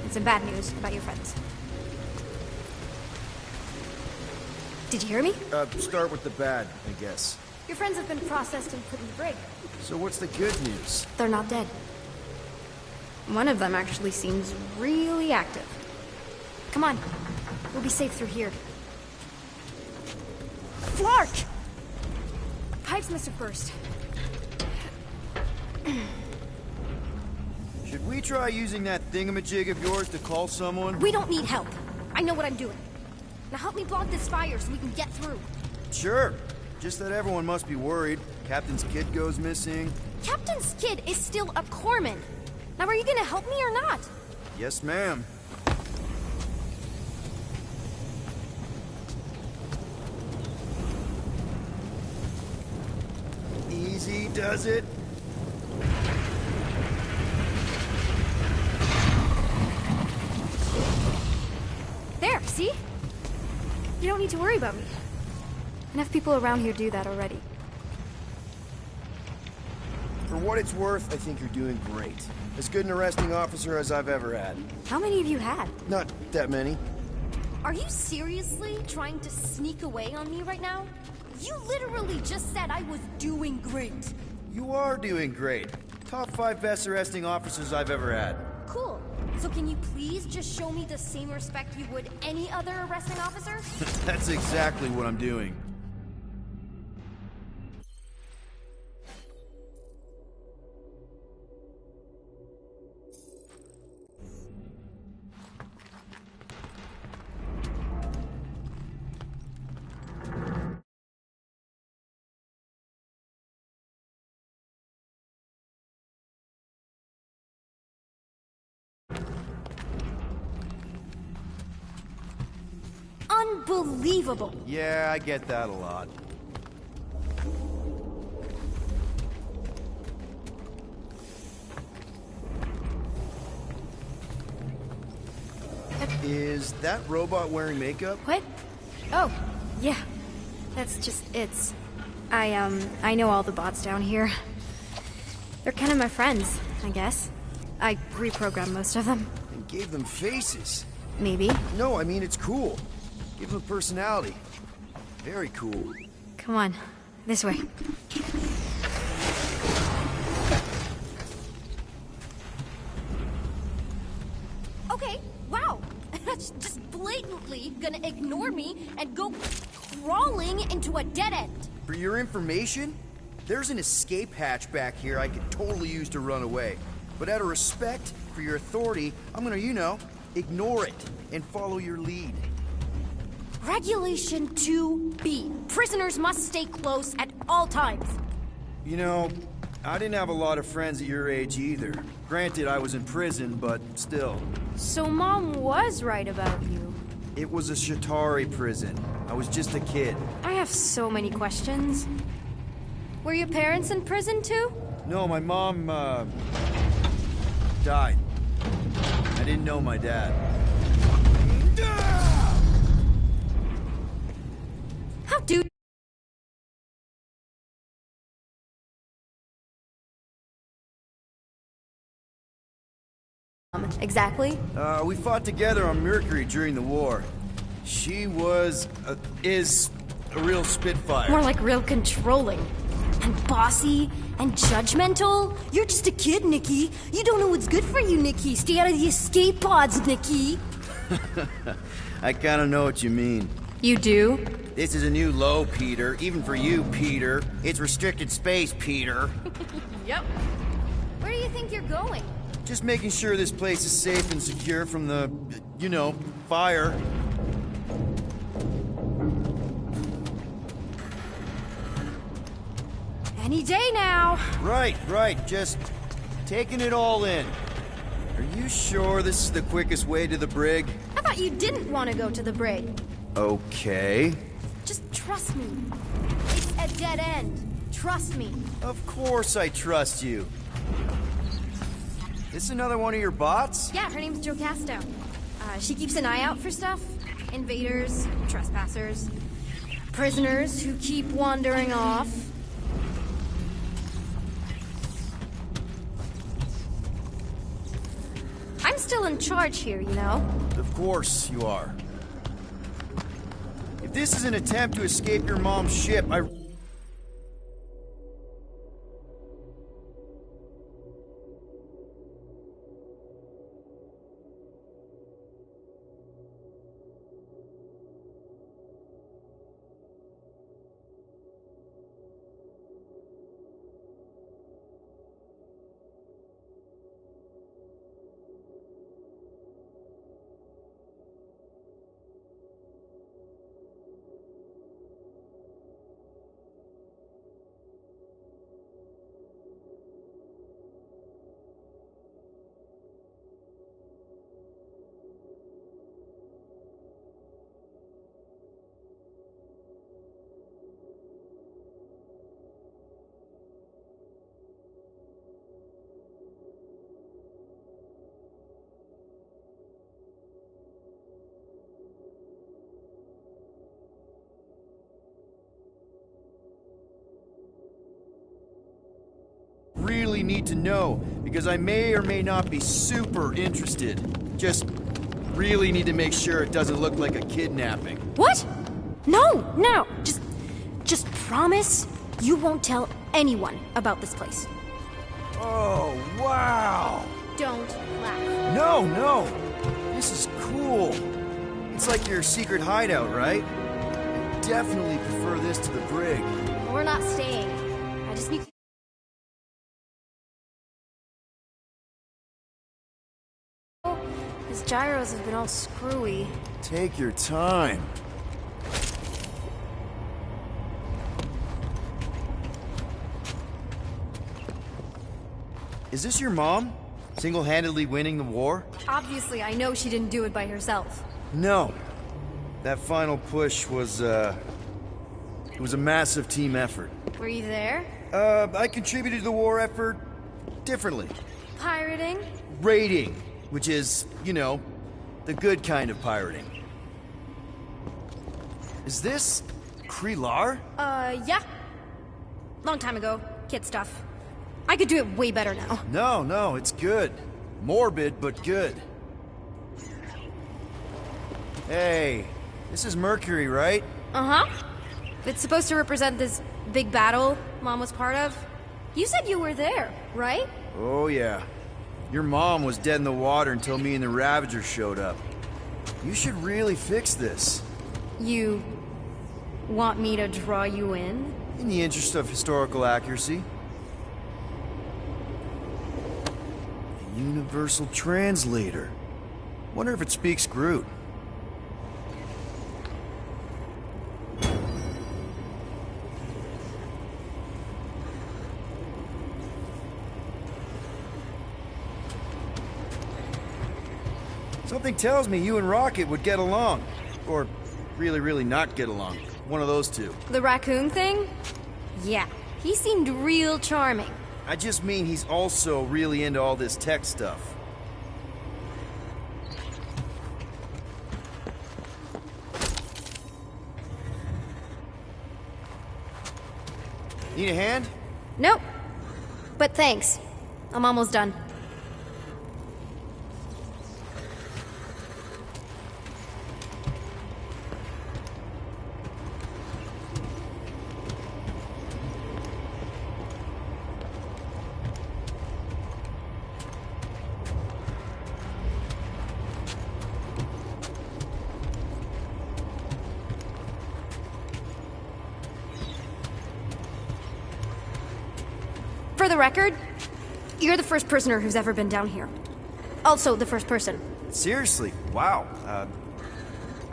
and some bad news about your friends. Did you hear me? Start with the bad, I guess. Your friends have been processed and put in the brig. So what's the good news? They're not dead. One of them actually seems really active. Come on. We'll be safe through here. Flark! Pipes must have burst. Should we try using that thingamajig of yours to call someone? We don't need help. I know what I'm doing. Now help me block this fire so we can get through. Sure. Just that everyone must be worried. Captain's kid goes missing. Captain's kid is still a corpsman. Now are you gonna help me or not? Yes, ma'am. Easy does it. There, see? You don't need to worry about me. Enough people around here do that already. For what it's worth, I think you're doing great. As good an arresting officer as I've ever had. How many have you had? Not that many. Are you seriously trying to sneak away on me right now? You literally just said I was doing great. You are doing great. Top 5 best arresting officers I've ever had. Cool. So can you please just show me the same respect you would any other arresting officer? That's exactly what I'm doing. Unbelievable. Yeah, I get that a lot. Is that robot wearing makeup? What? Oh, yeah. That's just it's. I know all the bots down here. They're kind of my friends, I guess. I reprogrammed most of them. And gave them faces. Maybe. No, I mean it's cool. Give them a personality. Very cool. Come on, this way. Okay, wow. That's just blatantly gonna ignore me and go crawling into a dead end. For your information, there's an escape hatch back here I could totally use to run away. But out of respect for your authority, I'm gonna, you know, ignore it and follow your lead. Regulation 2B. Prisoners must stay close at all times. You know, I didn't have a lot of friends at your age either. Granted, I was in prison, but still. So Mom was right about you. It was a Shatari prison. I was just a kid. I have so many questions. Were your parents in prison too? No, my mom, died. I didn't know my dad. How do... Exactly? We fought together on Mercury during the war. She was, is a real spitfire. More like real controlling. And bossy and judgmental. You're just a kid, Nikki. You don't know what's good for you, Nikki. Stay out of the escape pods, Nikki. I kinda know what you mean. You do? This is a new low, Peter. Even for you, Peter. It's restricted space, Peter. Yep. Where do you think you're going? Just making sure this place is safe and secure from the, you know, fire. Any day now. Right. Just taking it all in. Are you sure this is the quickest way to the brig? I thought you didn't want to go to the brig. Okay. Just trust me. It's a dead end. Trust me. Of course I trust you. This another one of your bots? Yeah, her name's Jocasta. She keeps an eye out for stuff. Invaders, trespassers, prisoners who keep wandering off. I'm still in charge here, you know? Of course you are. If this is an attempt to escape your mom's ship, really need to know, because I may or may not be super interested. Just really need to make sure it doesn't look like a kidnapping. What? No. Just promise you won't tell anyone about this place. Oh, wow! Don't laugh. No! This is cool. It's like your secret hideout, right? I definitely prefer this to the brig. We're not staying. I just need... His gyros have been all screwy. Take your time. Is this your mom? Single-handedly winning the war? Obviously, I know she didn't do it by herself. No. That final push was, it was a massive team effort. Were you there? I contributed to the war effort differently. Pirating? Raiding, which is, you know, the good kind of pirating. Is this Krelar? Yeah. Long time ago. Kid stuff. I could do it way better now. No, it's good. Morbid, but good. Hey, this is Mercury, right? Uh-huh. It's supposed to represent this big battle Mom was part of. You said you were there, right? Oh, yeah. Your mom was dead in the water until me and the Ravagers showed up. You should really fix this. You want me to draw you in? In the interest of historical accuracy. A universal translator. Wonder if it speaks Groot. Something tells me you and Rocket would get along. Or really not get along. One of those two. The raccoon thing? Yeah, he seemed real charming. I just mean he's also really into all this tech stuff. Need a hand? Nope. But thanks. I'm almost done. For the record, you're the first prisoner who's ever been down here. Also, the first person. Seriously? Wow.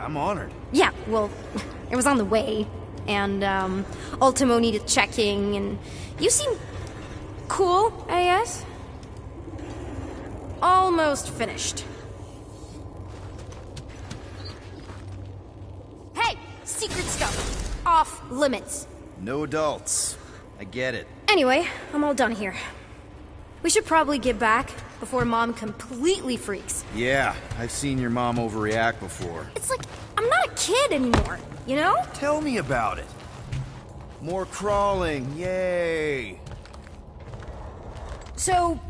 I'm honored. Yeah, well, it was on the way. And, Ultimo needed checking, and you seem cool, I guess. almost finished. Hey! Secret stuff. Off limits. No adults. I get it. Anyway, I'm all done here. We should probably get back before Mom completely freaks. Yeah, I've seen your mom overreact before. It's like, I'm not a kid anymore, you know? Tell me about it. More crawling, yay! So,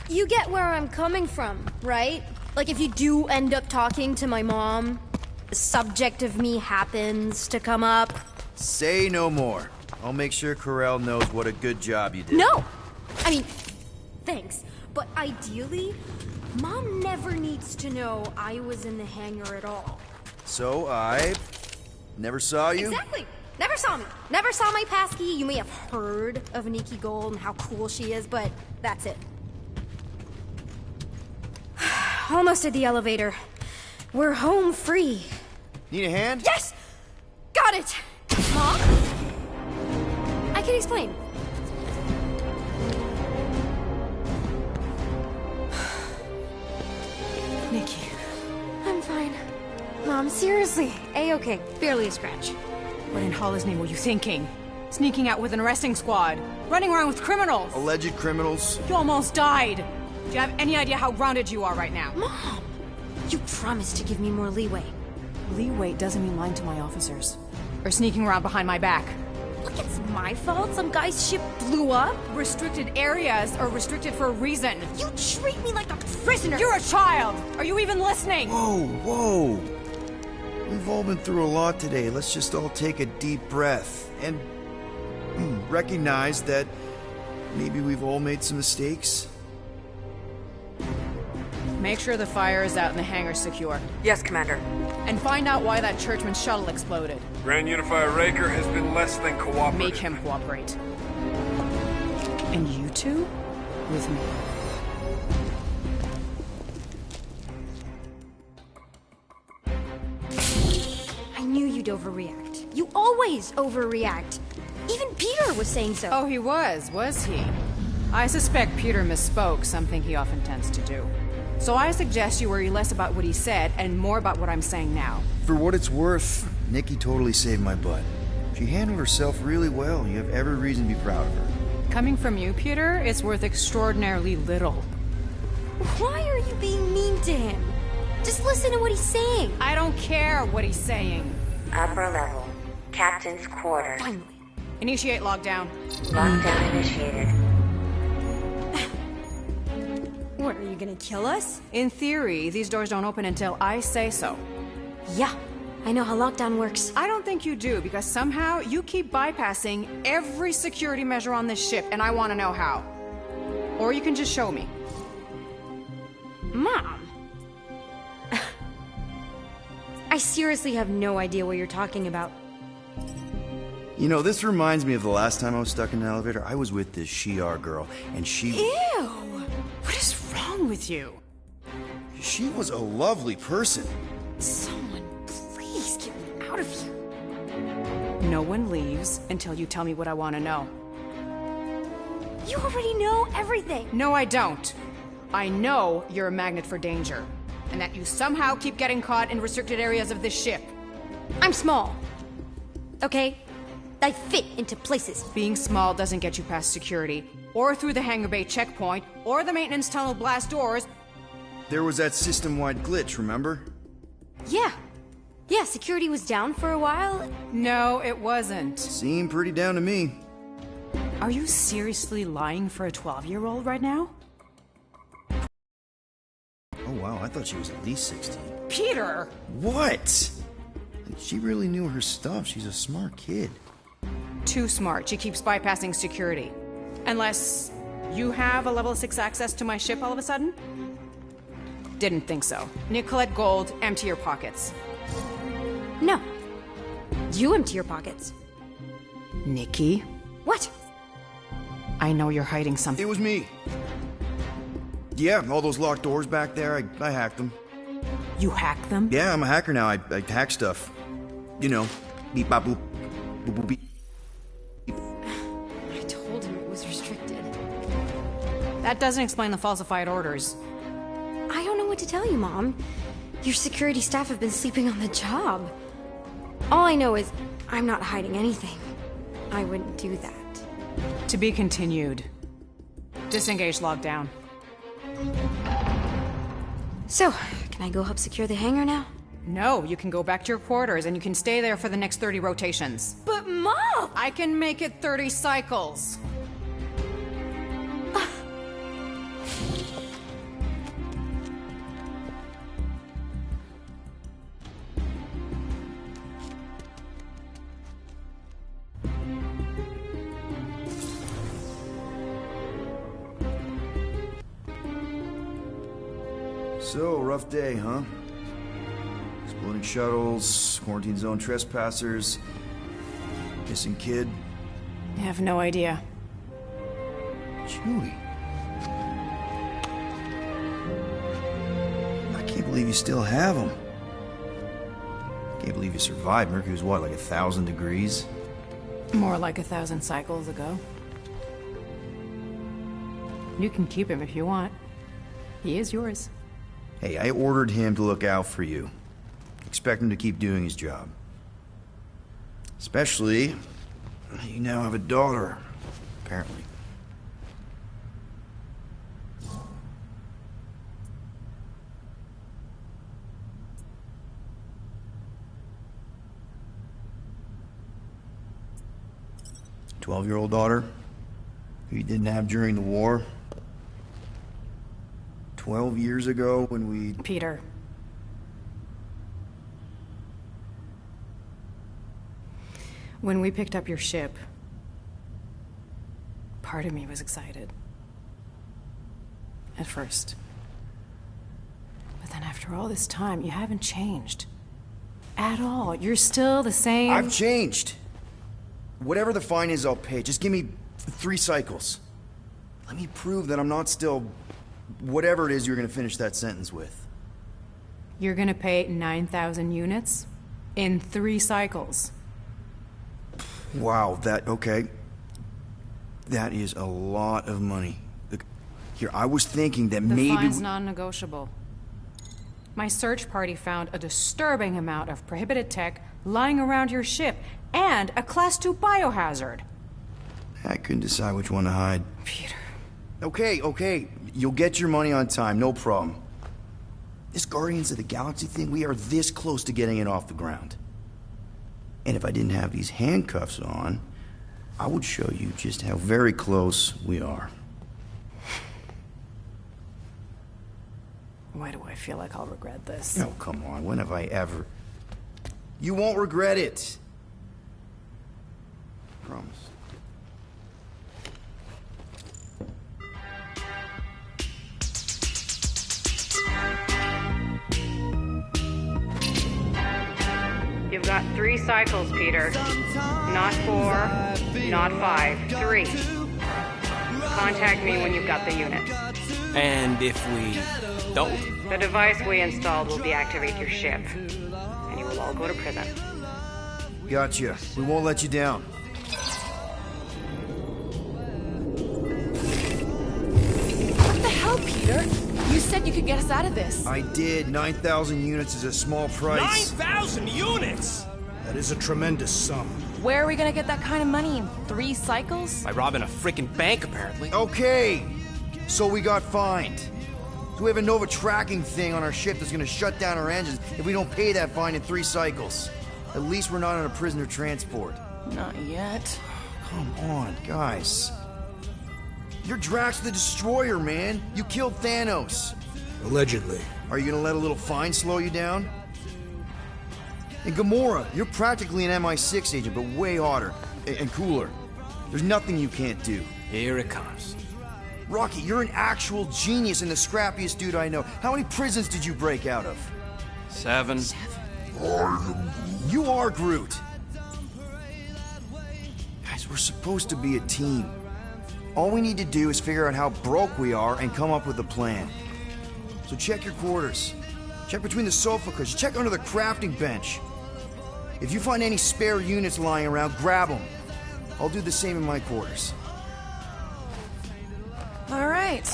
you get where I'm coming from, right? Like if you do end up talking to my mom, the subject of me happens to come up. Say no more. I'll make sure Corell knows what a good job you did. No! I mean, thanks. But ideally, Mom never needs to know I was in the hangar at all. So I never saw you? Exactly! Never saw me. Never saw my passkey. You may have heard of Nikki Gold and how cool she is, but that's it. Almost at the elevator. We're home free. Need a hand? Yes! Got it! Mom? I can explain. Nikki. I'm fine. Mom, seriously. A-okay. Barely a scratch. What in Hollis' name were you thinking? Sneaking out with an arresting squad? Running around with criminals? Alleged criminals? You almost died! Do you have any idea how grounded you are right now? Mom! You promised to give me more leeway. Leeway doesn't mean lying to my officers. Or sneaking around behind my back. Look, it's my fault some guy's ship blew up. Restricted areas are restricted for a reason. You treat me like a prisoner! You're a child! Are you even listening? Whoa, whoa! We've all been through a lot today. Let's just all take a deep breath and recognize that maybe we've all made some mistakes. Make sure the fire is out and the hangar's secure. Yes, Commander. And find out why that churchman's shuttle exploded. Grand Unifier Raker has been less than cooperative. Make him cooperate. And you two? With me. I knew you'd overreact. You always overreact. Even Peter was saying so. Oh, he was he? I suspect Peter misspoke, something he often tends to do. So I suggest you worry less about what he said and more about what I'm saying now. For what it's worth, Nikki totally saved my butt. She handled herself really well. You have every reason to be proud of her. Coming from you, Peter, it's worth extraordinarily little. Why are you being mean to him? Just listen to what he's saying. I don't care what he's saying. Upper level. Captain's quarters. Finally. Initiate lockdown. Lockdown initiated. What, are you gonna kill us? In theory, these doors don't open until I say so. Yeah, I know how lockdown works. I don't think you do, because somehow you keep bypassing every security measure on this ship, and I want to know how. Or you can just show me. Mom! I seriously have no idea what you're talking about. You know, this reminds me of the last time I was stuck in an elevator. I was with this Shi'ar girl, and she... Ew! What is wrong with you? She was a lovely person. Someone please get me out of here. No one leaves until you tell me what I want to know. You already know everything. No, I don't. I know you're a magnet for danger, and that you somehow keep getting caught in restricted areas of this ship. I'm small. Okay? I fit into places. Being small doesn't get you past security, or through the hangar bay checkpoint, or the maintenance tunnel blast doors. There was that system-wide glitch, remember? Yeah. Yeah, security was down for a while. No, it wasn't. Seemed pretty down to me. Are you seriously lying for a 12-year-old right now? Oh wow, I thought she was at least 16. Peter! What? She really knew her stuff. She's a smart kid. Too smart. She keeps bypassing security. Unless you have a level 6 access to my ship all of a sudden? Didn't think so. Nicolette Gold, empty your pockets. No. You empty your pockets. Nikki? What? I know you're hiding something. It was me. Yeah, all those locked doors back there, I hacked them. You hacked them? Yeah, I'm a hacker now. I hack stuff. You know, beep bop boop, boop boop beep. I told him it was restricted. That doesn't explain the falsified orders. what to tell you, Mom. Your security staff have been sleeping on the job. All I know is I'm not hiding anything. I wouldn't do that. To be continued. Disengage lockdown. So, can I go help secure the hangar now? No, you can go back to your quarters and you can stay there for the next 30 rotations. But Mom! I can make it 30 cycles. So, rough day, huh? Exploding shuttles, quarantine zone trespassers, missing kid. I have no idea. Chewie. I can't believe you still have him. Can't believe you survived. Mercury was what, like 1,000 degrees? More like 1,000 cycles ago. You can keep him if you want. He is yours. Hey, I ordered him to look out for you. Expect him to keep doing his job. Especially, you now have a daughter, apparently. A 12-year-old daughter who you didn't have during the war. 12 years ago when we... Peter. When we picked up your ship, part of me was excited. At first. But then after all this time, you haven't changed. At all. You're still the same... I've changed. Whatever the fine is, I'll pay. Just give me 3 cycles. Let me prove that I'm not still... whatever it is you're gonna finish that sentence with. You're gonna pay 9,000 units in 3 cycles. Wow, okay. That is a lot of money. Look, here, I was thinking that The maybe... fine's non-negotiable. My search party found a disturbing amount of prohibited tech lying around your ship, and a Class 2 biohazard. I couldn't decide which one to hide. Peter. Okay. You'll get your money on time, no problem. This Guardians of the Galaxy thing, we are this close to getting it off the ground. And if I didn't have these handcuffs on, I would show you just how very close we are. Why do I feel like I'll regret this? Oh, come on, when have I ever... You won't regret it. Promise. You've got 3 cycles, Peter. Not 4, not 5, 3. Contact me when you've got the unit. And if we don't? The device we installed will deactivate your ship, and you will all go to prison. Gotcha. We won't let you down. What the hell, Peter? You said you could get us out of this. I did. 9,000 units is a small price. 9,000 units?! That is a tremendous sum. Where are we gonna get that kind of money in 3 cycles? By robbing a freaking bank, apparently. Okay, so we got fined. So we have a Nova tracking thing on our ship that's gonna shut down our engines if we don't pay that fine in 3 cycles. At least we're not on a prisoner transport. Not yet. Come on, guys. You're Drax the Destroyer, man. You killed Thanos. Allegedly. Are you gonna let a little fine slow you down? And Gamora, you're practically an MI6 agent, but way hotter and cooler. There's nothing you can't do. Here it comes. Rocky, you're an actual genius and the scrappiest dude I know. How many prisons did you break out of? 7. You are Groot. Guys, we're supposed to be a team. All we need to do is figure out how broke we are and come up with a plan. So check your quarters. Check between the sofa cushions. Check under the crafting bench. If you find any spare units lying around, grab them. I'll do the same in my quarters. All right.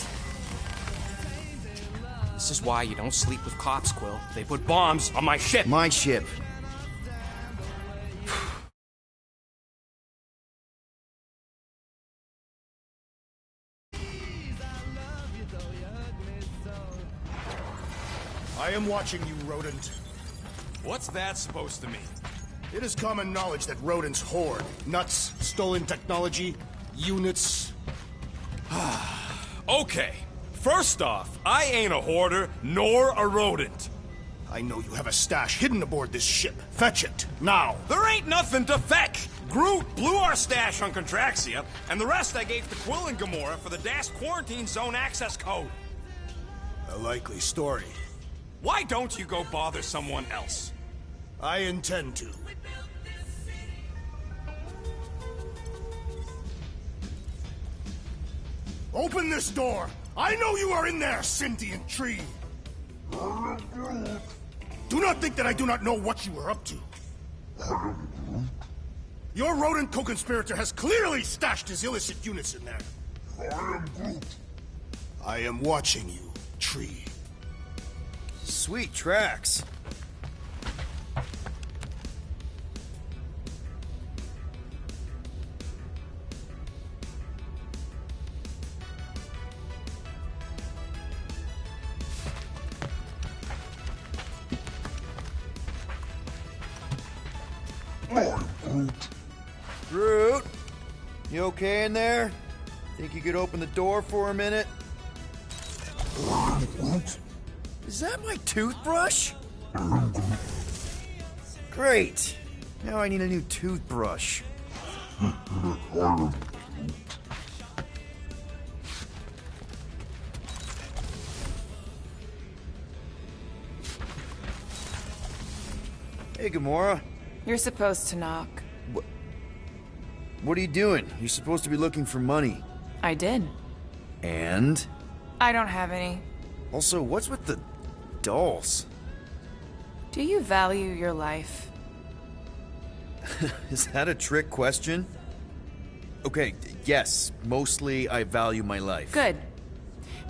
This is why you don't sleep with cops, Quill. They put bombs on my ship. My ship. I am watching you, rodent. What's that supposed to mean? It is common knowledge that rodents hoard nuts, stolen technology, units. Okay. First off, I ain't a hoarder nor a rodent. I know you have a stash hidden aboard this ship. Fetch it, now. There ain't nothing to fetch. Groot blew our stash on Contraxia, and the rest I gave to Quill and Gamora for the DAS quarantine zone access code. A likely story. Why don't you go bother someone else? I intend to. Open this door! I know you are in there, sentient tree! Do not think that I do not know what you are up to. Your rodent co-conspirator has clearly stashed his illicit units in there. I am watching you, tree. Sweet tracks. Groot, you okay in there? Think you could open the door for a minute? Is that my toothbrush? Great. Now I need a new toothbrush. Hey, Gamora. You're supposed to knock. What are you doing? You're supposed to be looking for money. I did. And? I don't have any. Also, what's with the dolls? Do you value your life? Is that a trick question? Okay, yes, mostly I value my life. Good.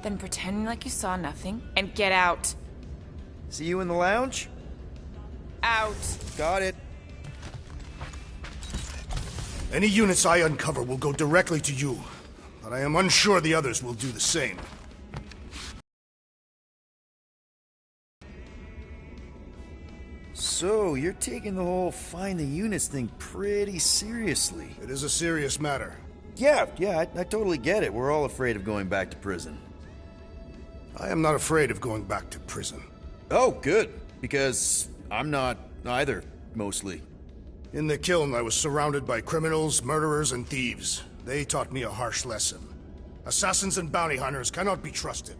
Then pretend like you saw nothing and get out. See you in the lounge? Out. Got it. Any units I uncover will go directly to you, but I am unsure the others will do the same. So, you're taking the whole find the units thing pretty seriously. It is a serious matter. Yeah, I totally get it. We're all afraid of going back to prison. I am not afraid of going back to prison. Oh, good. Because I'm not either, mostly. In the kiln, I was surrounded by criminals, murderers, and thieves. They taught me a harsh lesson. Assassins and bounty hunters cannot be trusted.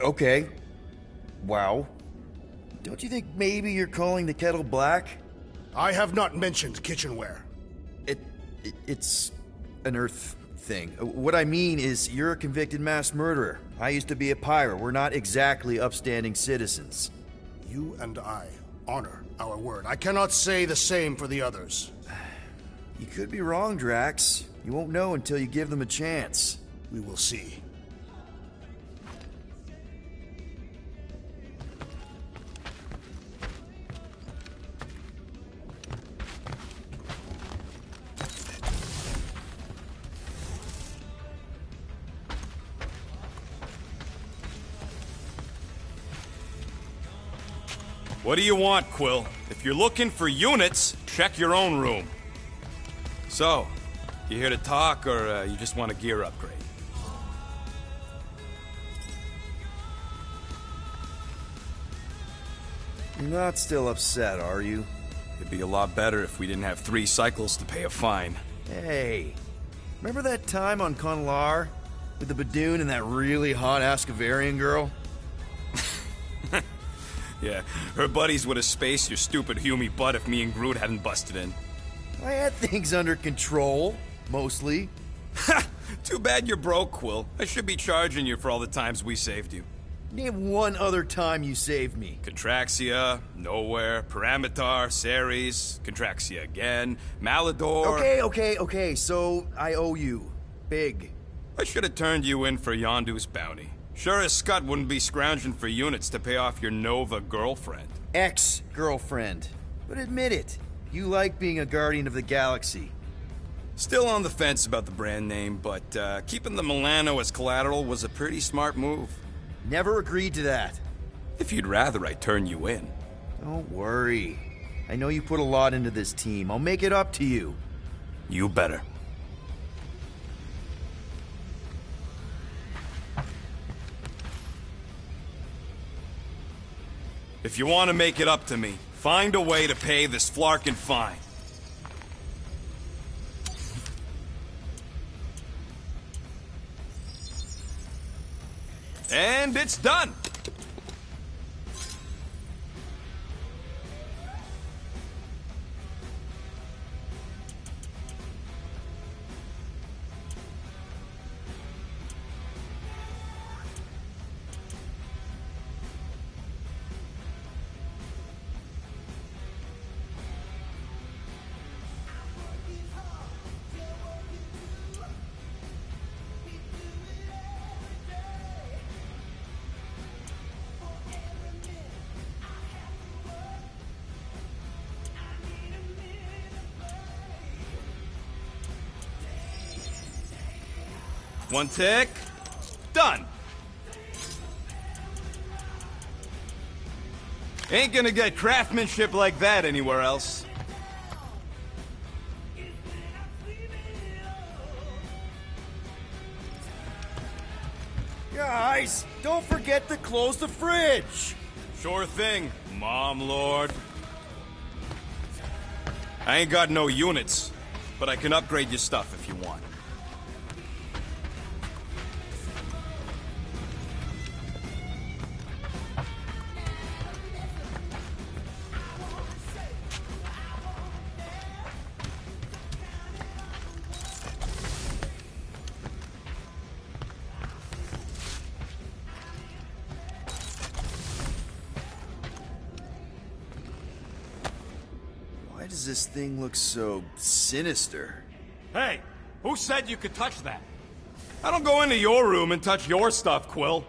Okay. Wow. Don't you think maybe you're calling the kettle black? I have not mentioned kitchenware. It's an Earth thing. What I mean is, you're a convicted mass murderer. I used to be a pirate. We're not exactly upstanding citizens. You and I honor our word. I cannot say the same for the others. You could be wrong, Drax. You won't know until you give them a chance. We will see. What do you want, Quill? If you're looking for units, check your own room. So, you here to talk, or you just want a gear upgrade? You're not still upset, are you? It'd be a lot better if we didn't have 3 cycles to pay a fine. Hey, remember that time on Conlar? With the Badoon and that really hot Ascavarian girl? Yeah, her buddies would have spaced your stupid Humy butt if me and Groot hadn't busted in. I had things under control, mostly. Ha! Too bad you're broke, Quill. I should be charging you for all the times we saved you. Name one other time you saved me. Contraxia, Nowhere, Paramitar, Ceres, Contraxia again, Malador... Okay, so I owe you. Big. I should have turned you in for Yondu's bounty. Sure as Scott wouldn't be scrounging for units to pay off your Nova girlfriend. Ex-girlfriend. But admit it, you like being a Guardian of the Galaxy. Still on the fence about the brand name, but keeping the Milano as collateral was a pretty smart move. Never agreed to that. If you'd rather I turn you in. Don't worry. I know you put a lot into this team. I'll make it up to you. You better. If you want to make it up to me, find a way to pay this Flarkin fine. And it's done! One tick. Done. Ain't gonna get craftsmanship like that anywhere else. Guys, don't forget to close the fridge. Sure thing, Mom Lord. I ain't got no units, but I can upgrade your stuff if you want. Why does this thing look so sinister? Hey, who said you could touch that? I don't go into your room and touch your stuff, Quill.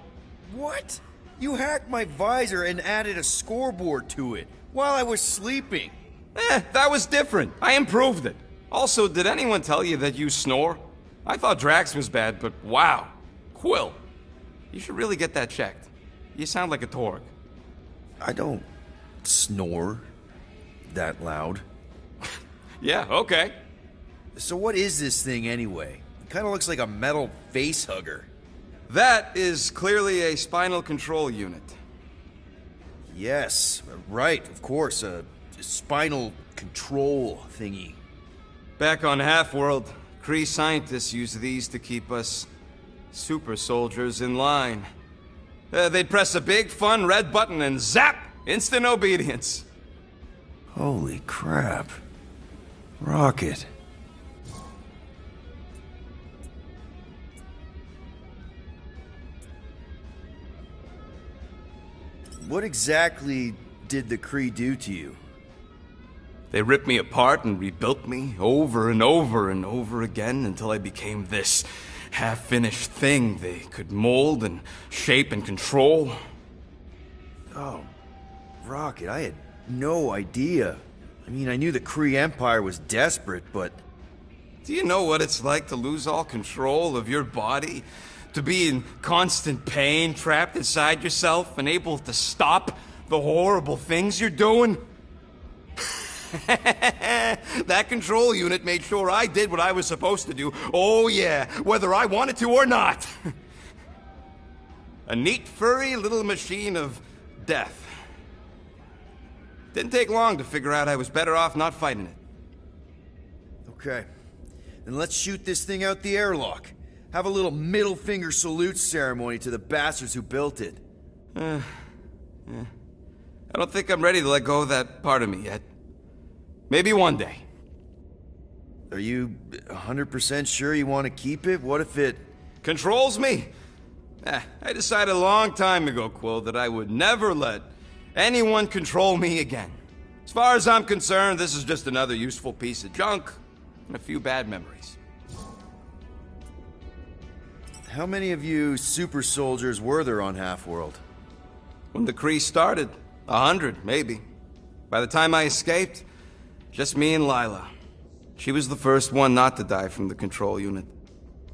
What? You hacked my visor and added a scoreboard to it while I was sleeping. That was different. I improved it. Also, did anyone tell you that you snore? I thought Drax was bad, but wow. Quill, you should really get that checked. You sound like a Torg. I don't snore that loud. Yeah, okay. So what is this thing anyway? It kind of looks like a metal face hugger. That is clearly a spinal control unit. Yes, right, of course, a spinal control thingy. Back on Half-World, Kree scientists use these to keep us super soldiers in line. They'd press a big, fun red button and zap! Instant obedience. Holy crap. Rocket. What exactly did the Kree do to you? They ripped me apart and rebuilt me over and over and over again until I became this half-finished thing they could mold and shape and control. Oh, Rocket, I had no idea. I mean, I knew the Kree Empire was desperate, but... Do you know what it's like to lose all control of your body? To be in constant pain, trapped inside yourself, unable to stop the horrible things you're doing? That control unit made sure I did what I was supposed to do. Oh yeah, whether I wanted to or not. A neat, furry little machine of death. Didn't take long to figure out I was better off not fighting it. Okay. Then let's shoot this thing out the airlock. Have a little middle finger salute ceremony to the bastards who built it. I don't think I'm ready to let go of that part of me yet. Maybe one day. Are you 100% sure you want to keep it? What if it... Controls me? I decided a long time ago, Quill, that I would never let anyone control me again. As far as I'm concerned, this is just another useful piece of junk and a few bad memories. How many of you super soldiers were there on Half-World? When the Kree started, 100, maybe. By the time I escaped, just me and Lila. She was the first one not to die from the control unit.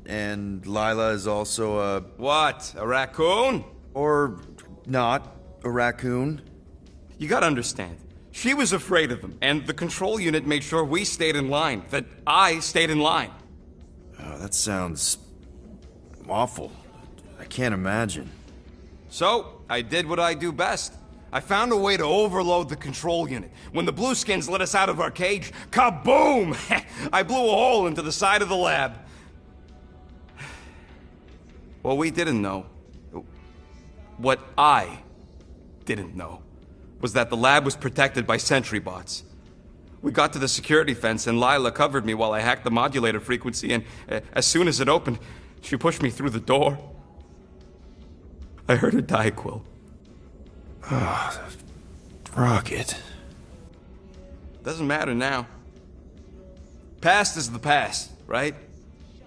And Lila is also a... What? A raccoon? Or not a raccoon? You gotta understand. She was afraid of them, and the control unit made sure we stayed in line, that I stayed in line. Oh, that sounds... awful. I can't imagine. So, I did what I do best. I found a way to overload the control unit. When the Blueskins let us out of our cage, kaboom! I blew a hole into the side of the lab. What we didn't know, what I didn't know, was that the lab was protected by sentry bots. We got to the security fence and Lila covered me while I hacked the modulator frequency, and as soon as it opened, she pushed me through the door. I heard her die, Quill. Ah, Rocket. Doesn't matter now. Past is the past, right?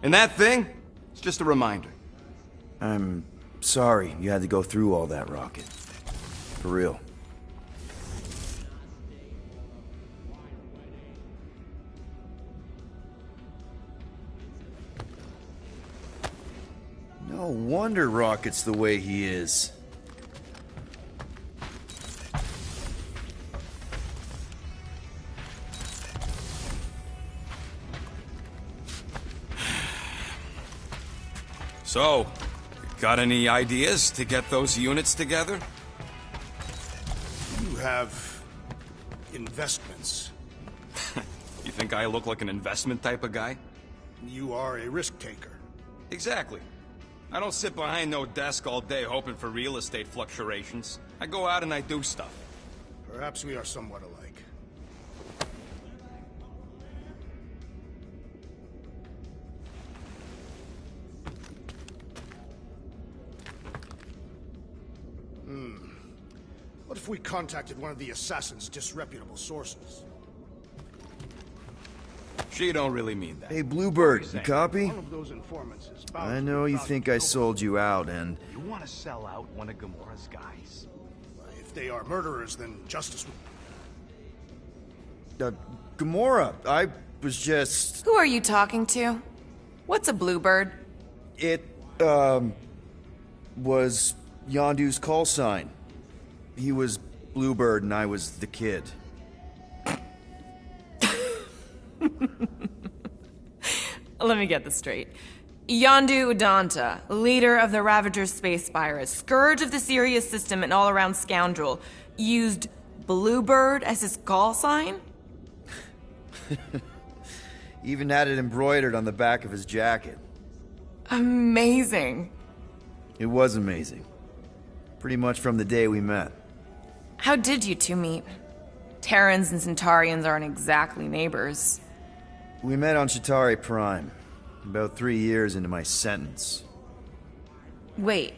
And that thing, it's just a reminder. I'm sorry you had to go through all that, Rocket. For real. No wonder Rocket's the way he is. So, got any ideas to get those units together? You have investments. You think I look like an investment type of guy? You are a risk taker. Exactly. I don't sit behind no desk all day hoping for real estate fluctuations. I go out and I do stuff. Perhaps we are somewhat alike. What if we contacted one of the assassin's disreputable sources? She don't really mean that. Hey, Bluebird, you copy? One of those informants is bound I to know be you valued think I nobody. sold you out, and... You want to sell out one of Gamora's guys? If they are murderers, then justice would... Gamora, I was just... Who are you talking to? What's a bluebird? It, was Yondu's call sign. He was Bluebird and I was the kid. Let me get this straight. Yondu Udanta, leader of the Ravagers space virus, scourge of the Sirius system and all-around scoundrel, used Bluebird as his call sign? Even had it embroidered on the back of his jacket. Amazing. It was amazing. Pretty much from the day we met. How did you two meet? Terrans and Centaurians aren't exactly neighbors. We met on Chitauri Prime, about 3 years into my sentence. Wait,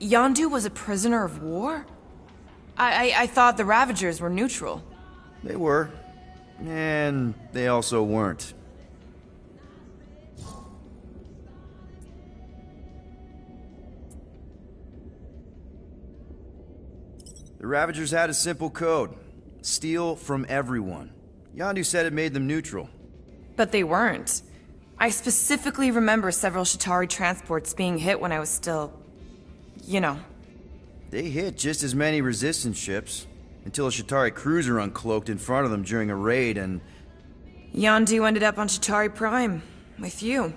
Yondu was a prisoner of war? I thought the Ravagers were neutral. They were. And they also weren't. The Ravagers had a simple code. Steal from everyone. Yondu said it made them neutral. But they weren't. I specifically remember several Chitauri transports being hit when I was still... you know. They hit just as many resistance ships, until a Chitauri cruiser uncloaked in front of them during a raid and... Yondu ended up on Chitauri Prime, with you.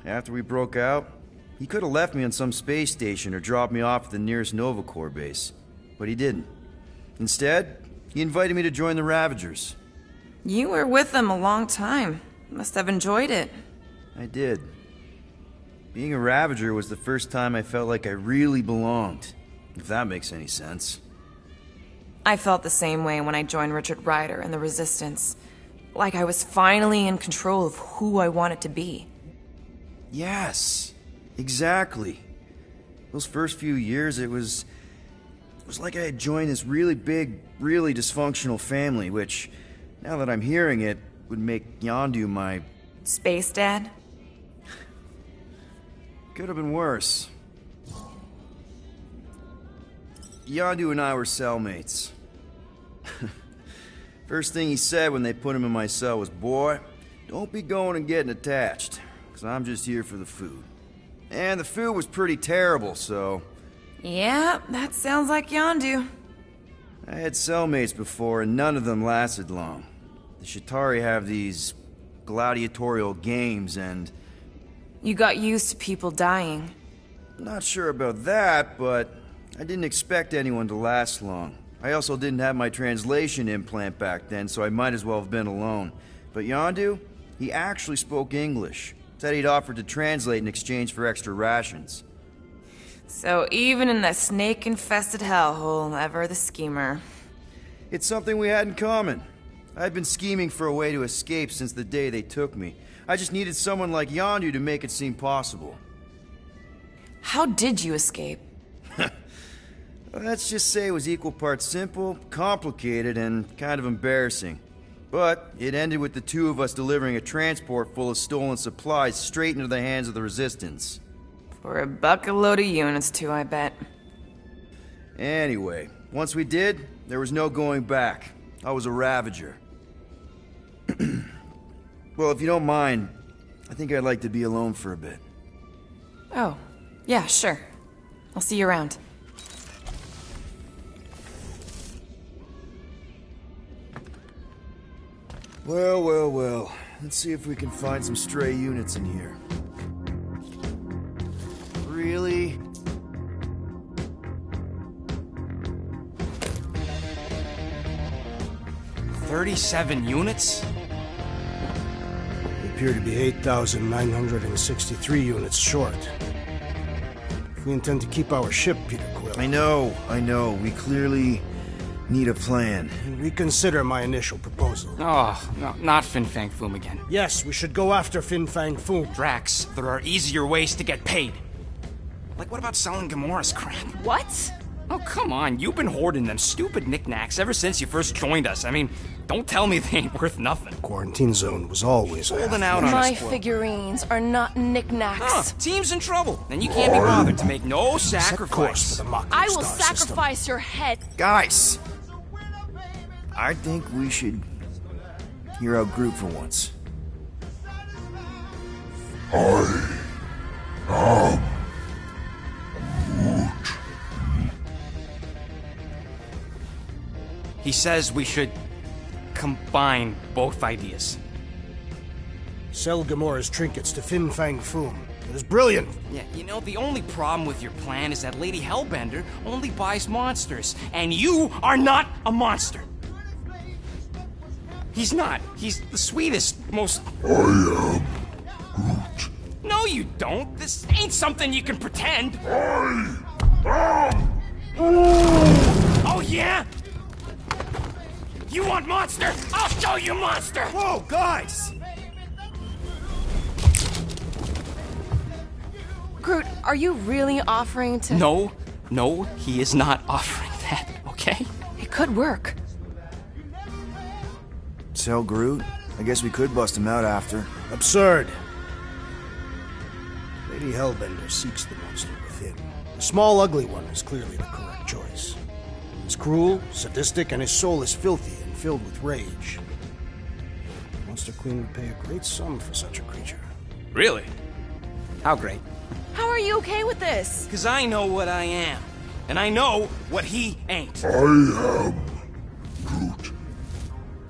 After we broke out, he could have left me on some space station or dropped me off at the nearest Nova Corps base. But he didn't. Instead, he invited me to join the Ravagers. You were with them a long time. Must have enjoyed it. I did. Being a Ravager was the first time I felt like I really belonged, if that makes any sense. I felt the same way when I joined Richard Rider and the Resistance. Like I was finally in control of who I wanted to be. Yes, exactly. Those first few years, it was like I had joined this really big, really dysfunctional family, which, now that I'm hearing it, would make Yondu my... Space Dad? Could have been worse. Yondu and I were cellmates. First thing he said when they put him in my cell was, "Boy, don't be going and getting attached, because I'm just here for the food." And the food was pretty terrible, so... Yeah, that sounds like Yondu. I had cellmates before, and none of them lasted long. The Shatari have these gladiatorial games, and... You got used to people dying. Not sure about that, but I didn't expect anyone to last long. I also didn't have my translation implant back then, so I might as well have been alone. But Yondu, he actually spoke English. Said he'd offered to translate in exchange for extra rations. So even in that snake-infested hellhole, ever the schemer. It's something we had in common. I'd been scheming for a way to escape since the day they took me. I just needed someone like Yondu to make it seem possible. How did you escape? Let's just say it was equal parts simple, complicated, and kind of embarrassing. But it ended with the two of us delivering a transport full of stolen supplies straight into the hands of the Resistance. For a bucket load of units too, I bet. Anyway, once we did, there was no going back. I was a Ravager. Well, if you don't mind, I think I'd like to be alone for a bit. Oh, yeah, sure. I'll see you around. Well, well, well. Let's see if we can find some stray units in here. Really? $37 units? We appear to be 8,963 units short. If we intend to keep our ship, Peter Quill... I know. We clearly need a plan. Reconsider my initial proposal. Oh, no, not Fin Fang Foom again. Yes, we should go after Fin Fang Foom. Drax, there are easier ways to get paid. Like, what about selling Gamora's crap? What? Oh, come on. You've been hoarding them stupid knickknacks ever since you first joined us. I mean, don't tell me they ain't worth nothing. Quarantine zone was always holding out on My us. My figurines are not knickknacks. Huh, team's in trouble. Then you can't be bothered to make no sacrifice. I will sacrifice your head. Guys! I think we should hear out Groot for once. He says we should combine both ideas. Sell Gamora's trinkets to Fin Fang Foom. It is brilliant. Yeah, you know, the only problem with your plan is that Lady Hellbender only buys monsters, and you are not a monster. He's not. He's the sweetest, most... I am Groot. No, you don't. This ain't something you can pretend. I am Oh, yeah? You want monster? I'll show you monster! Whoa, guys! Groot, are you really offering to... No, he is not offering that, okay? It could work. Sell Groot? I guess we could bust him out after. Absurd. Lady Hellbender seeks the monster within. The small, ugly one is clearly the correct choice. He's cruel, sadistic, and his soul is filthy and filled with rage. The Monster Queen would pay a great sum for such a creature. Really? How great? How are you okay with this? Because I know what I am. And I know what he ain't. I am Groot.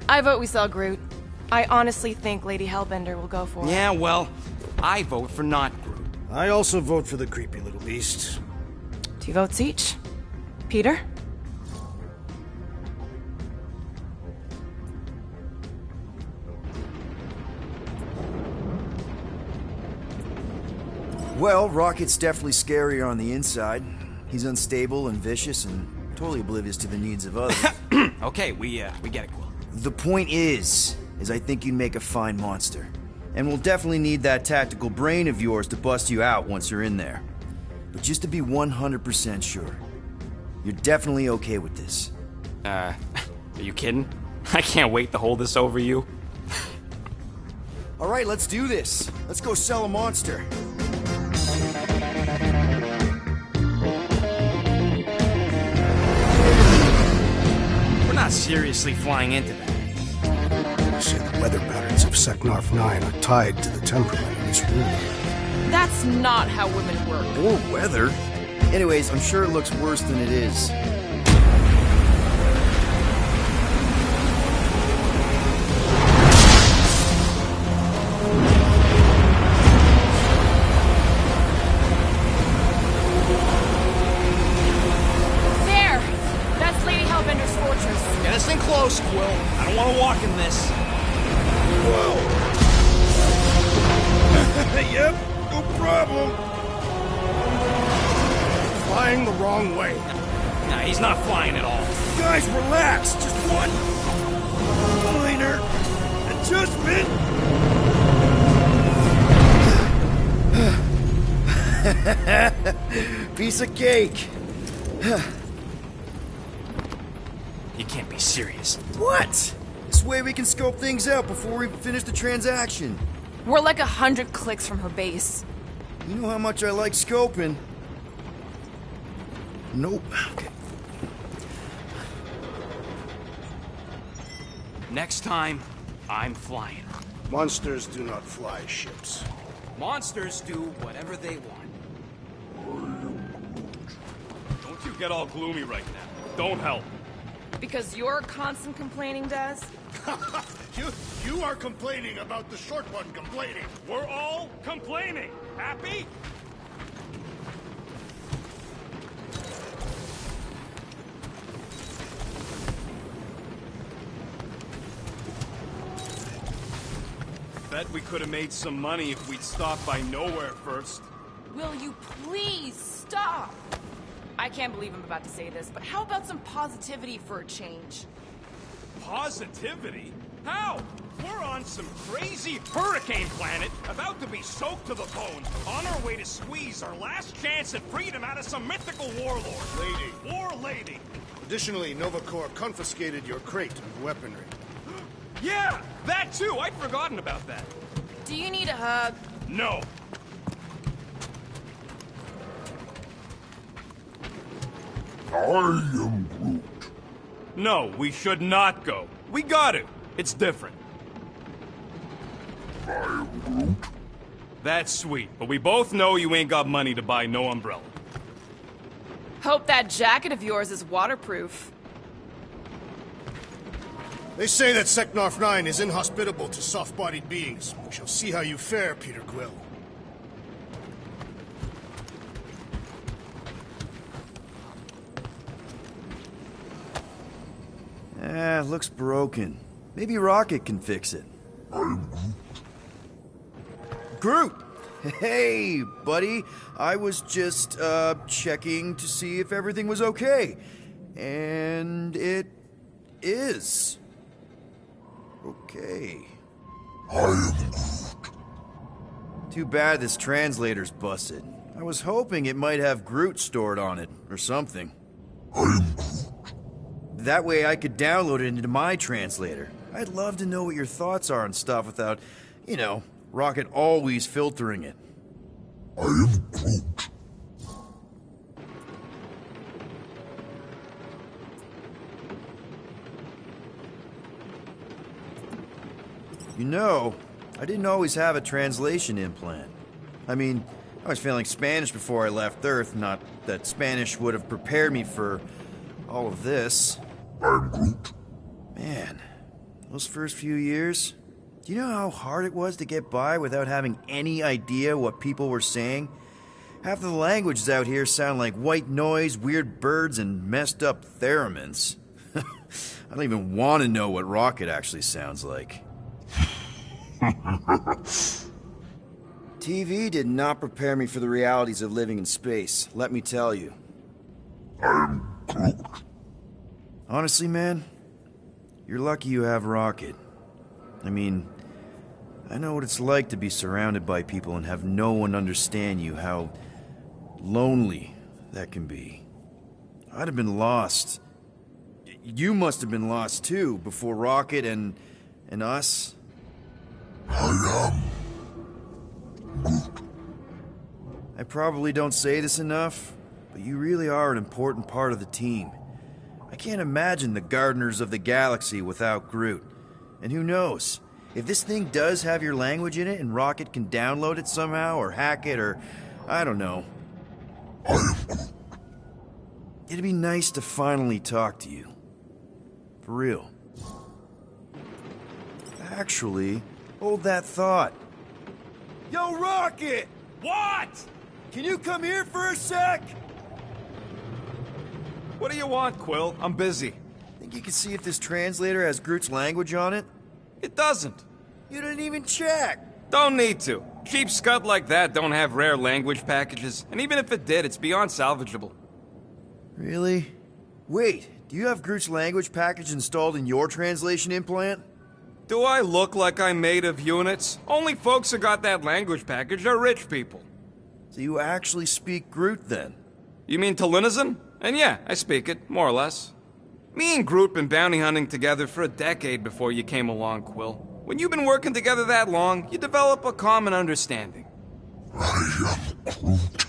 I vote we sell Groot. I honestly think Lady Hellbender will go for it. Yeah, well, I vote for not Groot. I also vote for the creepy little beast. 2 votes each. Peter? Well, Rocket's definitely scarier on the inside. He's unstable and vicious and totally oblivious to the needs of others. Okay, we get it, Quill. The point is I think you'd make a fine monster. And we'll definitely need that tactical brain of yours to bust you out once you're in there. But just to be 100% sure, you're definitely okay with this. Are you kidding? I can't wait to hold this over you. All right, let's do this. Let's go sell a monster. not seriously flying into that. They say the weather patterns of Seknarf 9 are tied to the temperament of this ruler. That's not how women work. Or weather. Anyways, I'm sure it looks worse than it is. There! That's Lady Hellbender's fortress. Get us in close, Quill. I don't want to walk in this. Whoa! Yep, no problem. Flying the wrong way. Nah, he's not flying at all. Guys, relax. Just one minor adjustment. Piece of cake. You can't be serious. What? This way we can scope things out before we finish the transaction. We're like 100 clicks from her base. You know how much I like scoping. Nope. Okay. Next time, I'm flying. Monsters do not fly ships. Monsters do whatever they want. Don't you get all gloomy right now. Don't help. Because your constant complaining does? You are complaining about the short one complaining. We're all complaining. Happy? Bet we could have made some money if we'd stopped by Nowhere first. Will you please stop? I can't believe I'm about to say this, but how about some positivity for a change? Positivity? How? We're on some crazy hurricane planet, about to be soaked to the bone, on our way to squeeze our last chance at freedom out of some mythical warlord. Lady. War lady. Additionally, Nova Corps confiscated your crate of weaponry. Yeah, that too. I'd forgotten about that. Do you need a hug? No. I am Groot. No, we should not go. We got to. It's different. I am Groot. That's sweet, but we both know you ain't got money to buy no umbrella. Hope that jacket of yours is waterproof. They say that Seknarf 9 is inhospitable to soft-bodied beings. We shall see how you fare, Peter Quill. Looks broken. Maybe Rocket can fix it. I'm Groot! Hey, buddy. I was just, checking to see if everything was okay. And it is. Okay. I am Groot. Too bad this translator's busted. I was hoping it might have Groot stored on it, or something. I am Groot. That way I could download it into my translator. I'd love to know what your thoughts are on stuff without, you know, Rocket always filtering it. I am Groot. You know, I didn't always have a translation implant. I mean, I was failing Spanish before I left Earth, not that Spanish would have prepared me for all of this. I'm Groot. Man, those first few years, do you know how hard it was to get by without having any idea what people were saying? Half of the languages out here sound like white noise, weird birds, and messed up theremins. I don't even want to know what Rocket actually sounds like. TV did not prepare me for the realities of living in space, let me tell you. I'm Groot. Honestly, man, you're lucky you have Rocket. I mean, I know what it's like to be surrounded by people and have no one understand you, how lonely that can be. I'd have been lost. You must have been lost too, before Rocket and us. I am Groot. I probably don't say this enough, but you really are an important part of the team. I can't imagine the Gardeners of the Galaxy without Groot. And who knows? If this thing does have your language in it and Rocket can download it somehow or hack it or... I don't know. It'd be nice to finally talk to you. For real. Actually, hold that thought. Yo, Rocket! What? Can you come here for a sec? What do you want, Quill? I'm busy. Think you can see if this translator has Groot's language on it? It doesn't. You didn't even check. Don't need to. Cheap scud like that don't have rare language packages, and even if it did, it's beyond salvageable. Really? Wait, do you have Groot's language package installed in your translation implant? Do I look like I'm made of units? Only folks who got that language package are rich people. So you actually speak Groot, then? You mean Talinisan? And yeah, I speak it, more or less. Me and Groot been bounty hunting together for a decade before you came along, Quill. When you've been working together that long, you develop a common understanding. I am Groot.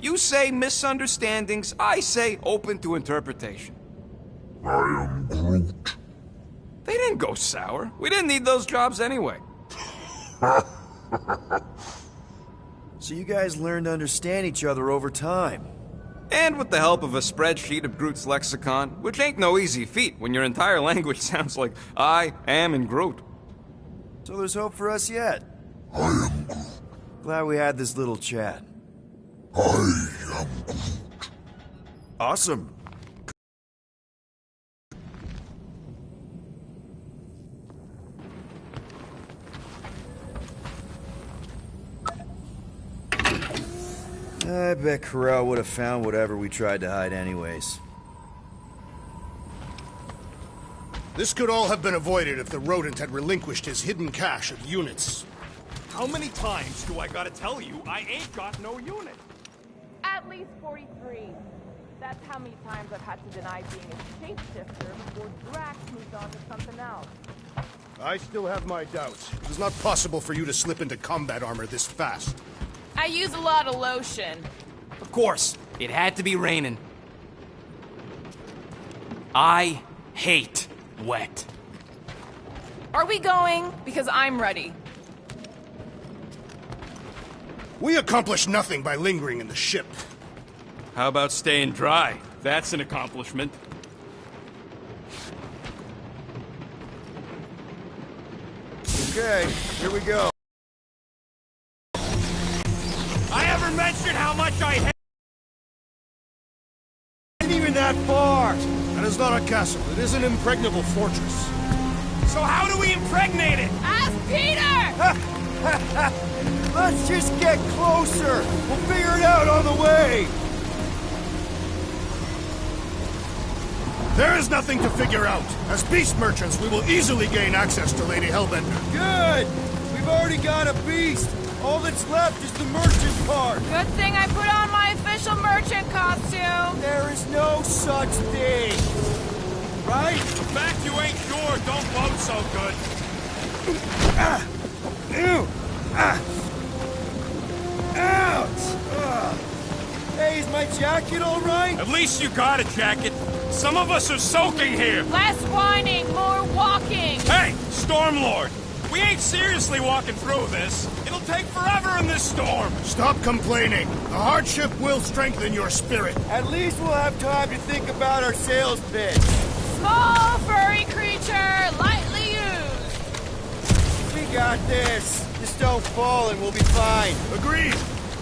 You say misunderstandings, I say open to interpretation. I am Groot. They didn't go sour. We didn't need those jobs anyway. So you guys learned to understand each other over time. And with the help of a spreadsheet of Groot's lexicon, which ain't no easy feat when your entire language sounds like I am in Groot. So there's hope for us yet. I am Groot. Glad we had this little chat. I am Groot. Awesome. I bet Corral would have found whatever we tried to hide anyways. This could all have been avoided if the rodent had relinquished his hidden cache of units. How many times do I gotta tell you I ain't got no unit? At least 43. That's how many times I've had to deny being a shapeshifter before Drax moved on to something else. I still have my doubts. It is not possible for you to slip into combat armor this fast. I use a lot of lotion. Of course, it had to be raining. I hate wet. Are we going? Because I'm ready. We accomplished nothing by lingering in the ship. How about staying dry? That's an accomplishment. Okay, here we go. I ever mentioned how much I hate... Not even that far! That is not a castle. It is an impregnable fortress. So how do we impregnate it? Ask Peter! Let's just get closer! We'll figure it out on the way! There is nothing to figure out. As beast merchants, we will easily gain access to Lady Hellbender. Good! We've already got a beast! All that's left is the merchant part! Good thing I put on my official merchant costume! There is no such thing! Right? The fact you ain't sure don't vote so good. Ouch! Hey, is my jacket all right? At least you got a jacket. Some of us are soaking here. Less whining, more walking! Hey, Stormlord! We ain't seriously walking through this. It'll take forever in this storm. Stop complaining. The hardship will strengthen your spirit. At least we'll have time to think about our sales pitch. Small, furry creature, lightly used. We got this. Just don't fall and we'll be fine. Agreed.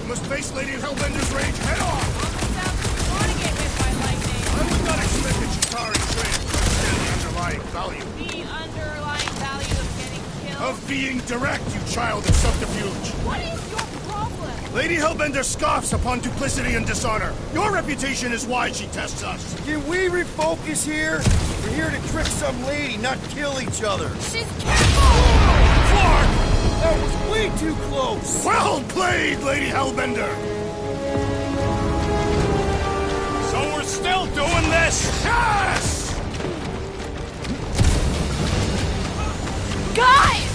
We must face Lady Hellbender's rage head on. We want to get hit by lightning. I would not expect that Chitauri trade to understand the underlying value. The underlying value of getting killed. Of being direct, you child of subterfuge. What is your problem? Lady Hellbender scoffs upon duplicity and dishonor. Your reputation is why she tests us. Can we refocus here? We're here to trick some lady, not kill each other. She's careful! Clark! That was way too close! Well played, Lady Hellbender! So we're still doing this? Yes! Guys!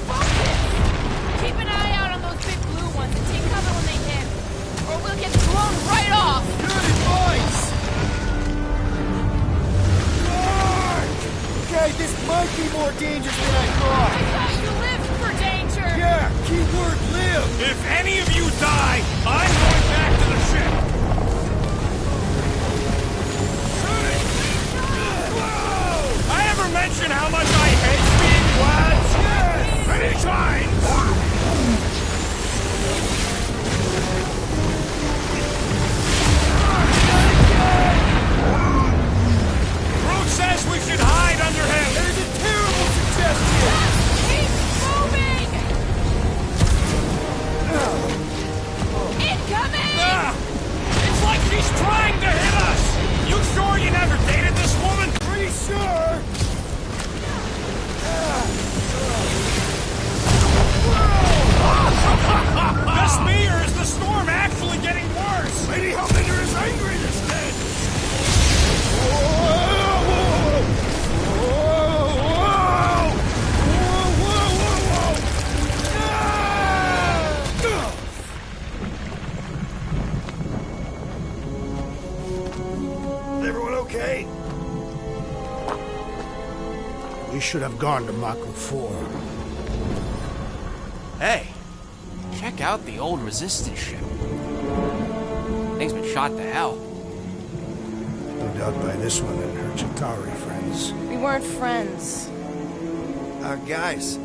Focus! Keep an eye out on those big blue ones and take cover when they hit. Or we'll get blown right off! Good advice! right, this might be more dangerous than I thought. I thought you lived for danger! Yeah, keyword live. If any of you die, I'm going back to the ship! Whoa! I ever mention how much I hate being lads? Yes! Many times! Groot says we should hide under him! There's a terrible suggestion! Keep moving! Incoming! It's like she's trying to hit us! You sure you never dated this woman? Pretty sure! Just me, or is the storm actually getting worse? Lady Hellbender is angry this day! Everyone okay? We should have gone to Maku 4. Hey, check out the old Resistance ship. Thing's been shot to hell. No doubt by this one and her Chitauri friends. We weren't friends. Guys.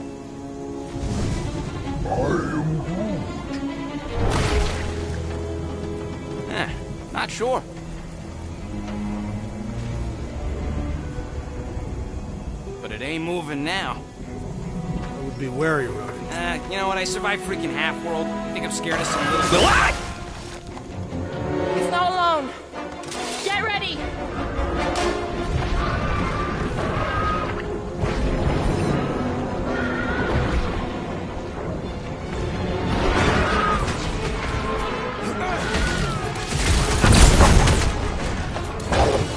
Not sure. But it ain't moving now. I would be wary, Rodent. You know what? I survived freaking Half-World. I think I'm scared of some little... What? He's not alone. Get ready!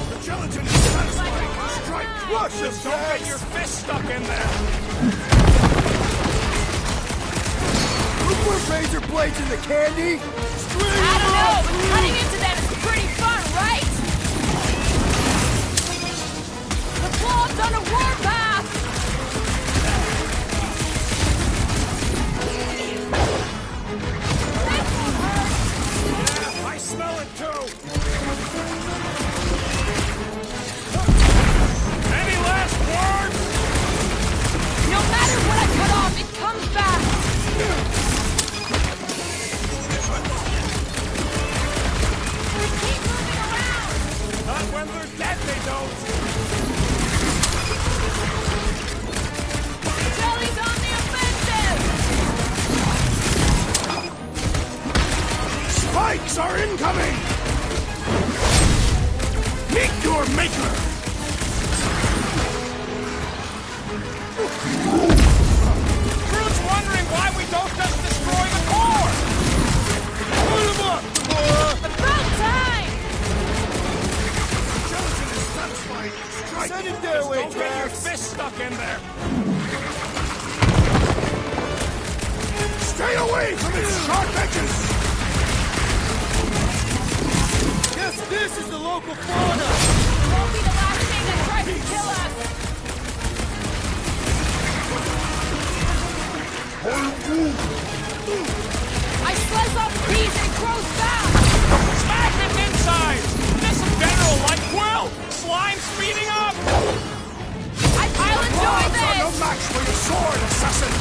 The gelatin is satisfying! Strike crush! Just don't get your fist stuck in there! Who put razor blades in the candy? I don't know, but cutting into them is pretty fun, right? The claw's on a warpath! Yeah, I smell it too! Any last words? No matter what I cut off, it comes back! Keep moving around! Not when they're dead, they don't! Jelly's on the offensive! Spikes are incoming! Meet your maker! Groot's wondering why we don't just destroy the core! Put him up! About time! Gelatin is satisfying! Strike! Send it their Just way, don't get your Drax! fist stuck in there! Stay away from its sharp edges! Guess this is the local fauna! Won't be the last thing that tries to kill us! I slice off the piece and it grows back! Smash its inside! This general like Quill! Slime speeding up! I'll enjoy Claws are no this! match for your sword, assassin!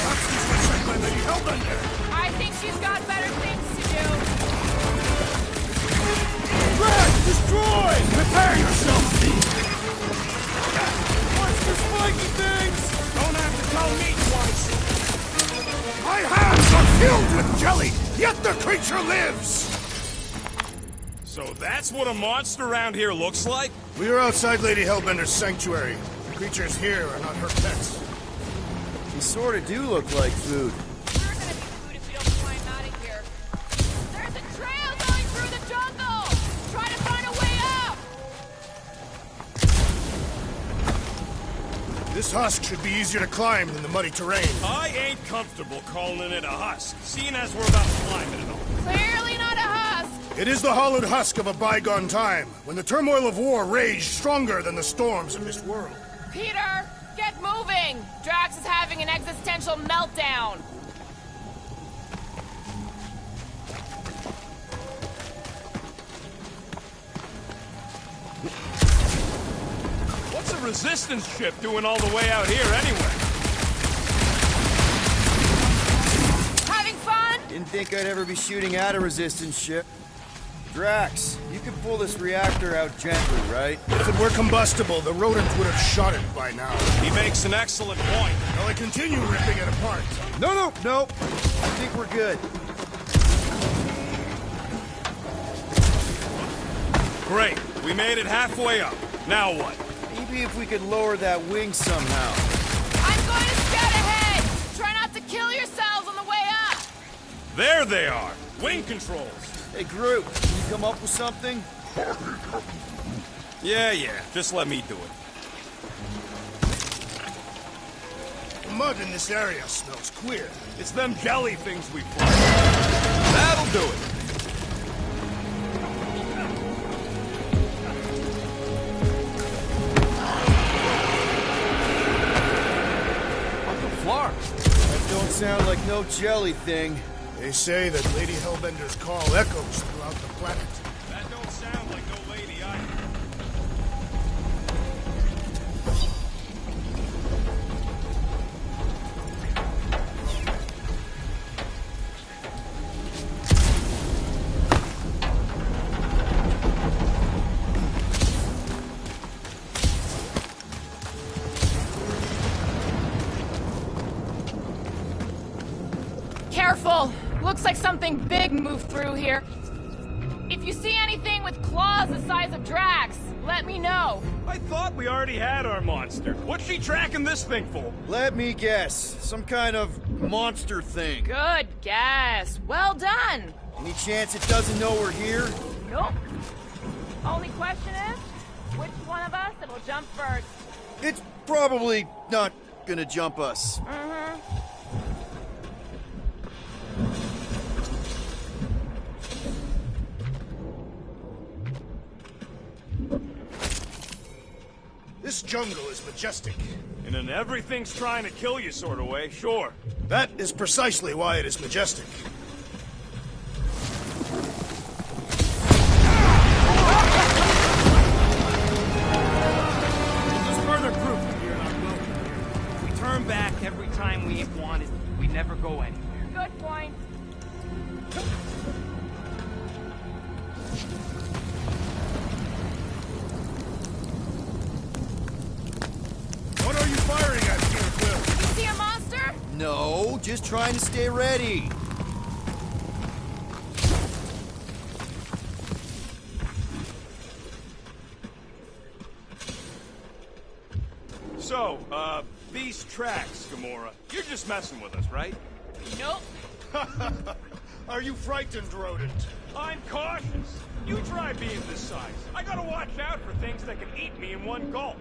That's the recycling Lady Hellbender! I think she's got better things to do. Drax, destroy! Prepare yourself! What's the spiky things? Don't have to tell me twice! My hands are filled with jelly, yet the creature lives! So that's what a monster around here looks like? We are outside Lady Hellbender's sanctuary. The creatures here are not her pets. You sort of do look like food. We're gonna be food if we don't climb out of here. There's a trail going through the jungle! Try to find a way up! This husk should be easier to climb than the muddy terrain. I ain't comfortable calling it a husk, seeing as we're about to climb it and all. Clearly not a husk! It is the hollowed husk of a bygone time, when the turmoil of war raged stronger than the storms of this world. Peter, get moving! Drax is having an existential meltdown. What's a resistance ship doing all the way out here anyway? Having fun? Didn't think I'd ever be shooting at a resistance ship. Drax, you can pull this reactor out gently, right? If it were combustible, the rodents would have shot it by now. He makes an excellent point. Will I continue ripping it apart? No. I think we're good. Great. We made it halfway up. Now what? Maybe if we could lower that wing somehow. I'm going to scout ahead! Try not to kill yourselves on the way up! There they are. Wing controls. Hey, Groot, can you come up with something? Yeah. Just let me do it. The mud in this area smells queer. It's them jelly things we fry. That'll do it. That don't sound like no jelly thing. They say that Lady Hellbender's call echoes throughout the planet. That don't sound like no lady either. Careful! Looks like something big moved through here. If you see anything with claws the size of Drax, let me know. I thought we already had our monster. What's she tracking this thing for? Let me guess. Some kind of monster thing. Good guess. Well done. Any chance it doesn't know we're here? Nope. Only question is, which one of us will jump first? It's probably not gonna jump us. Mm-hmm. This jungle is majestic. In an everything's trying to kill you sort of way, sure. That is precisely why it is majestic. There's further proof that we are not welcome here. If we turn back every time we ain't wanted, we never go anywhere. Good point. What are you firing at, Peter Quill? You see a monster? No, just trying to stay ready. So, these tracks, Gamora, you're just messing with us, right? Nope. Are you frightened, rodent? I'm cautious. You try being this size. I gotta watch out for things that can eat me in one gulp.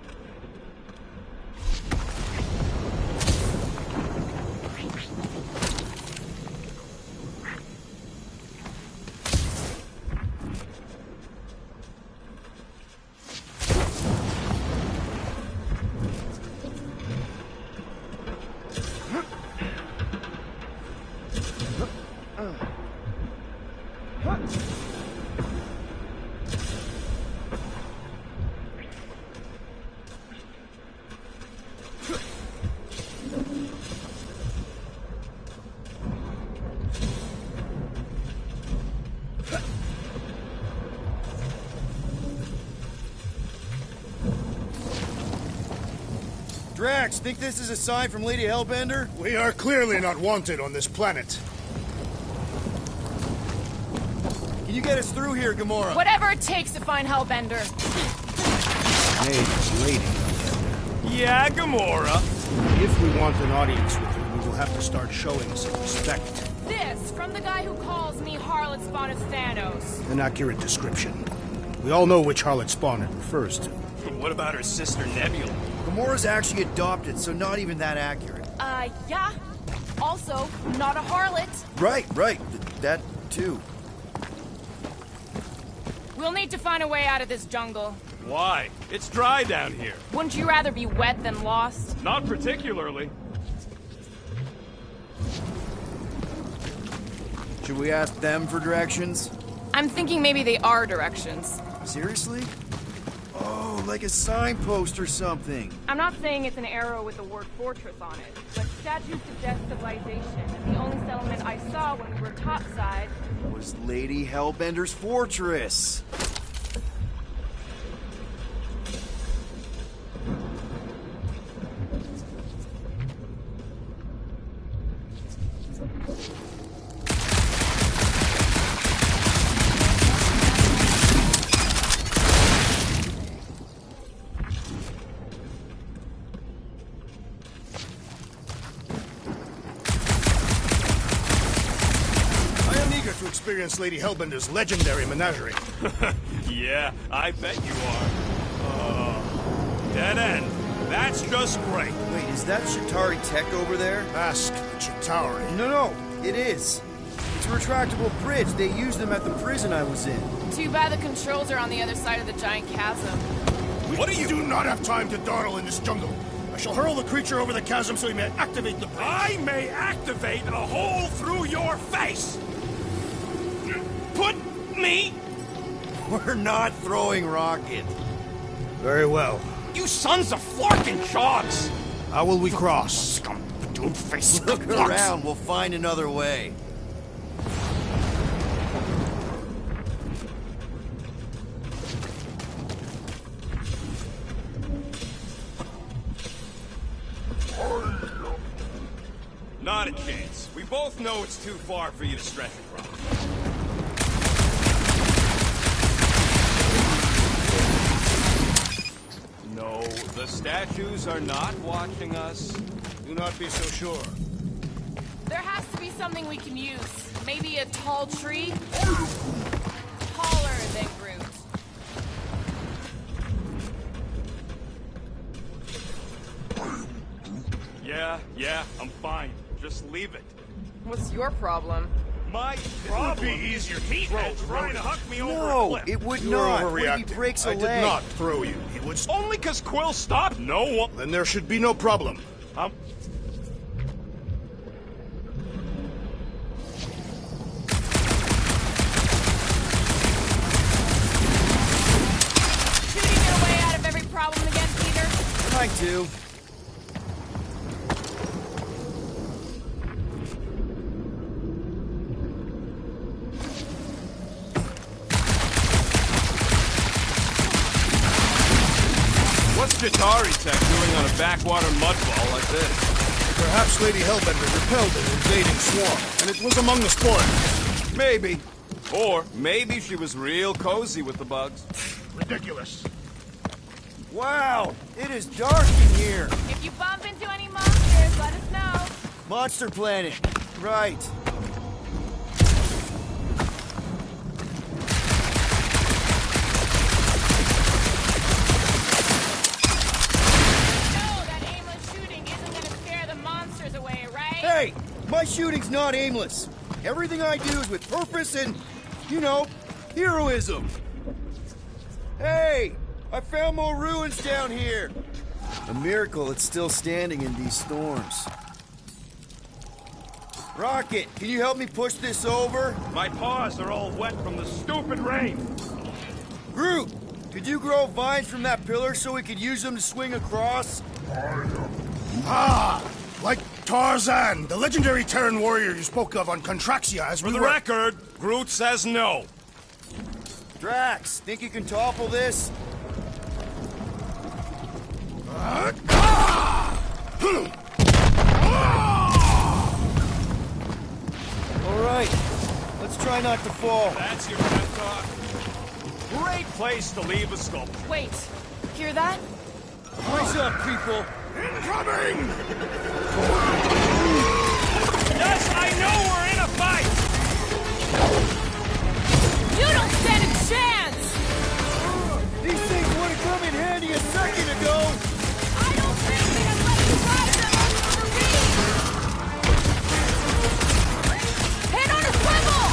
Drax, think this is a sign from Lady Hellbender? We are clearly not wanted on this planet. Can you get us through here, Gamora? Whatever it takes to find Hellbender. Lady. Yeah, Gamora. If we want an audience with her, we will have to start showing some respect. This from the guy who calls me Harlot Spawn of Thanos. An accurate description. We all know which harlot spawn it refers to. What about her sister Nebula? Gamora's actually adopted, so not even that accurate. Yeah. Also, not a harlot. Right. That too. We'll need to find a way out of this jungle. Why? It's dry down here. Wouldn't you rather be wet than lost? Not particularly. Should we ask them for directions? I'm thinking maybe they are directions. Seriously? Oh, like a signpost or something. I'm not saying it's an arrow with the word fortress on it, but statues suggest civilization, and the only settlement I saw when we were topside Was Lady Hellbender's fortress. To experience Lady Hellbender's legendary menagerie. Yeah, I bet you are. Dead end. That's just great. Wait, is that Chitauri tech over there? Ask the Chitauri. No, it is. It's a retractable bridge. They used them at the prison I was in. Too bad the controls are on the other side of the giant chasm. We do not have time to dawdle in this jungle. I shall hurl the creature over the chasm so he may activate the bridge. I may activate a hole through your face! Put me... We're not throwing rocket. Very well. You sons of flarkin' shogs! How will we cross? Scum, doom-face. Look around, we'll find another way. Not a chance. We both know it's too far for you to stretch across. No, the statues are not watching us. Do not be so sure. There has to be something we can use. Maybe a tall tree? Taller than Groot. Yeah, I'm fine. Just leave it. What's your problem? My Problem It would be easier to throw trying to huck me over a No, cliff. it would You're not. What if overreacting. he breaks a I leg? did not throw you. He would... Only because Quill stopped no one. Then there should be no problem. Shooting your way out of every problem again, Peter? Trying to. What's Chitauri tech doing on a backwater mudball like this? Perhaps Lady Hellbender repelled an invading swarm, and it was among the spoils. Maybe. Or maybe she was real cozy with the bugs. Ridiculous. Wow, it is dark in here. If you bump into any monsters, let us know. Monster Planet. Right. Hey, my shooting's not aimless. Everything I do is with purpose and, you know, heroism. Hey, I found more ruins down here. A miracle it's still standing in these storms. Rocket, can you help me push this over? My paws are all wet from the stupid rain. Groot, could you grow vines from that pillar so we could use them to swing across? Ah! Like Tarzan, the legendary Terran warrior you spoke of on Contraxia as For the record, Groot says no. Drax, think you can topple this? All right, let's try not to fall. That's your pep talk. Great place to leave a sculpture. Wait, hear that? Brace up, people. Incoming! Yes, I know we're in a fight! You don't stand a chance! These things would have come in handy a second ago! I don't think we have let you ride them under the reach! Head on a swivel!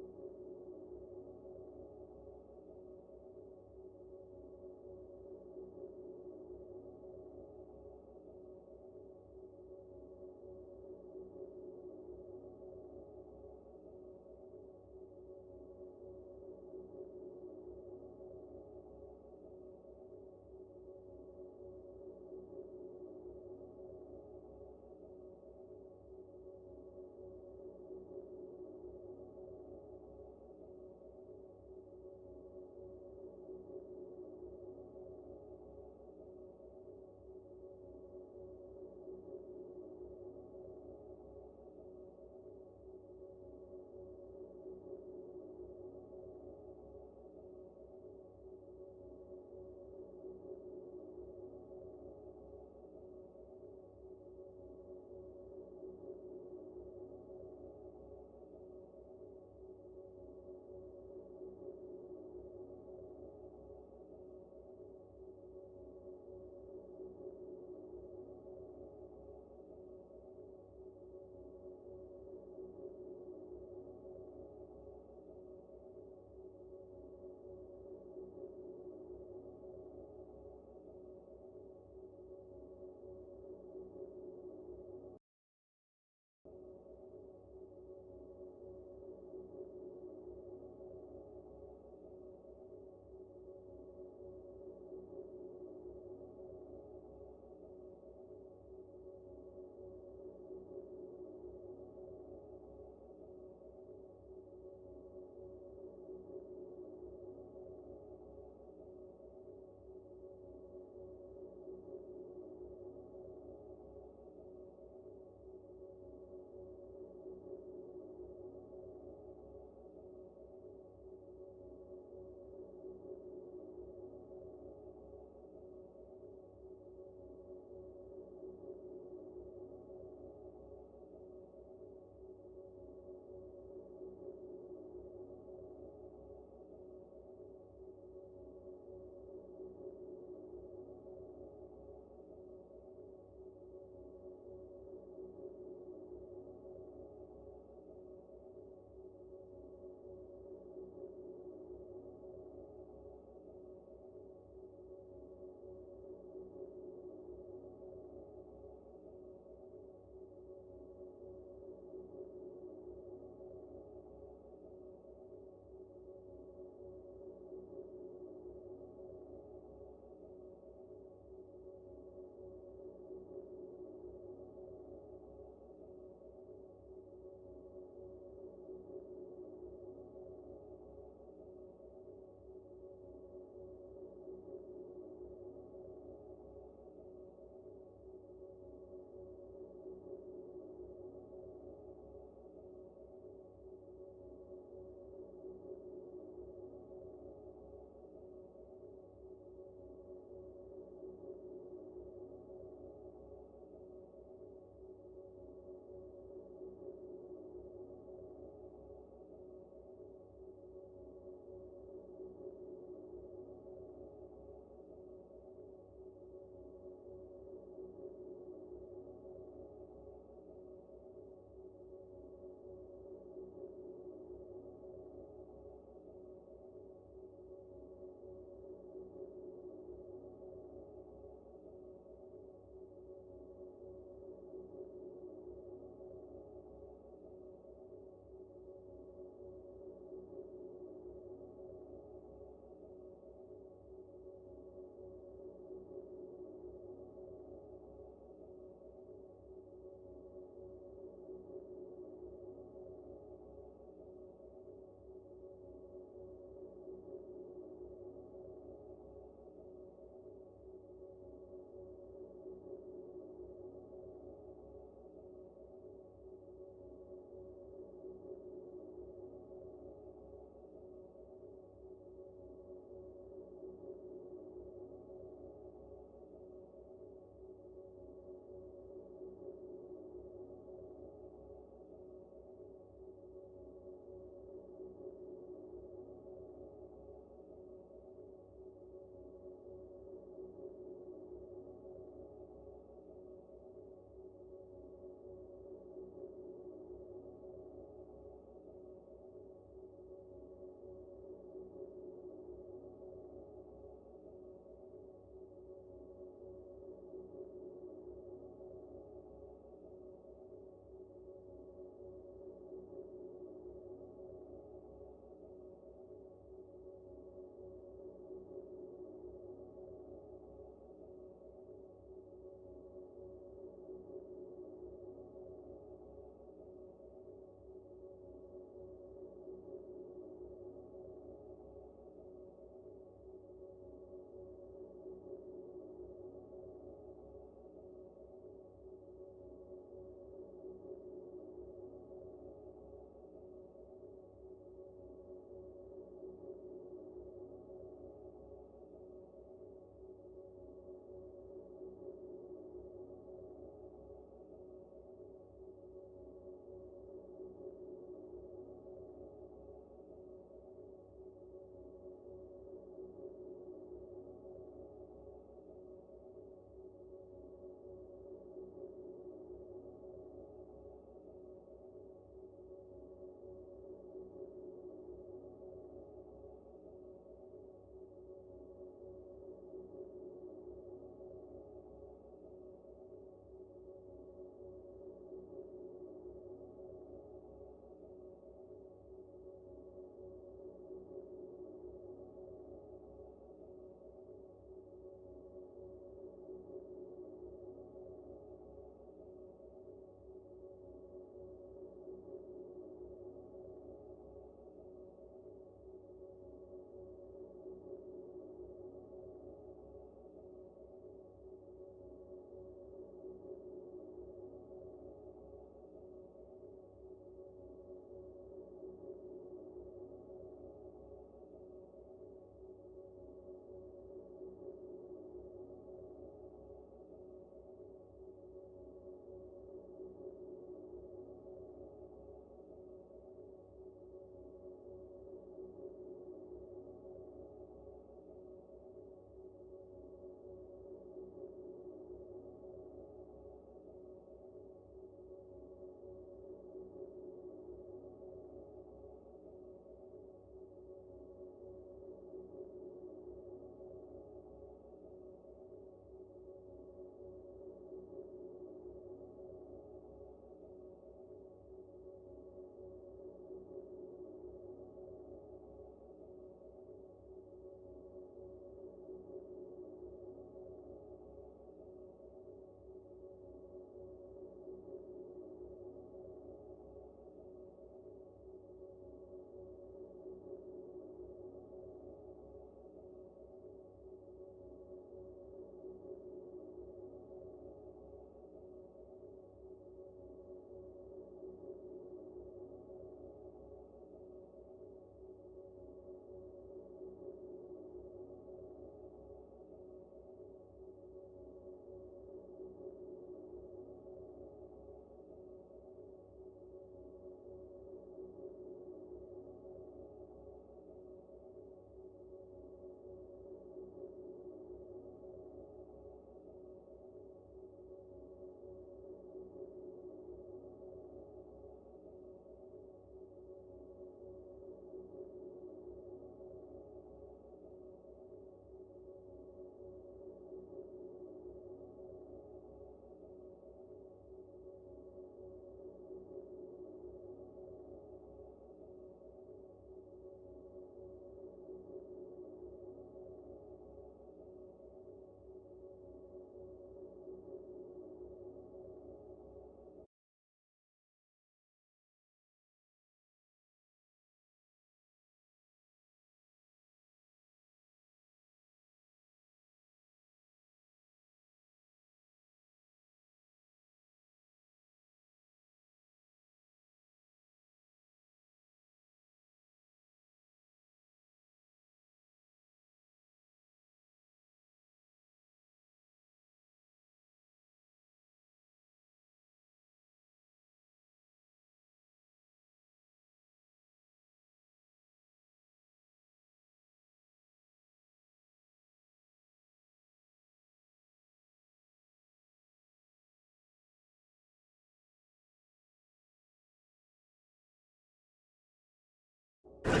Yes,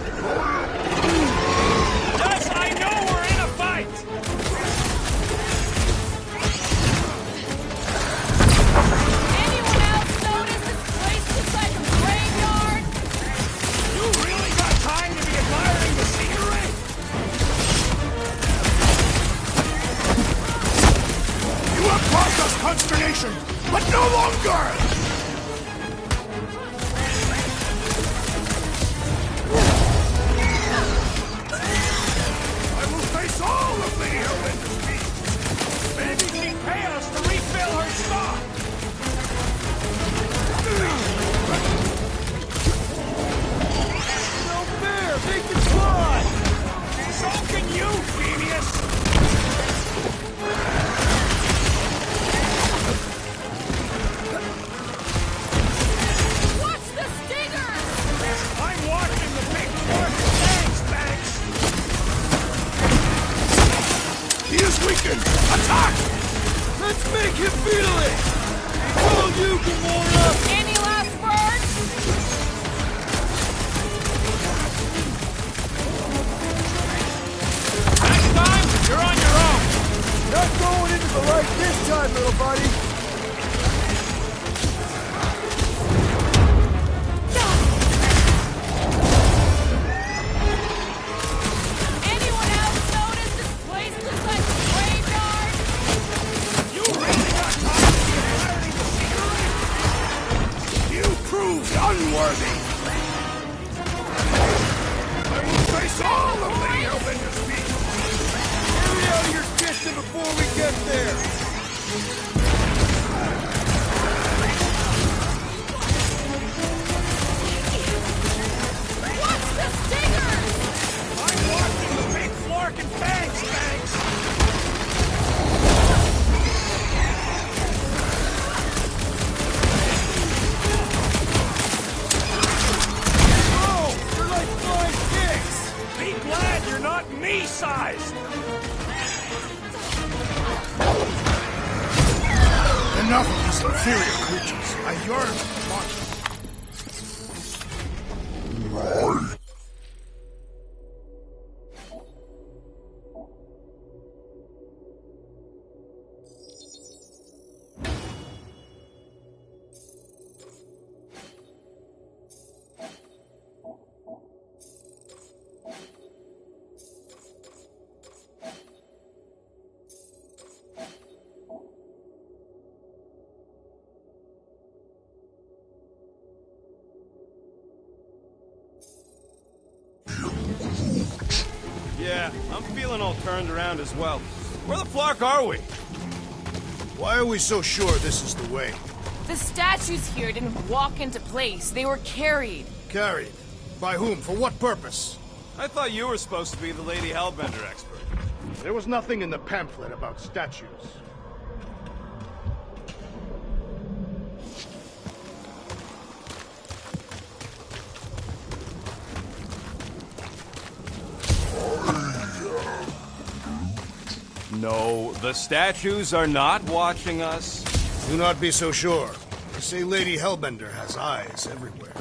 I know we're in a fight! Anyone else notice this place looks like a graveyard? You really got time to be admiring the scenery? You have caused us consternation, but no longer! I will face all of Lady Hellbender's beasts! Maybe she'd pay us to refill her stock! No fair! Make it fly! So can you, genius! What's the stinger? I'm watching the big fork. Thanks. He is weakened! Attack! Let's make him feel it! All you, Gamora! Any last words? Next time, you're on your own! Not going into the light this time, little buddy! Anyone else notice this place looks like a graveyard? You really got time to be admiring the scenery? You proved unworthy! I will face all of Lady Hellbender's beasts! Hurry out of your kitchen before we get there! What's the stinger? I'm watching the big Flark and Fangs, thanks! Oh, you're like flying dicks! Be glad you're not me-sized! Enough of these inferior creatures. I yearn to watch them. Yeah, I'm feeling all turned around as well. Where the Flark are we? Why are we so sure this is the way? The statues here didn't walk into place. They were carried. Carried? By whom? For what purpose? I thought you were supposed to be the Lady Hellbender expert. There was nothing in the pamphlet about statues. No, the statues are not watching us. Do not be so sure. They say Lady Hellbender has eyes everywhere.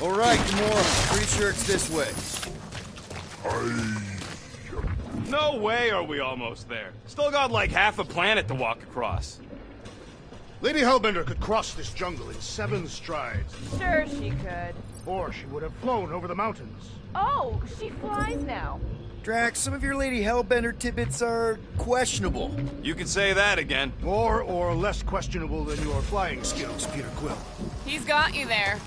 All right, Gamora. Pretty sure it's this way. No way are we almost there. Still got like half a planet to walk across. Lady Hellbender could cross this jungle in 7 strides. Sure she could. Or she would have flown over the mountains. Oh, she flies now. Drax, some of your Lady Hellbender tidbits are questionable. You could say that again. Or less questionable than your flying skills, Peter Quill. He's got you there.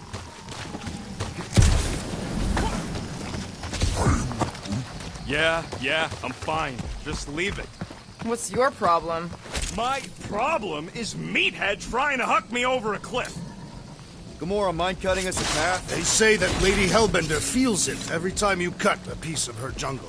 Yeah, I'm fine. Just leave it. What's your problem? My problem is Meathead trying to huck me over a cliff. Gamora, mind cutting us a path? They say that Lady Hellbender feels it every time you cut a piece of her jungle.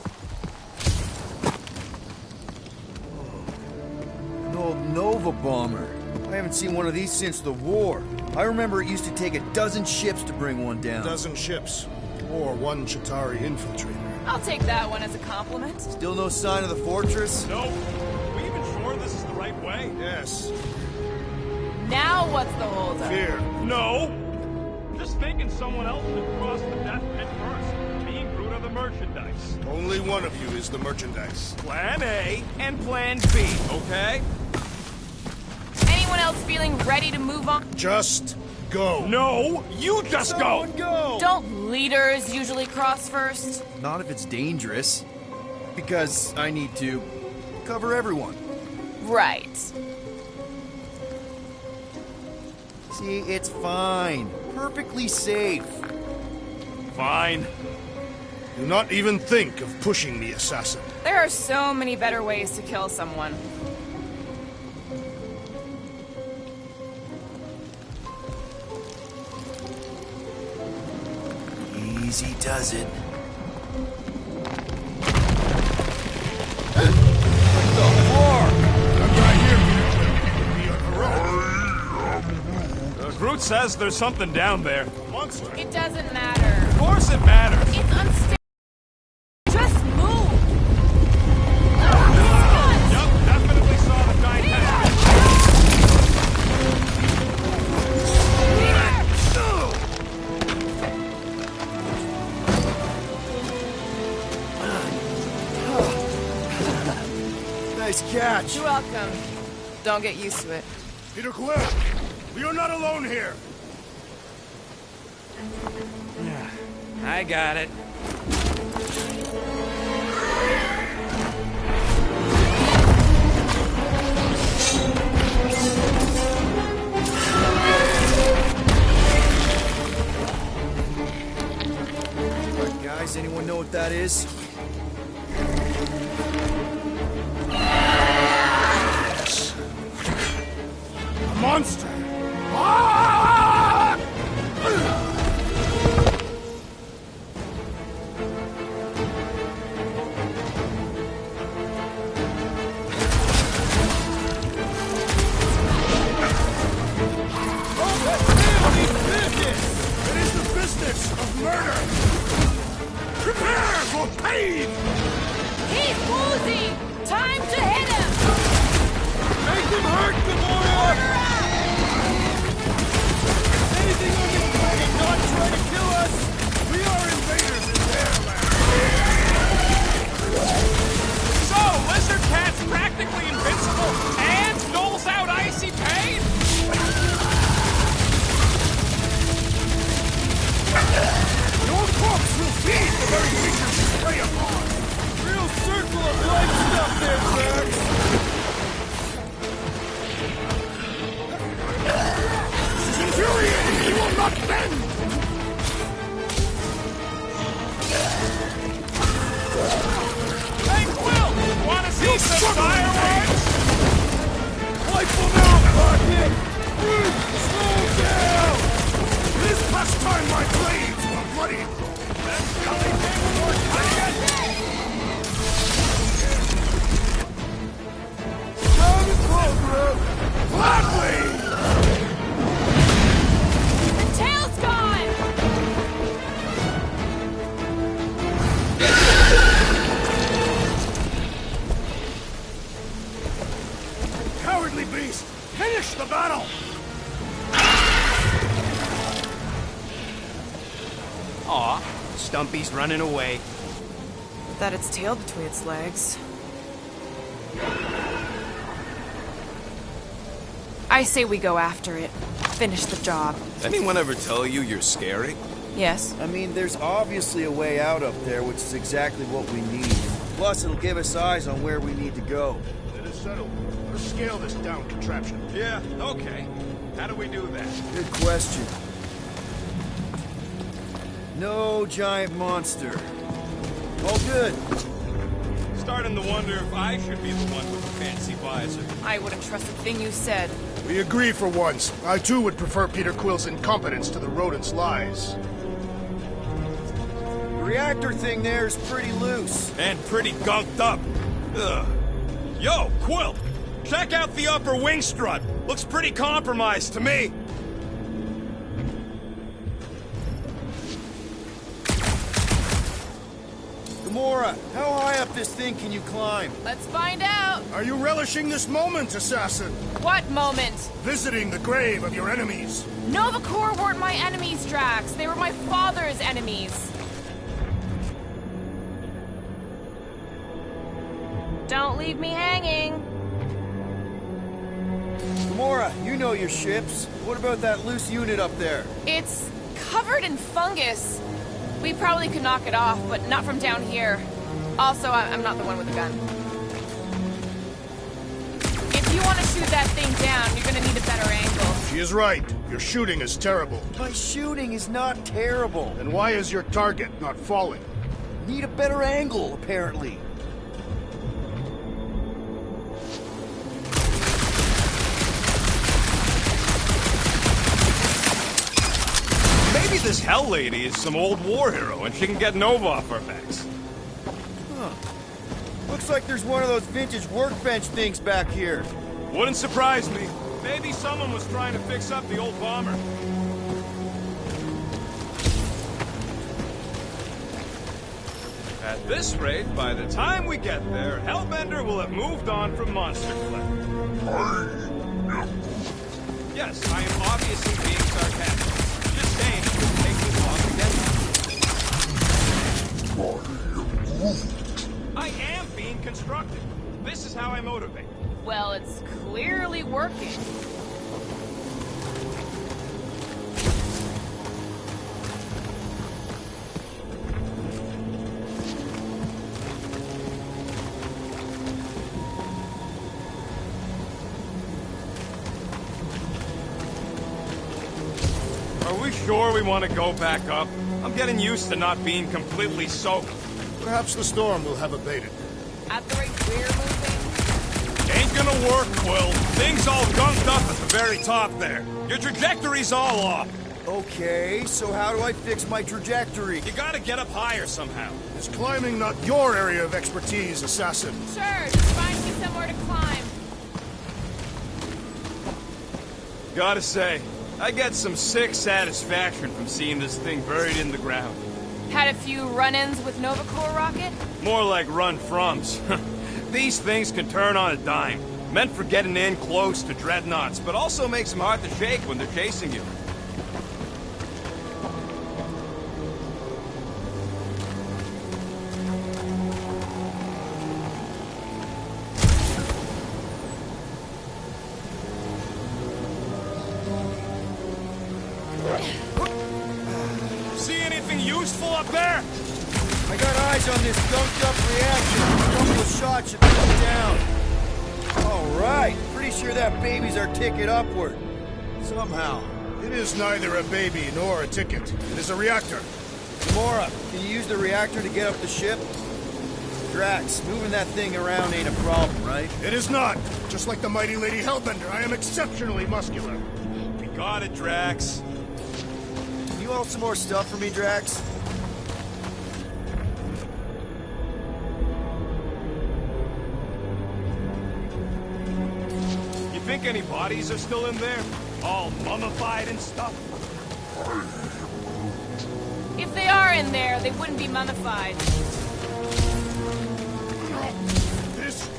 An old Nova bomber. I haven't seen one of these since the war. I remember it used to take a dozen ships to bring one down. A dozen ships. Or one Chitauri infiltrator. I'll take that one as a compliment. Still no sign of the fortress? No. Are we even sure this is the right way? Yes. Now what's the holdup? Fear. No. Just mistaken someone else to cross the death pit first. Me and Groot are the merchandise. Only one of you is the merchandise. Plan A and Plan B, okay? Anyone else feeling ready to move on? Just go. No, you just go. Don't leaders usually cross first? Not if it's dangerous. Because I need to cover everyone. Right. See, it's fine. Perfectly safe. Fine. Do not even think of pushing the assassin. There are so many better ways to kill someone. Easy does it. Groot says there's something down there. Monster. It doesn't matter. Of course it matters. It's unstable. Just move. Yup, definitely saw the giant Nice catch. You're welcome. Don't get used to it. Peter Quill, we are not alone here. I got it. Alright, guys, anyone know what that is? A monster. It is the business of murder. Prepare for pain. He's woozy. Time to hit him. Make him hurt, Gamora! Anything on this planet not try to kill us? We are invaders in their land. So, Lizard Cat's practically invincible and doles out icy pain? Your corpse will feed the very creatures you prey upon. Real circle of life stuff there, Drax. This is infuriating. He will not bend. Hey, Quill! Wanna see some fireworks? Wipe them out, Rocket! Slow down! It is past time my blades were bloody! That's the only thing worth taking! Time is close, Gladly! The tail's gone. Cowardly beast! Finish the battle! Aw, Stumpy's running away. That its tail between its legs. I say we go after it. Finish the job. Anyone ever tell you you're scary? Yes. I mean, there's obviously a way out up there, which is exactly what we need. Plus, it'll give us eyes on where we need to go. It is settled. Let's scale this down contraption. Yeah, okay. How do we do that? Good question. No giant monster. All good. Starting to wonder if I should be the one with the fancy visor. I wouldn't trust a thing you said. We agree for once. I too would prefer Peter Quill's incompetence to the rodent's lies. The reactor thing there is pretty loose. And pretty gunked up. Ugh. Yo, Quill! Check out the upper wing strut. Looks pretty compromised to me. Gamora, how high up this thing can you climb? Let's find out. Are you relishing this moment, assassin? What moment? Visiting the grave of your enemies. Nova Corps weren't my enemies, Drax. They were my father's enemies. Don't leave me hanging. Gamora, you know your ships. What about that loose unit up there? It's covered in fungus. We probably could knock it off, but not from down here. Also, I'm not the one with the gun. If you want to shoot that thing down, you're gonna need a better angle. She is right. Your shooting is terrible. My shooting is not terrible. Then why is your target not falling? Need a better angle, apparently. Maybe this Hell Lady is some old war hero and she can get Nova off our backs. Huh. Looks like there's one of those vintage workbench things back here. Wouldn't surprise me. Maybe someone was trying to fix up the old bomber. At this rate, by the time we get there, Hellbender will have moved on from Monster Collect. Yes, I am obviously being sarcastic. Just saying it would take me long to get there. I am being constructive. This is how I motivate. Well, it's clearly working. Are we sure we want to go back up? I'm getting used to not being completely soaked. Perhaps the storm will have abated. At the rate we're moving? Ain't gonna work, Quill. Thing's all gunked up at the very top there. Your trajectory's all off. Okay, so how do I fix my trajectory? You gotta get up higher somehow. Is climbing not your area of expertise, assassin? Sure, just find me somewhere to climb. Gotta say, I get some sick satisfaction from seeing this thing buried in the ground. Had a few run-ins with Nova Corps rocket? More like run-froms. These things can turn on a dime. Meant for getting in close to dreadnoughts, but also makes them hard to shake when they're chasing you. See anything useful up there? I got eyes on this gunked up reactor. A couple of shots should put it down. All right. Pretty sure that baby's our ticket upward. Somehow. It is neither a baby nor a ticket. It is a reactor. Gamora, can you use the reactor to get up the ship? Drax, moving that thing around ain't a problem, right? It is not. Just like the mighty Lady Hellbender, I am exceptionally muscular. We got it, Drax. Can you hold some more stuff for me, Drax? You think any bodies are still in there? All mummified and stuff? If they are in there, they wouldn't be mummified. This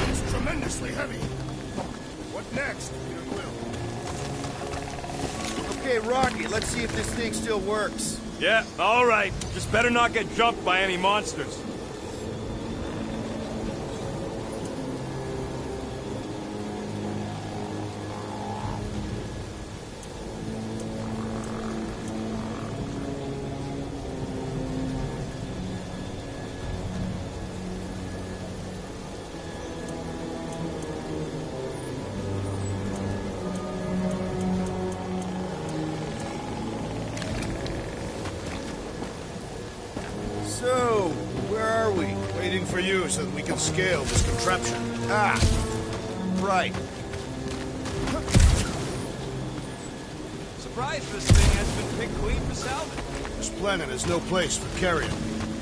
is tremendously heavy. What next, Peter Quill? Okay, Rocky, let's see if this thing still works. Yeah, all right. Just better not get jumped by any monsters. So, where are we? Waiting for you so that we can scale this contraption. Ah, right. Surprised this thing has been picked clean for salvage. This planet is no place for carrion.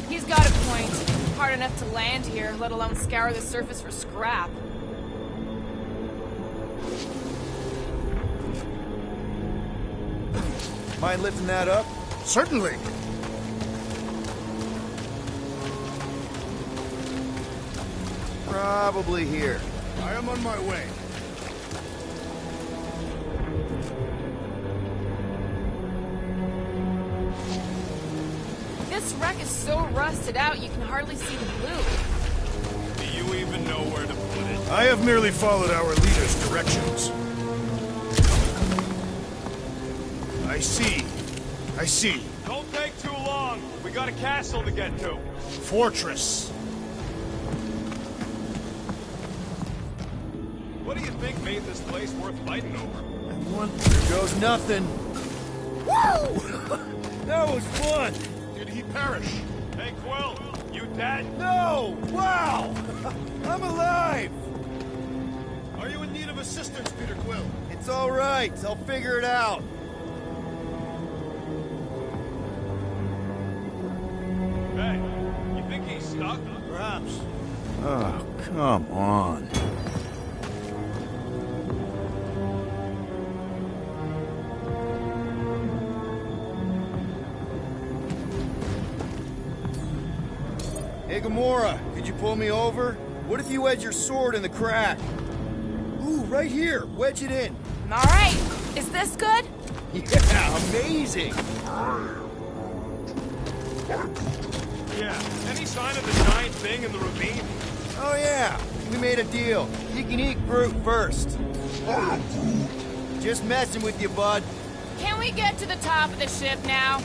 He's got a point. Hard enough to land here, let alone scour the surface for scrap. Mind lifting that up? Certainly. Probably here. I am on my way. This wreck is so rusted out you can hardly see the blue. Do you even know where to put it? I have merely followed our leader's directions. I see. I see. Don't take too long. We got a castle to get to. Fortress. What do you think made this place worth fighting over? There goes nothing. Woo! That was fun. Did he perish? Hey, Quill, you dead? No! Wow! I'm alive! Are you in need of assistance, Peter Quill? It's all right. I'll figure it out. Hey, you think he's stuck? Perhaps. Oh, come on. Hey, Gamora, could you pull me over? What if you wedge your sword in the crack? Ooh, right here. Wedge it in. All right. Is this good? Yeah, amazing. Yeah. Any sign of the giant thing in the ravine? Oh, yeah. We made a deal. You can eat Groot first. Just messing with you, bud. Can we get to the top of the ship now?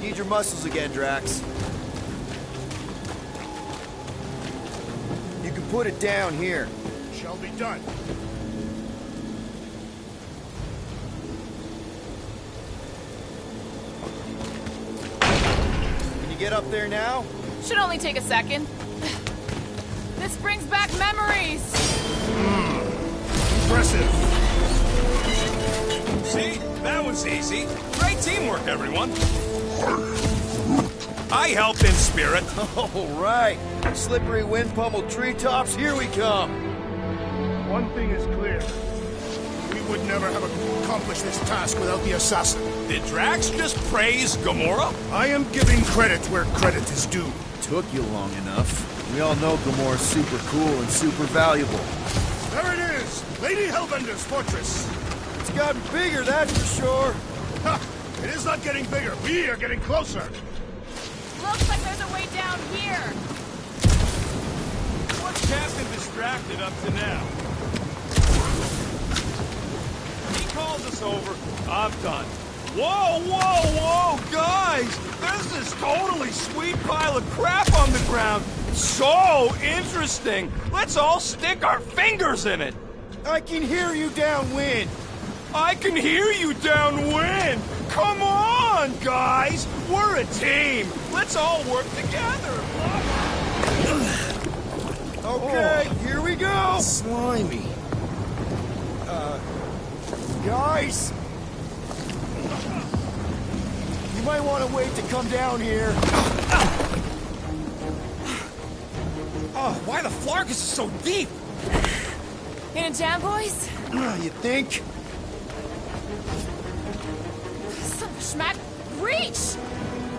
Need your muscles again, Drax. You can put it down here. Shall be done. Can you get up there now? Should only take a second. This brings back memories. Impressive. See? That was easy. Great teamwork, everyone. I helped in spirit. All right. Slippery wind-pummeled treetops, here we come. One thing is clear. We would never have accomplished this task without the assassin. Did Drax just praise Gamora? I am giving credit where credit is due. Took you long enough. We all know Gamora's super cool and super valuable. There it is! Lady Hellbender's fortress! It's gotten bigger, that's for sure. Ha! It is not getting bigger. We are getting closer. Looks like there's a way down here. What's Captain distracted up to now? He calls us over. I'm done. Whoa, whoa, whoa, guys! There's this totally sweet pile of crap on the ground. So interesting. Let's all stick our fingers in it. I can hear you downwind. I can hear you downwind. Come on, guys. We're a team. Let's all work together. Okay, here we go. Slimy. Guys. You might want to wait to come down here. Oh, why the Flarkus is so deep? In a jam, boys? You think? Son of a schmack. Reach!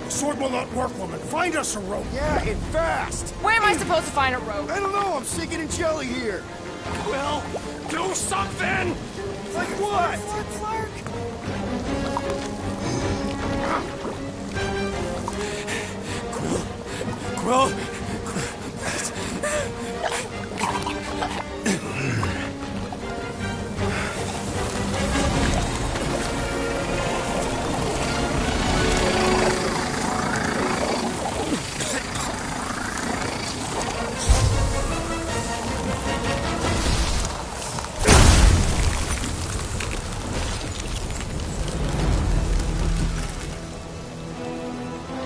Sword will not work, woman. Find us a rope. Yeah, and fast. Where am I supposed to find a rope? I don't know. I'm sinking in jelly here. Well, do something! Like what? Quill?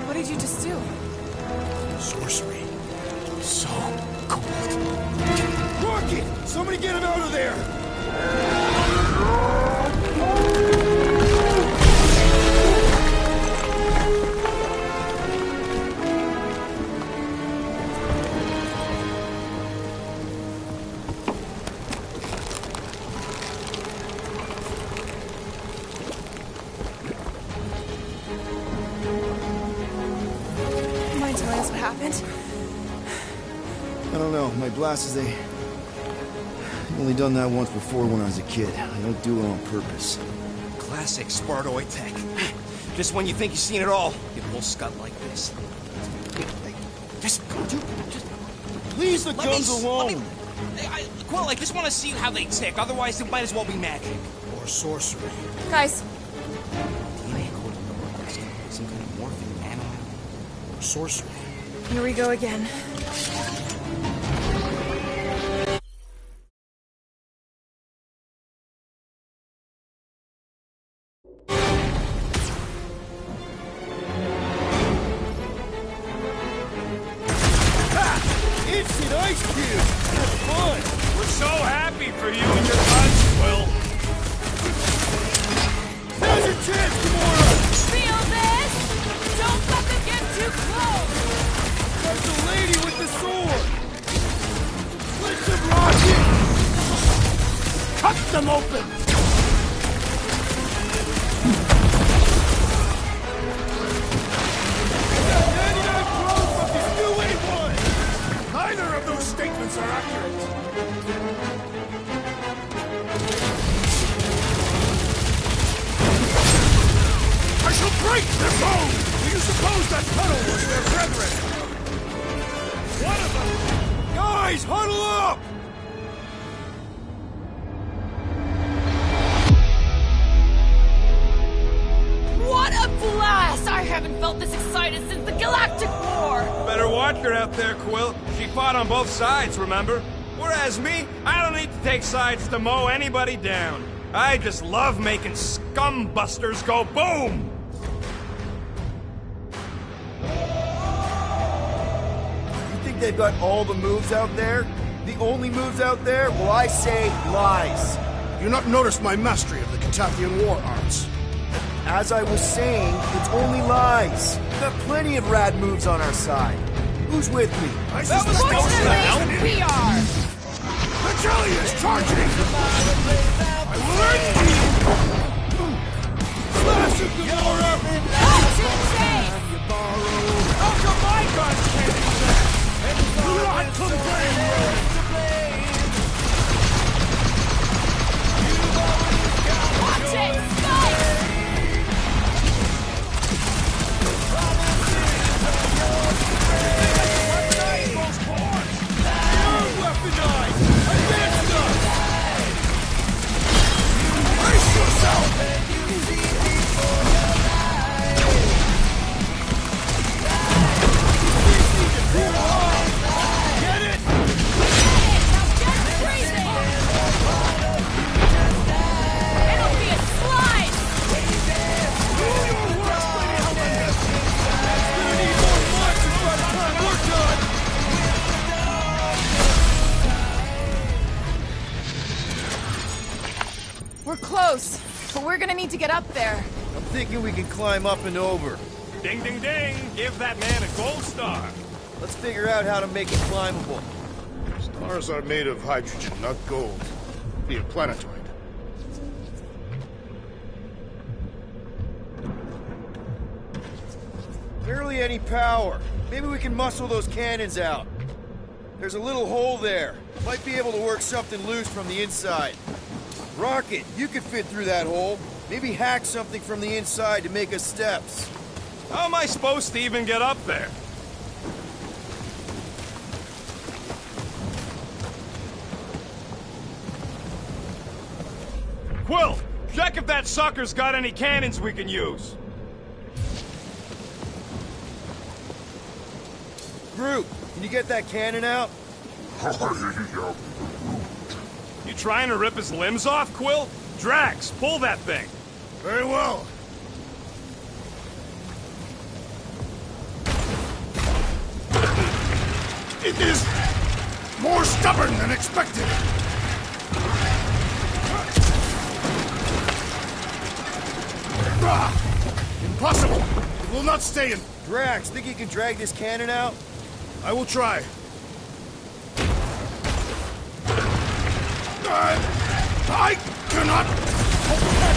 What did you just do? Sorcery. So cold. Rocket! Somebody get him out of there! happened? I don't know. My blasters, I've only done that once before when I was a kid. I don't do it on purpose. Classic Spartoid tech. Just when you think you've seen it all, you pull scut like this. Just leave the guns alone. Quill, I just want to see how they tick. Otherwise, it might as well be magic. Or sorcery. Guys. DNA code in the world. Some kind of morphine animal. Or sorcery. Here we go again. Instant ice cube! That's fun! We're so happy for you and your buds, Quill. Now's your chance, Gamora! Feel this? Don't fucking get too close! There's the lady with the sword! Split some rocket! Cut them open! Neither of those statements are accurate. I shall break their bones! Do you suppose that tunnel was their brethren? One of them! Guys, huddle up! What a blast! I haven't felt this excited since the Galactic War! Better watch her out there, Quill. She fought on both sides, remember? Whereas me, I don't need to take sides to mow anybody down. I just love making scumbusters go boom! You think they've got all the moves out there? The only moves out there? Well, I say lies. You not noticed my mastery of the Catathian war arts? As I was saying, it's only lies. We've got plenty of rad moves on our side. Who's with me? Fortunately, we are! The jelly is charging! I will end you! Slash it, Gamora! How come my guns can't do that? Do not complain! Watch it! Spike! We're close, but we're gonna need to get up there. I'm thinking we can climb up and over. Ding, ding, ding! Give that man a gold star! Let's figure out how to make it climbable. Stars are made of hydrogen, not gold. Be a planetoid. Barely any power. Maybe we can muscle those cannons out. There's a little hole there. Might be able to work something loose from the inside. Rocket, you could fit through that hole. Maybe hack something from the inside to make us steps. How am I supposed to even get up there? Quill, check if that sucker's got any cannons we can use. Groot, can you get that cannon out? You trying to rip his limbs off, Quill? Drax, pull that thing. Very well. It is more stubborn than expected. Impossible! It will not stay in. Drax, think you can drag this cannon out? I will try. I cannot. I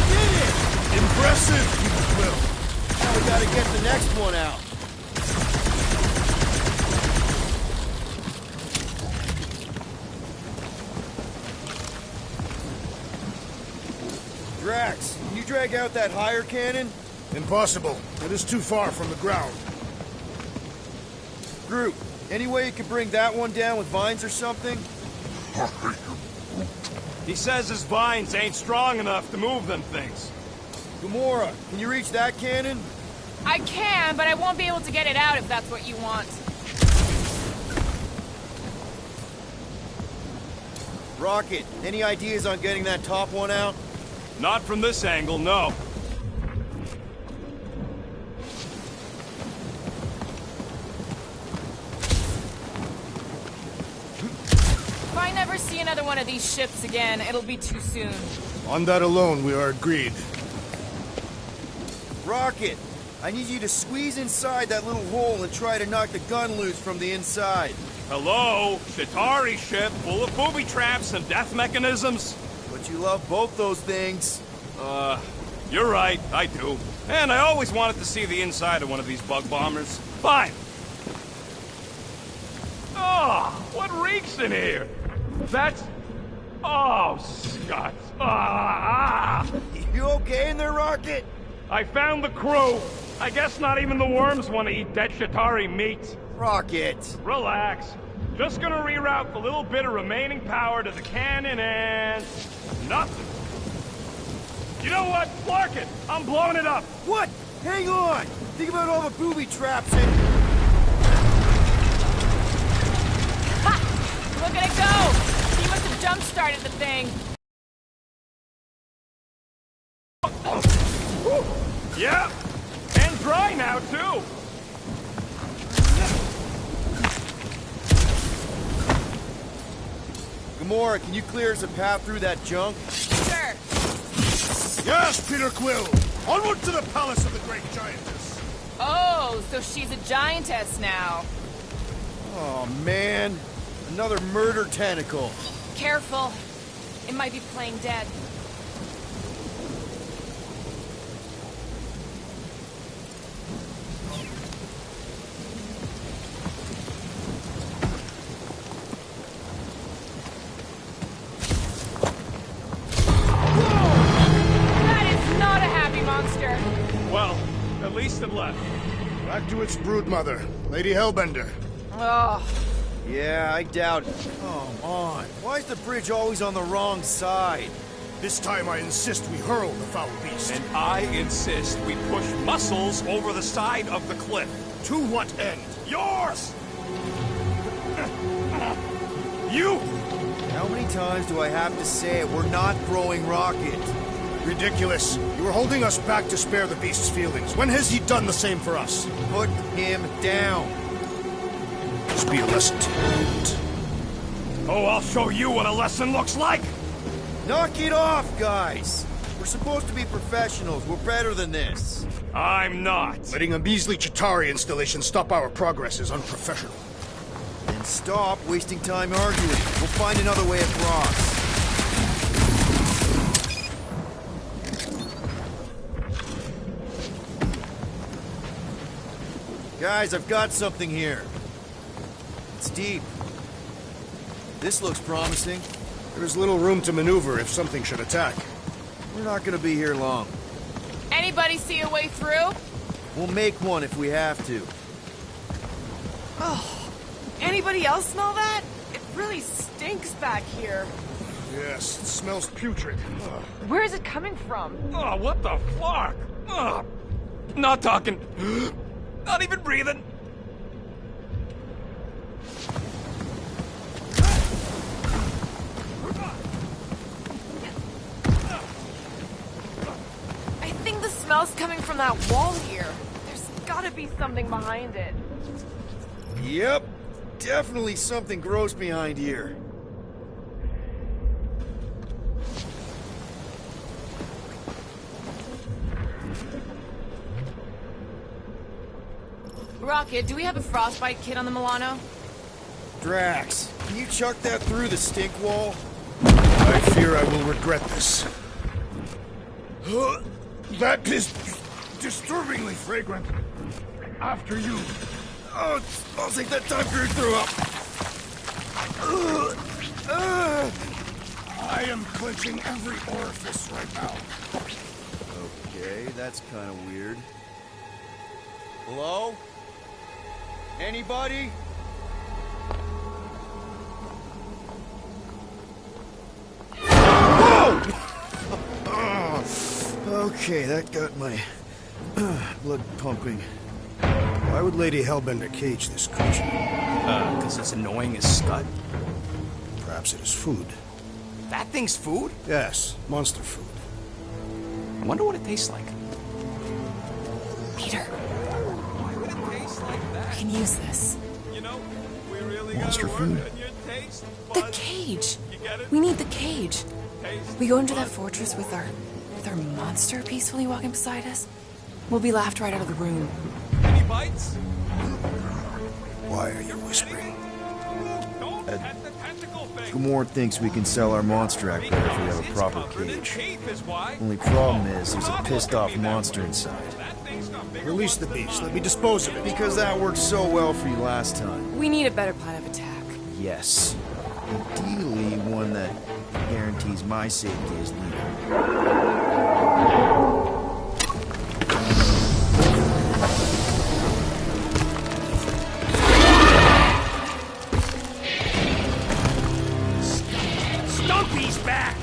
did it! Impressive, you will. Now we gotta get the next one out. can you drag out that higher cannon? Impossible. It is too far from the ground. Groot, any way you could bring that one down with vines or something? He says his vines ain't strong enough to move them things. Gamora, can you reach that cannon? I can, but I won't be able to get it out if that's what you want. Rocket, any ideas on getting that top one out? Not from this angle, no. If I never see another one of these ships again, it'll be too soon. On that alone, we are agreed. Rocket, I need you to squeeze inside that little hole and try to knock the gun loose from the inside. Hello? Chitauri ship full of booby traps and death mechanisms? But you love both those things. You're right, I do. And I always wanted to see the inside of one of these bug bombers. Fine. Oh, what reeks in here? That's... Oh, Scott. You okay in there, Rocket? I found the crew. I guess not even the worms want to eat dead Chitauri meat. Rocket. Relax. Just gonna reroute the little bit of remaining power to the cannon and... nothing. You know what? Clark it! I'm blowing it up! What? Hang on! Think about all the booby traps and... Ha! Look at it go! He must have jump-started the thing. Yeah! And dry now, too! Gamora, can you clear us a path through that junk? Sure. Yes, Peter Quill! Onward to the palace of the great giantess! Oh, so she's a giantess now. Oh, man. Another murder tentacle. Careful. It might be playing dead. Well, at least it left. Back to its broodmother, Lady Hellbender. Oh. Yeah, I doubt it. Come on. Why is the bridge always on the wrong side? This time I insist we hurl the foul beast. And I insist we push muscles over the side of the cliff. To what end? Yours! You! How many times do I have to say it? We're not throwing Rocket. Ridiculous. You were holding us back to spare the beast's feelings. When has he done the same for us? Put him down. This be a lesson to you. Oh, I'll show you what a lesson looks like! Knock it off, guys! We're supposed to be professionals. We're better than this. I'm not. Letting a measly Chitauri installation stop our progress is unprofessional. Then stop wasting time arguing. We'll find another way across. Guys, I've got something here. It's deep. This looks promising. There is little room to maneuver if something should attack. We're not gonna be here long. Anybody see a way through? We'll make one if we have to. Oh, anybody else smell that? It really stinks back here. Yes, it smells putrid. Ugh. Where is it coming from? Oh, what the fuck? Not talking. Not even breathing. I think the smell's coming from that wall here. There's gotta be something behind it. Yep. Definitely something gross behind here. Rocket, do we have a frostbite kit on the Milano? Drax, can you chuck that through the stink wall? I fear I will regret this. That is disturbingly fragrant. After you. Oh, it smells like that time Groot threw up. I am clenching every orifice right now. Okay, that's kind of weird. Hello? Anybody? Okay, that got my blood pumping. Why would Lady Hellbender cage this creature? Because it's annoying as scud. Perhaps it is food. That thing's food? Yes, monster food. I wonder what it tastes like. Peter, Why would it taste like that? I can use this. You know, we really Monster gotta work food. on your taste The buds. cage. You get it? We need the cage. Taste We go into that buds. fortress with our monster peacefully walking beside us. We'll be laughed right out of the room. Any bites? Why are you whispering? Don't pet the tentacle thing. Gamorrean thinks we can sell our monster act better if we have a proper Covered in cage. tape is why. Only problem is there's a pissed off monster inside. That thing's got bigger Release the beast. Let me dispose of it. Because that worked so well for you last time. We need a better plan of attack. Yes. Ideally, one that guarantees my safety as leader. Stumpy's back!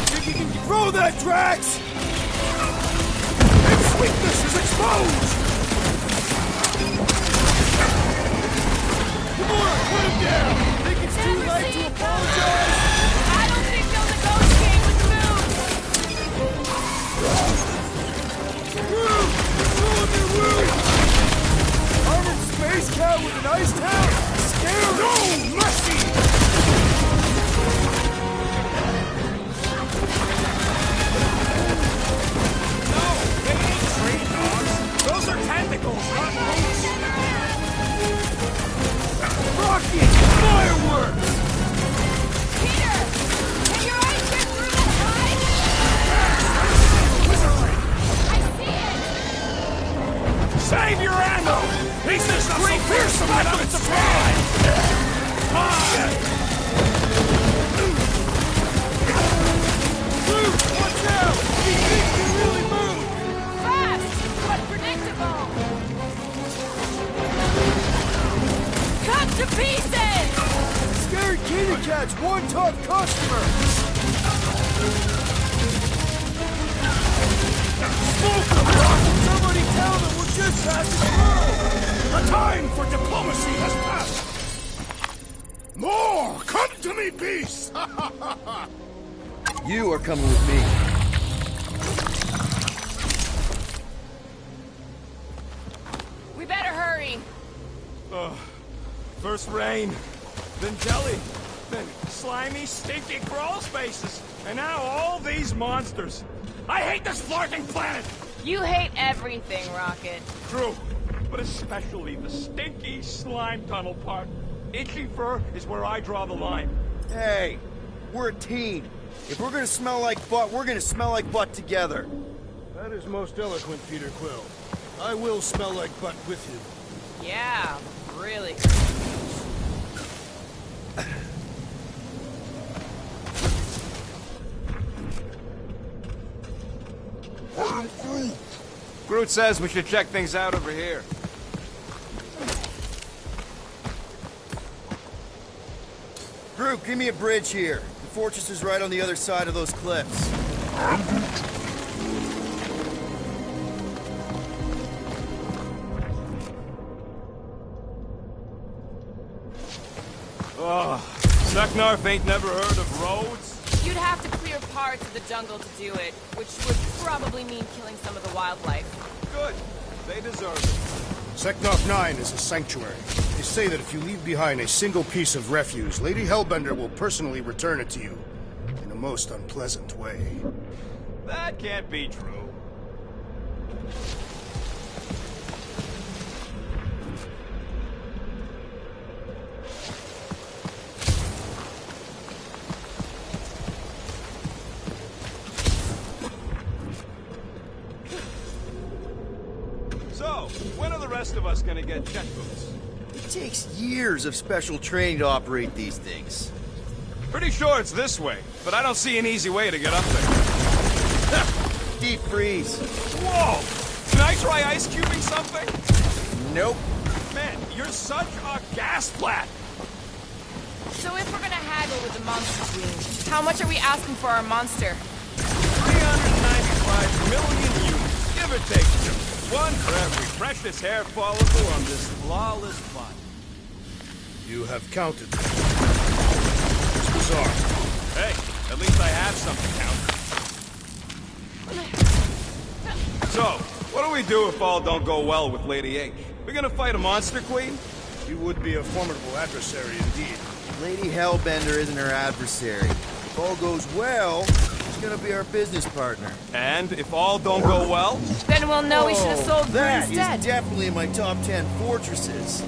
Think you can throw that, Drax? Its weakness is exposed! Gamora, put him down! Think it's too late to apologize? I don't think they'll negotiate with the moon. Groot! Throw him your wound! Armored space cat with an ice town? Scary! No mercy! No, they ain't tree dogs. Those are tentacles, not boots. Rocket! Fireworks! Peter, can your eyes get through that hide? I see it. Save your ammo! These things are so fearsome out of its supply! Groot, watch out! He thinks you really moved! Fast, but predictable. Cut to pieces. Scared kitty cat's one tough customer! Smoke them, Rock! Somebody tell them we're just passing through! The time for diplomacy has passed! More! Come to me, beast! You are coming with me. We better hurry. First rain, then jelly, then slimy, stinky crawl spaces, and now all these monsters. I hate this flarting planet! You hate everything, Rocket. True, but especially the stinky slime tunnel part. Itchy fur is where I draw the line. Hey, we're a team. If we're gonna smell like butt, we're gonna smell like butt together. That is most eloquent, Peter Quill. I will smell like butt with you. Yeah, really. Groot says we should check things out over here. Groot, give me a bridge here. The fortress is right on the other side of those cliffs. Seknarf ain't never heard of roads? You'd have to clear parts of the jungle to do it, which would probably mean killing some of the wildlife. Good. They deserve it. Seknarf 9 is a sanctuary. They say that if you leave behind a single piece of refuse, Lady Hellbender will personally return it to you in a most unpleasant way. That can't be true. So, when are the rest of us gonna get checkbooks? It takes years of special training to operate these things. Pretty sure it's this way, but I don't see an easy way to get up there. Deep freeze. Whoa! Can I try ice cubing something? Nope. Man, you're such a gas plat! So if we're gonna haggle with the Monster Queen, how much are we asking for our monster? 395 million units, give or take two. One for every precious hair follicle on this flawless body. You have counted them. It's bizarre. Hey, at least I have something counted. So, what do we do if all don't go well with Lady H? We gonna fight a monster queen? You would be a formidable adversary indeed. Lady Hellbender isn't her adversary. If all goes well, she's gonna be our business partner. And if all don't go well? Then we'll know we should have sold her That instead. is definitely in my top 10 fortresses.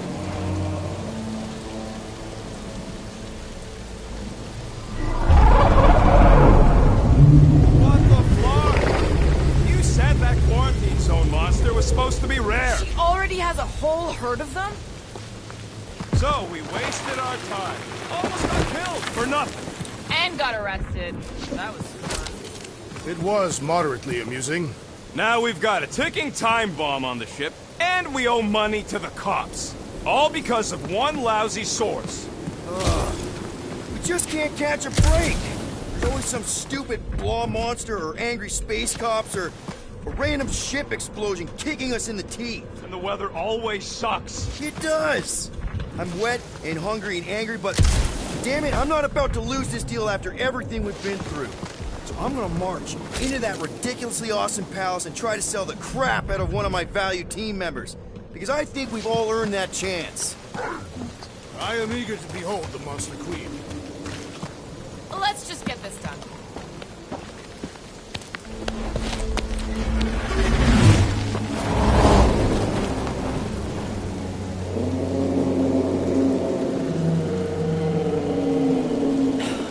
What the fuck? You said that quarantine zone monster was supposed to be rare. She already has a whole herd of them? So we wasted our time. Almost got killed for nothing. And got arrested. That was fun. It was moderately amusing. Now we've got a ticking time bomb on the ship, and we owe money to the cops. All because of one lousy source. We just can't catch a break. There's always some stupid blah monster or angry space cops or a random ship explosion kicking us in the teeth. And the weather always sucks. It does. I'm wet and hungry and angry, but damn it, I'm not about to lose this deal after everything we've been through. So I'm gonna march into that ridiculously awesome palace and try to sell the crap out of one of my valued team members. Because I think we've all earned that chance. I am eager to behold the Monster Queen. Let's just get this done.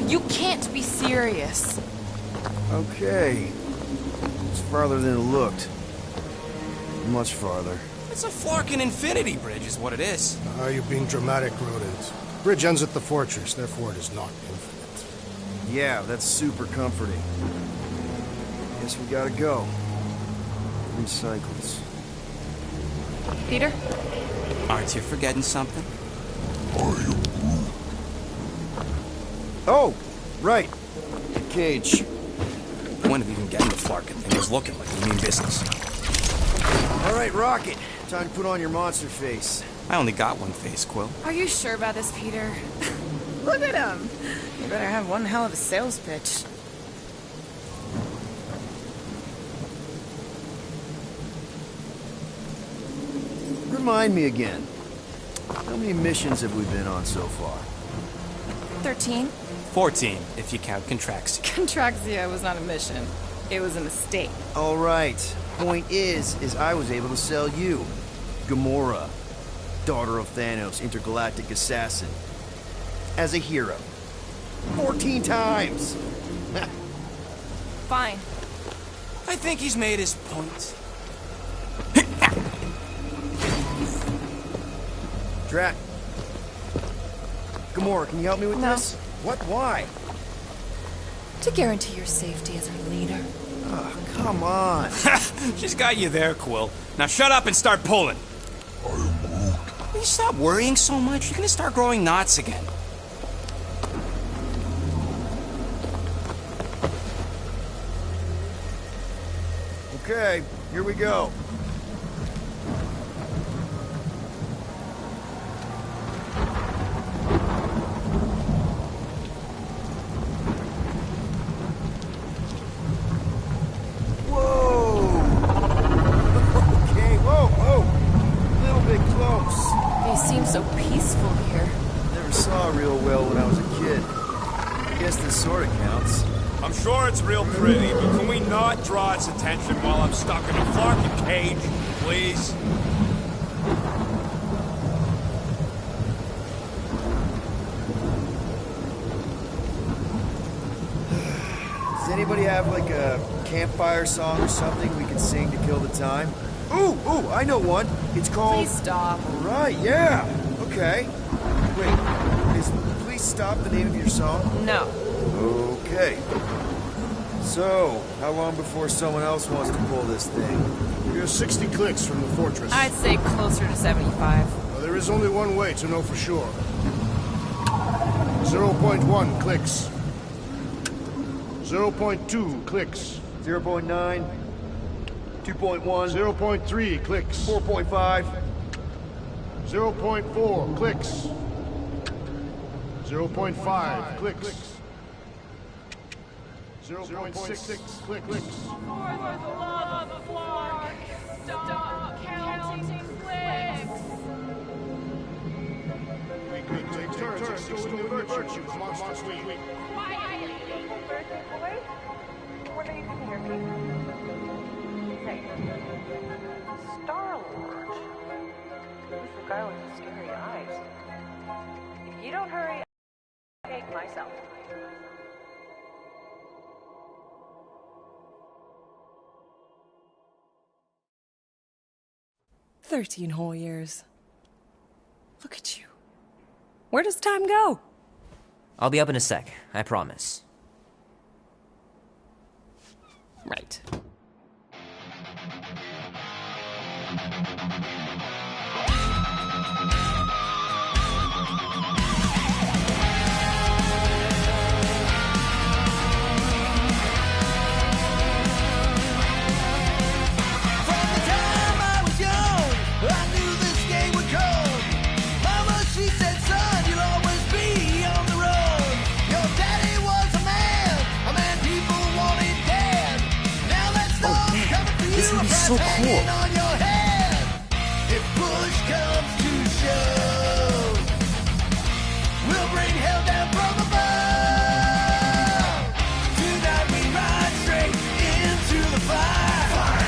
You can't be serious. Okay. It's farther than it looked. Much farther. It's a Flarkin Infinity Bridge is what it is. Are you being dramatic, Rodent? Bridge ends at the fortress, therefore it is not infinite. Yeah, that's super comforting. Guess we gotta go. 3 cycles. Peter? Aren't you forgetting something? Oh, right. The cage. The point of even getting the Flarkin thing was looking like you mean business. All right, Rocket. Time to put on your monster face. I only got one face, Quill. Are you sure about this, Peter? Look at him. You better have one hell of a sales pitch. Remind me again. How many missions have we been on so far? 13? 14, if you count Contraxia. Contraxia was not a mission. It was a mistake. All right. Point is I was able to sell you. Gamora, daughter of Thanos, intergalactic assassin. As a hero. 14 times! Fine. I think he's made his point. Drat. Gamora, can you help me with this? What? Why? To guarantee your safety as our leader. Oh, come on. She's got you there, Quill. Now shut up and start pulling. Will you stop worrying so much? You're gonna start growing knots again. Okay, here we go. So peaceful here. Never saw real well when I was a kid. I guess this sort of counts. I'm sure it's real pretty, but can we not draw its attention while I'm stuck in a Flarkin cage, please? Does anybody have like a campfire song or something we can sing to kill the time? Ooh, I know one. It's called... Please stop. Right, yeah. Okay. Wait, is Please Stop the name of your song? No. Okay. So, how long before someone else wants to pull this thing? We are 60 clicks from the fortress. I'd say closer to 75. Well, there is only one way to know for sure. 0.1 clicks. 0.2 clicks. 0.9. 2.1. 0.3 clicks. 4.5. 0.4 clicks. 0.5 clicks. 0.6 clicks. For the love of Clark, stop counting clicks. We could take turns extolling the virtues of Monster Suite. Birthday boy? What are you doing here, Pete? Say, Star-Lord. Who's the guy with the scary eyes? If you don't hurry, I'll take myself. 13 whole years. Look at you. Where does time go? I'll be up in a sec, I promise. Right. So cool. If push comes to shove, we'll bring hell down from above. Tonight we ride straight into the fire.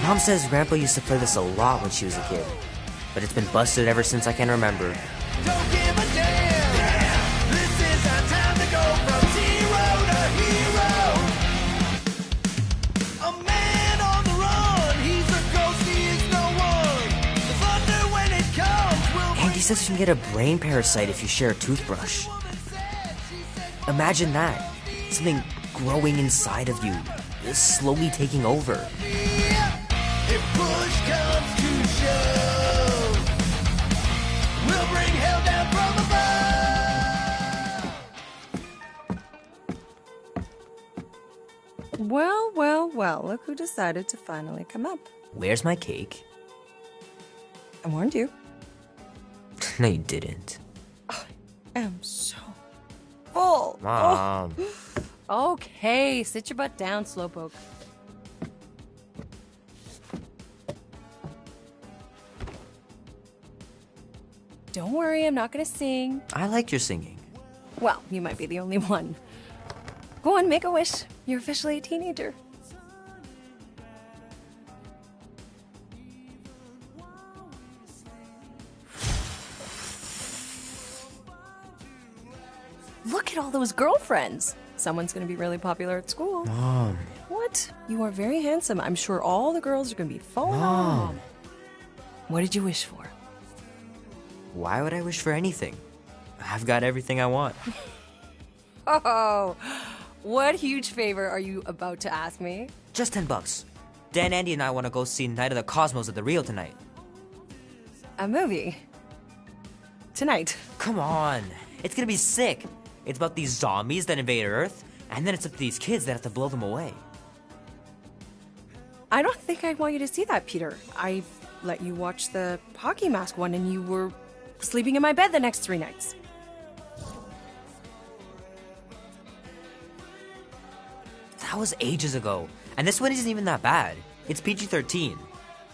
Mom says Grandpa used to play this a lot when she was a kid, but it's been busted ever since I can remember. Don't give a damn. This is our time to go from zero to hero. A man on the run, he's a ghost, he is no one. The thunder when it comes will Andy says you can get a brain parasite if you share a toothbrush. Imagine that. Something growing inside of you, slowly taking over. If push comes to shove, we'll bring hell down from above. Well, look who decided to finally come up. Where's my cake? I warned you. No, you didn't. I am so full. Mom. Oh. Okay, sit your butt down, Slowpoke. Don't worry, I'm not gonna sing. I like your singing. Well, you might be the only one. Go on, make a wish. You're officially a teenager. Look at all those girlfriends. Someone's gonna be really popular at school. Mom. What? You are very handsome. I'm sure all the girls are gonna be falling Mom. on. What did you wish for? Why would I wish for anything? I've got everything I want. Oh, what huge favor are you about to ask me? Just $10. Dan, Andy, and I want to go see Night of the Cosmos at the Rio tonight. A movie? Tonight? Come on. It's gonna be sick. It's about these zombies that invade Earth, and then it's up to these kids that have to blow them away. I don't think I want you to see that, Peter. I let you watch the hockey mask one and you were sleeping in my bed the next 3 nights. That was ages ago. And this one isn't even that bad. It's PG-13.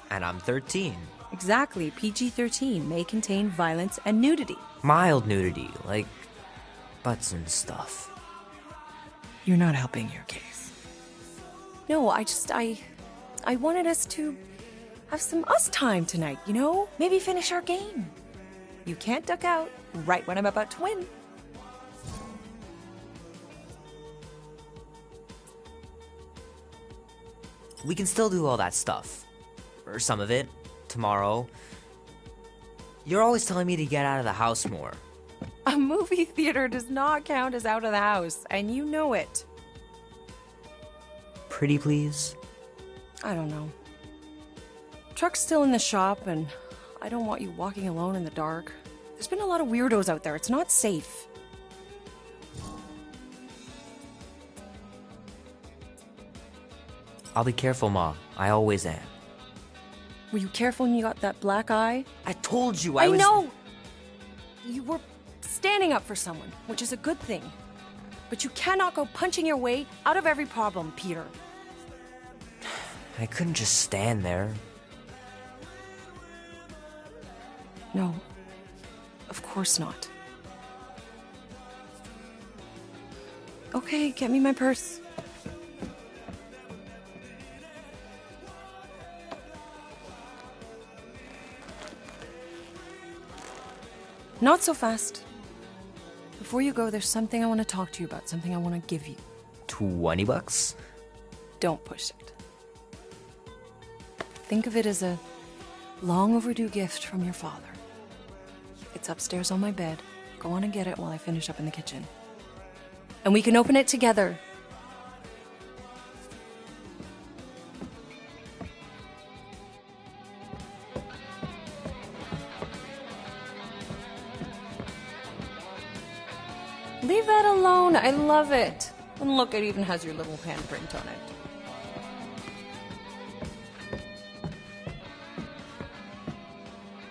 And I'm 13. Exactly. PG-13 may contain violence and nudity. Mild nudity, like butts and stuff. You're not helping your case. No, I wanted us to have some us time tonight, you know? Maybe finish our game. You can't duck out right when I'm about to win. We can still do all that stuff. or some of it, tomorrow. You're always telling me to get out of the house more. A movie theater does not count as out of the house, and you know it. Pretty please? I don't know. Truck's still in the shop, and I don't want you walking alone in the dark. There's been a lot of weirdos out there. It's not safe. I'll be careful, Ma. I always am. Were you careful when you got that black eye? I told you I was... know! You were standing up for someone, which is a good thing. But you cannot go punching your way out of every problem, Peter. I couldn't just stand there. No. Of course not. Okay, get me my purse. Not so fast. Before you go, there's something I want to talk to you about, something I want to give you. $20? Don't push it. Think of it as a long overdue gift from your father. It's upstairs on my bed. Go on and get it while I finish up in the kitchen. And we can open it together. Leave that alone. I love it. And look, it even has your little handprint on it.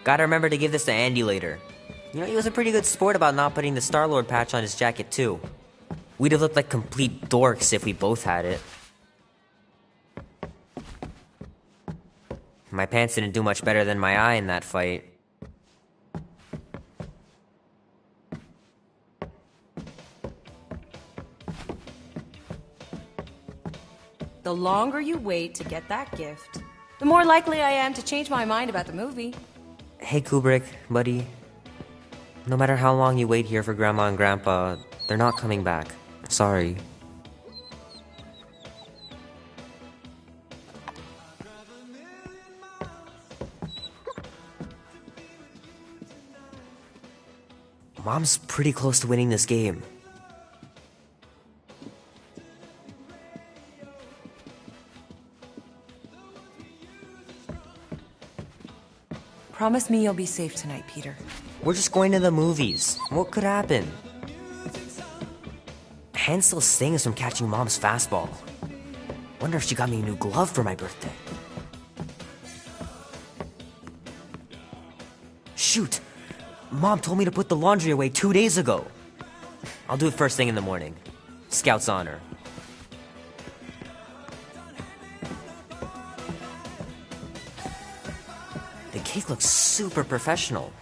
Gotta remember to give this to Andy later. You know, he was a pretty good sport about not putting the Star-Lord patch on his jacket, too. We'd have looked like complete dorks if we both had it. My pants didn't do much better than my eye in that fight. The longer you wait to get that gift, the more likely I am to change my mind about the movie. Hey, Kubrick, buddy. No matter how long you wait here for Grandma and Grandpa, they're not coming back. Sorry. Mom's pretty close to winning this game. Promise me you'll be safe tonight, Peter. We're just going to the movies. What could happen? Hand still stings from catching Mom's fastball. Wonder if she got me a new glove for my birthday. Shoot! Mom told me to put the laundry away 2 days ago. I'll do it first thing in the morning. Scout's honor. The cake looks super professional.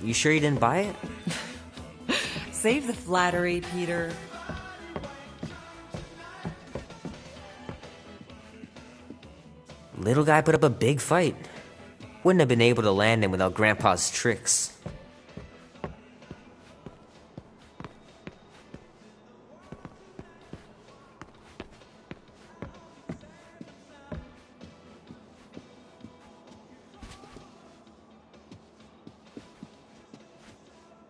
You sure you didn't buy it? Save the flattery, Peter. Little guy put up a big fight. Wouldn't have been able to land him without Grandpa's tricks.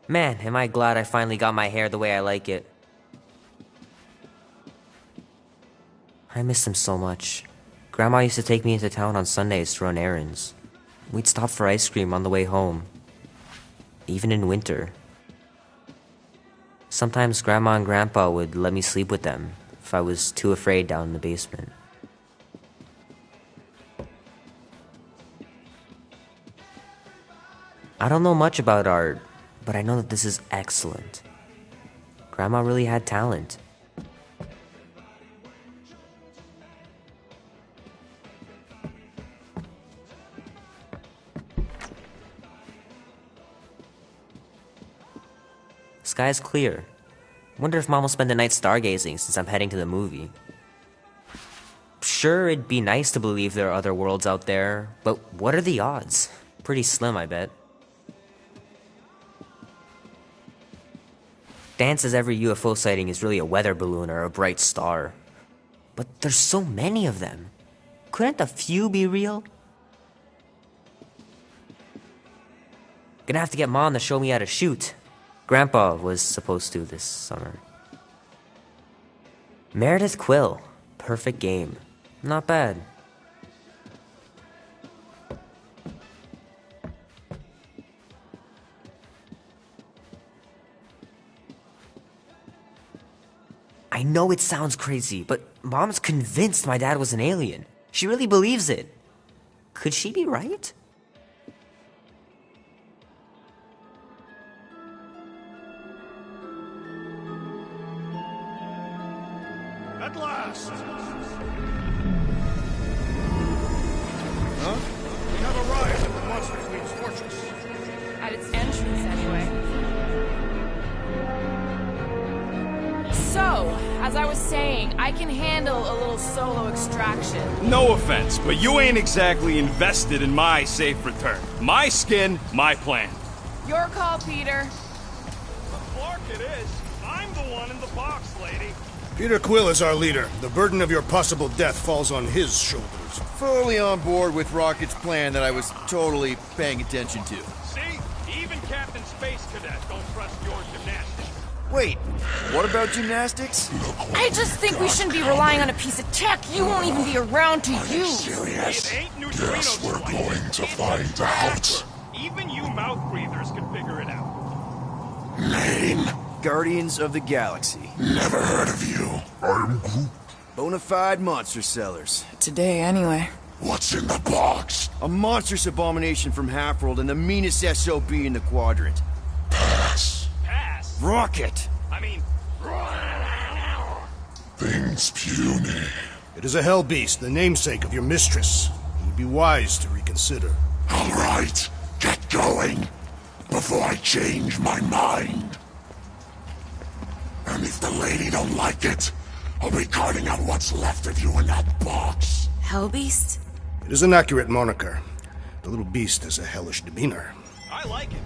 Man, am I glad I finally got my hair the way I like it. I miss him so much. Grandma used to take me into town on Sundays to run errands. We'd stop for ice cream on the way home. Even in winter. Sometimes Grandma and Grandpa would let me sleep with them if I was too afraid down in the basement. I don't know much about art, but I know that this is excellent. Grandma really had talent. Sky's clear. Wonder if Mom will spend the night stargazing since I'm heading to the movie. Sure, it'd be nice to believe there are other worlds out there, but what are the odds? Pretty slim, I bet. Dan says every UFO sighting is really a weather balloon or a bright star. But there's so many of them. Couldn't a few be real? Gonna have to get Mom to show me how to shoot. Grandpa was supposed to this summer. Meredith Quill. Perfect game. Not bad. I know it sounds crazy, but Mom's convinced my dad was an alien. She really believes it. Could she be right? At last! Huh? We have arrived at the Monster Queen's fortress. At its entrance, anyway. So, as I was saying, I can handle a little solo extraction. No offense, but you ain't exactly invested in my safe return. My skin, my plan. Your call, Peter. Clark it is. I'm the one in the box, lady. Peter Quill is our leader. The burden of your possible death falls on his shoulders. Fully on board with Rocket's plan that I was totally paying attention to. See? Even Captain Space Cadet don't trust your gymnastics. Wait, what about gymnastics? I just think we shouldn't be relying on a piece of tech you won't even be around to use. Serious? It ain't neutrino Yes, we're slice. going to It's find faster. out. Even you mouth breathers can figure it out. Name? Guardians of the Galaxy. Never heard of you. I'm Groot. Bonafide monster sellers. Today, anyway. What's in the box? A monstrous abomination from Halfworld and the meanest SOB in the quadrant. Pass. Pass. Rocket! I mean... Things puny. It is a hell beast, the namesake of your mistress. It would be wise to reconsider. All right, get going before I change my mind. And if the lady don't like it, I'll be carting out what's left of you in that box. Hellbeast? It is an accurate moniker. The little beast has a hellish demeanor. I like it.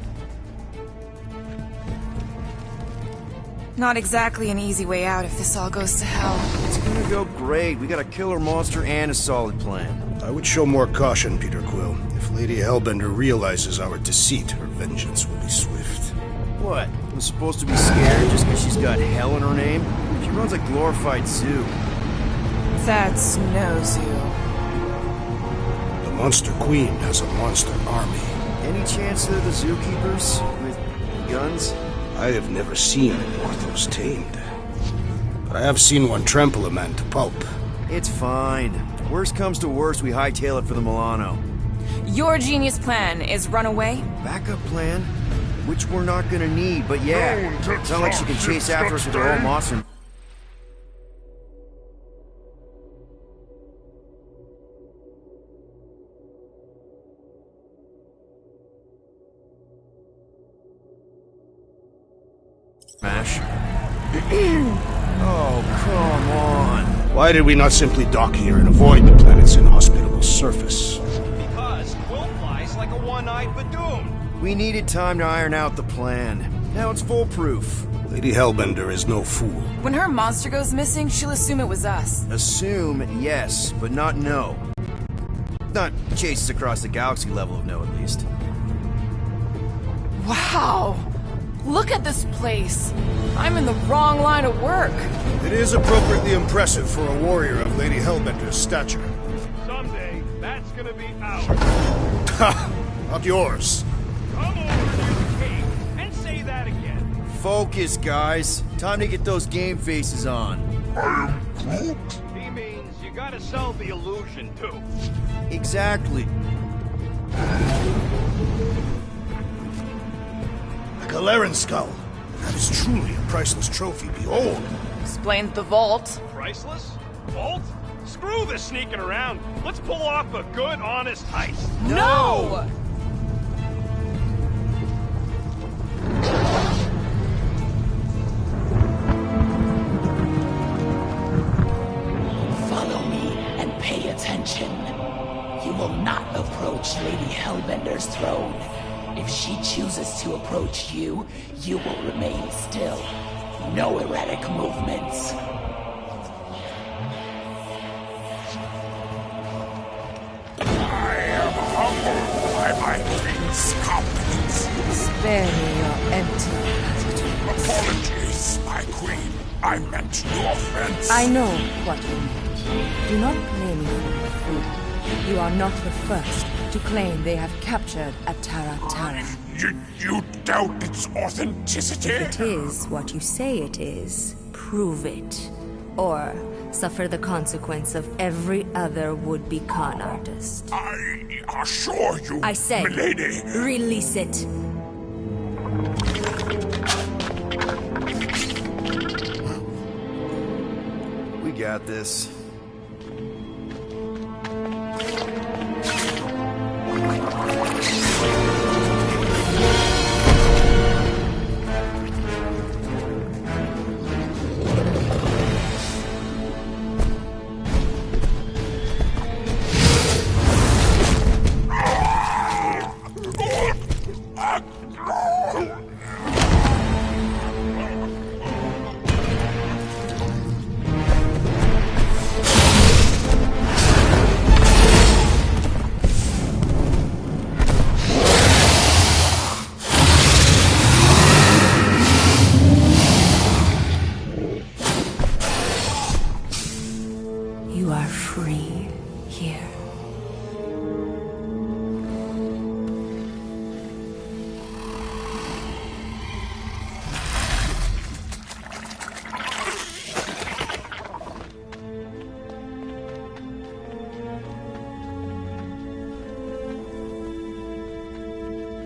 Not exactly an easy way out if this all goes to hell. It's gonna go great. We got a killer monster and a solid plan. I would show more caution, Peter Quill. If Lady Hellbender realizes our deceit, her vengeance will be swift. What? I'm supposed to be scared just because she's got hell in her name? She runs a glorified zoo. That's no zoo. The Monster Queen has a monster army. Any chance they're the zookeepers? With guns? I have never seen an Orthos tamed. But I have seen one trample a man to pulp. It's fine. Worst comes to worst, we hightail it for the Milano. Your genius plan is run away? Backup plan? Which we're not gonna need, but yeah. It's not like she can chase after us with her whole monster. Smash. Oh, come on. Why did we not simply dock here and avoid the planet's inhospitable surface? Because Quill flies like a one-eyed Badoon. We needed time to iron out the plan. Now it's foolproof. Lady Hellbender is no fool. When her monster goes missing, she'll assume it was us. Assume, yes, but not know. Not chases across the galaxy level of no, at least. Wow! Look at this place! I'm in the wrong line of work. It is appropriately impressive for a warrior of Lady Hellbender's stature. Someday, that's gonna be ours. Ha! Not yours. Come over to the cave and say that again. Focus, guys. Time to get those game faces on. I am Groot. He means you gotta sell the illusion, too. Exactly. A Galeran skull. That is truly a priceless trophy. Behold. Explains the vault. Priceless? Vault? Screw this sneaking around. Let's pull off a good, honest heist. No! Follow me and pay attention. You will not approach Lady Hellbender's throne. If she chooses to approach you, you will remain still. No erratic movements. I am humbled by my queen's immense competence. Spare me your empty platitude. Apologies, my queen. I meant no offense. I know what you meant. Do not play me for a fool. You are not the first to claim they have captured a Tara Tara. You doubt its authenticity? If it is what you say it is, prove it. Or suffer the consequence of every other would-be con artist. I assure you, I say, milady. Release it. We got this. You are free here.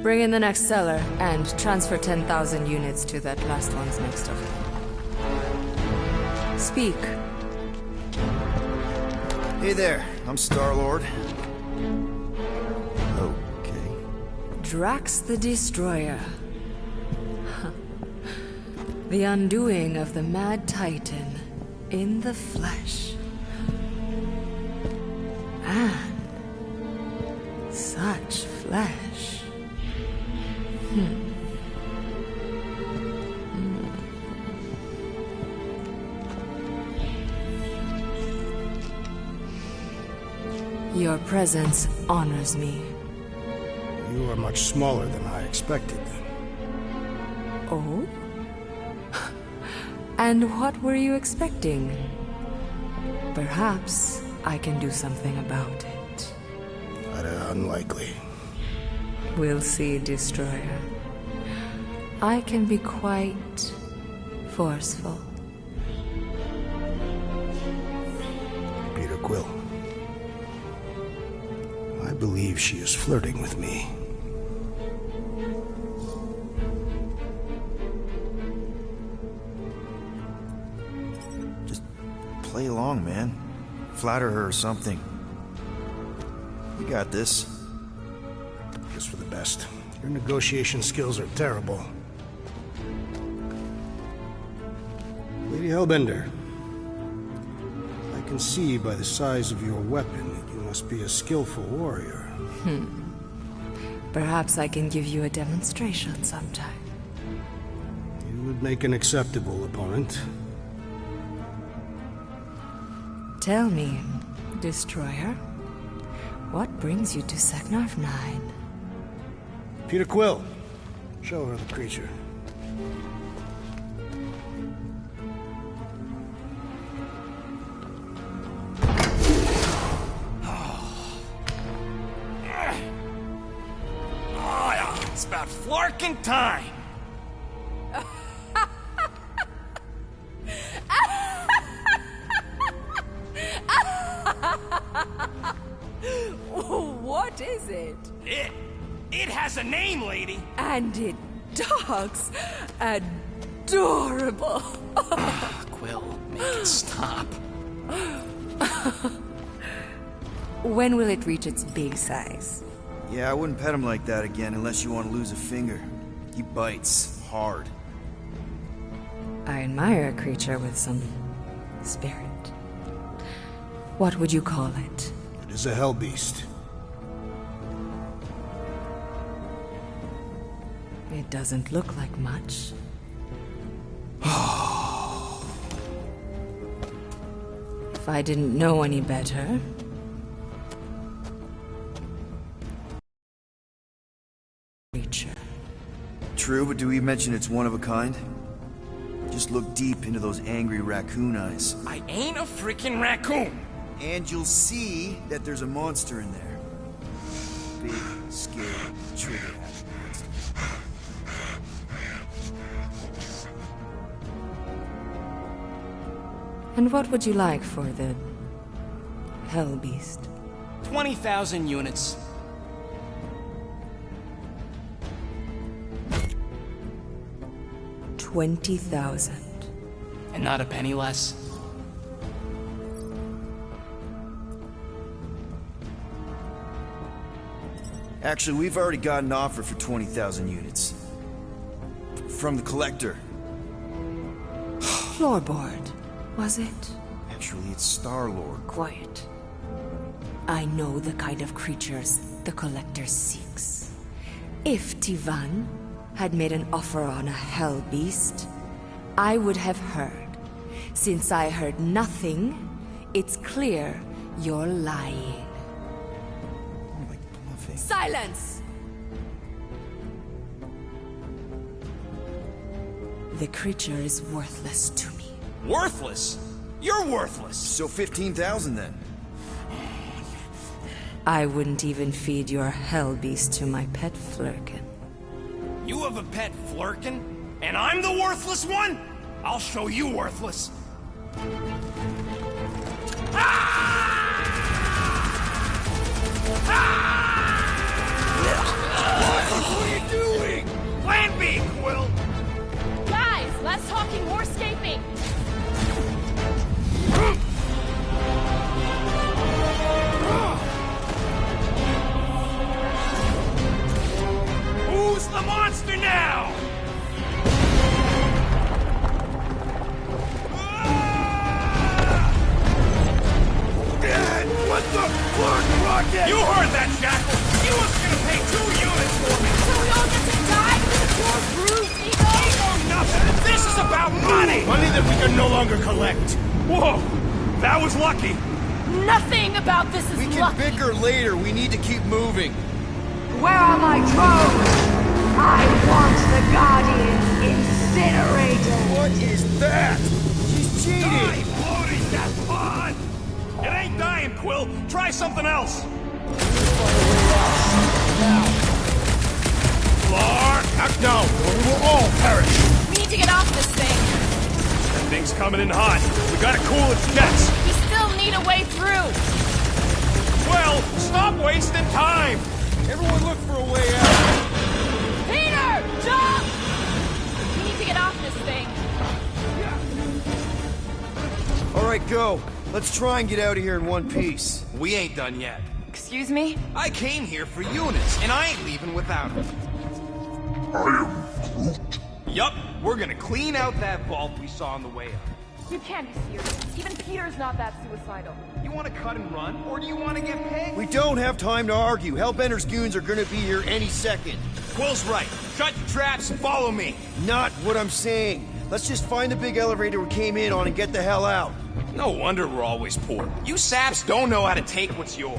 Bring in the next seller and transfer 10,000 units to that last one's next of kin. Speak. Hey there, I'm Star-Lord. Okay. Drax the Destroyer. The undoing of the Mad Titan in the flesh. And such flesh. Your presence honors me. You are much smaller than I expected. Oh? And what were you expecting? Perhaps I can do something about it. But unlikely. We'll see, Destroyer. I can be quite forceful. Peter Quill. I believe she is flirting with me. Just play along, man. Flatter her or something. We got this. Just for the best. Your negotiation skills are terrible. Lady Hellbender, I can see by the size of your weapon that you must be a skillful warrior. Perhaps I can give you a demonstration sometime. You would make an acceptable opponent. Tell me, Destroyer, what brings you to Seknarf 9? Peter Quill, show her the creature. It's about flarking time. What is it? It has a name, lady. And it talks adorable. Quill, make it stop. When will it reach its big size? Yeah, I wouldn't pet him like that again unless you want to lose a finger. He bites hard. I admire a creature with some spirit. What would you call it? It is a hell beast. It doesn't look like much. If I didn't know any better, true, but do we mention it's one of a kind? Just look deep into those angry raccoon eyes. I ain't a freaking raccoon! And you'll see that there's a monster in there. Big, scary, trigger-happy monster. And what would you like for the Hell Beast? 20,000 units. $20,000. And not a penny less. Actually, we've already got an offer for 20,000 units. From the Collector. Floorboard, was it? Actually, it's Star-Lord. Quiet. I know the kind of creatures the Collector seeks. If Tivan had made an offer on a Hell Beast, I would have heard. Since I heard nothing, it's clear you're lying. Silence! The creature is worthless to me. Worthless? You're worthless! So 15,000 then? I wouldn't even feed your Hell Beast to my pet Flurkin. You have a pet Flurkin? And I'm the worthless one? I'll show you worthless. What are you doing? Plan B, Quill! Guys, less talking, more escaping. Who's the monster now? What the fuck, Rocket? You heard that, Jackal! He was gonna pay 2 units for me! So we all get to die with a poor bruised ego? Ego nothing! This is about money! Money that we can no longer collect. Whoa! That was lucky! Nothing about this is We can lucky. bicker later. We need to keep moving. Where are my drones? I want the Guardian incinerated. What is that? She's cheating. Die, bloating that pod! It ain't dying, Quill. Try something else. Clark! No, or we will all perish. We need to get off this thing. That thing's coming in hot. We gotta cool its jets. We still need a way through. Well, stop wasting time. Everyone look for a way out. Peter! Jump! We need to get off this thing. All right, go. Let's try and get out of here in one piece. We ain't done yet. Excuse me? I came here for units, and I ain't leaving without them. I am Groot. Yup, we're gonna clean out that vault we saw on the way up. You can't be serious. Even Peter's not that suicidal. You wanna cut and run, or do you wanna get paid? We don't have time to argue. Hellbender's goons are gonna be here any second. Quill's right. Shut your traps and follow me. Not what I'm saying. Let's just find the big elevator we came in on and get the hell out. No wonder we're always poor. You saps don't know how to take what's yours.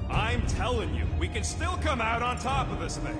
I'm telling you, we can still come out on top of this thing.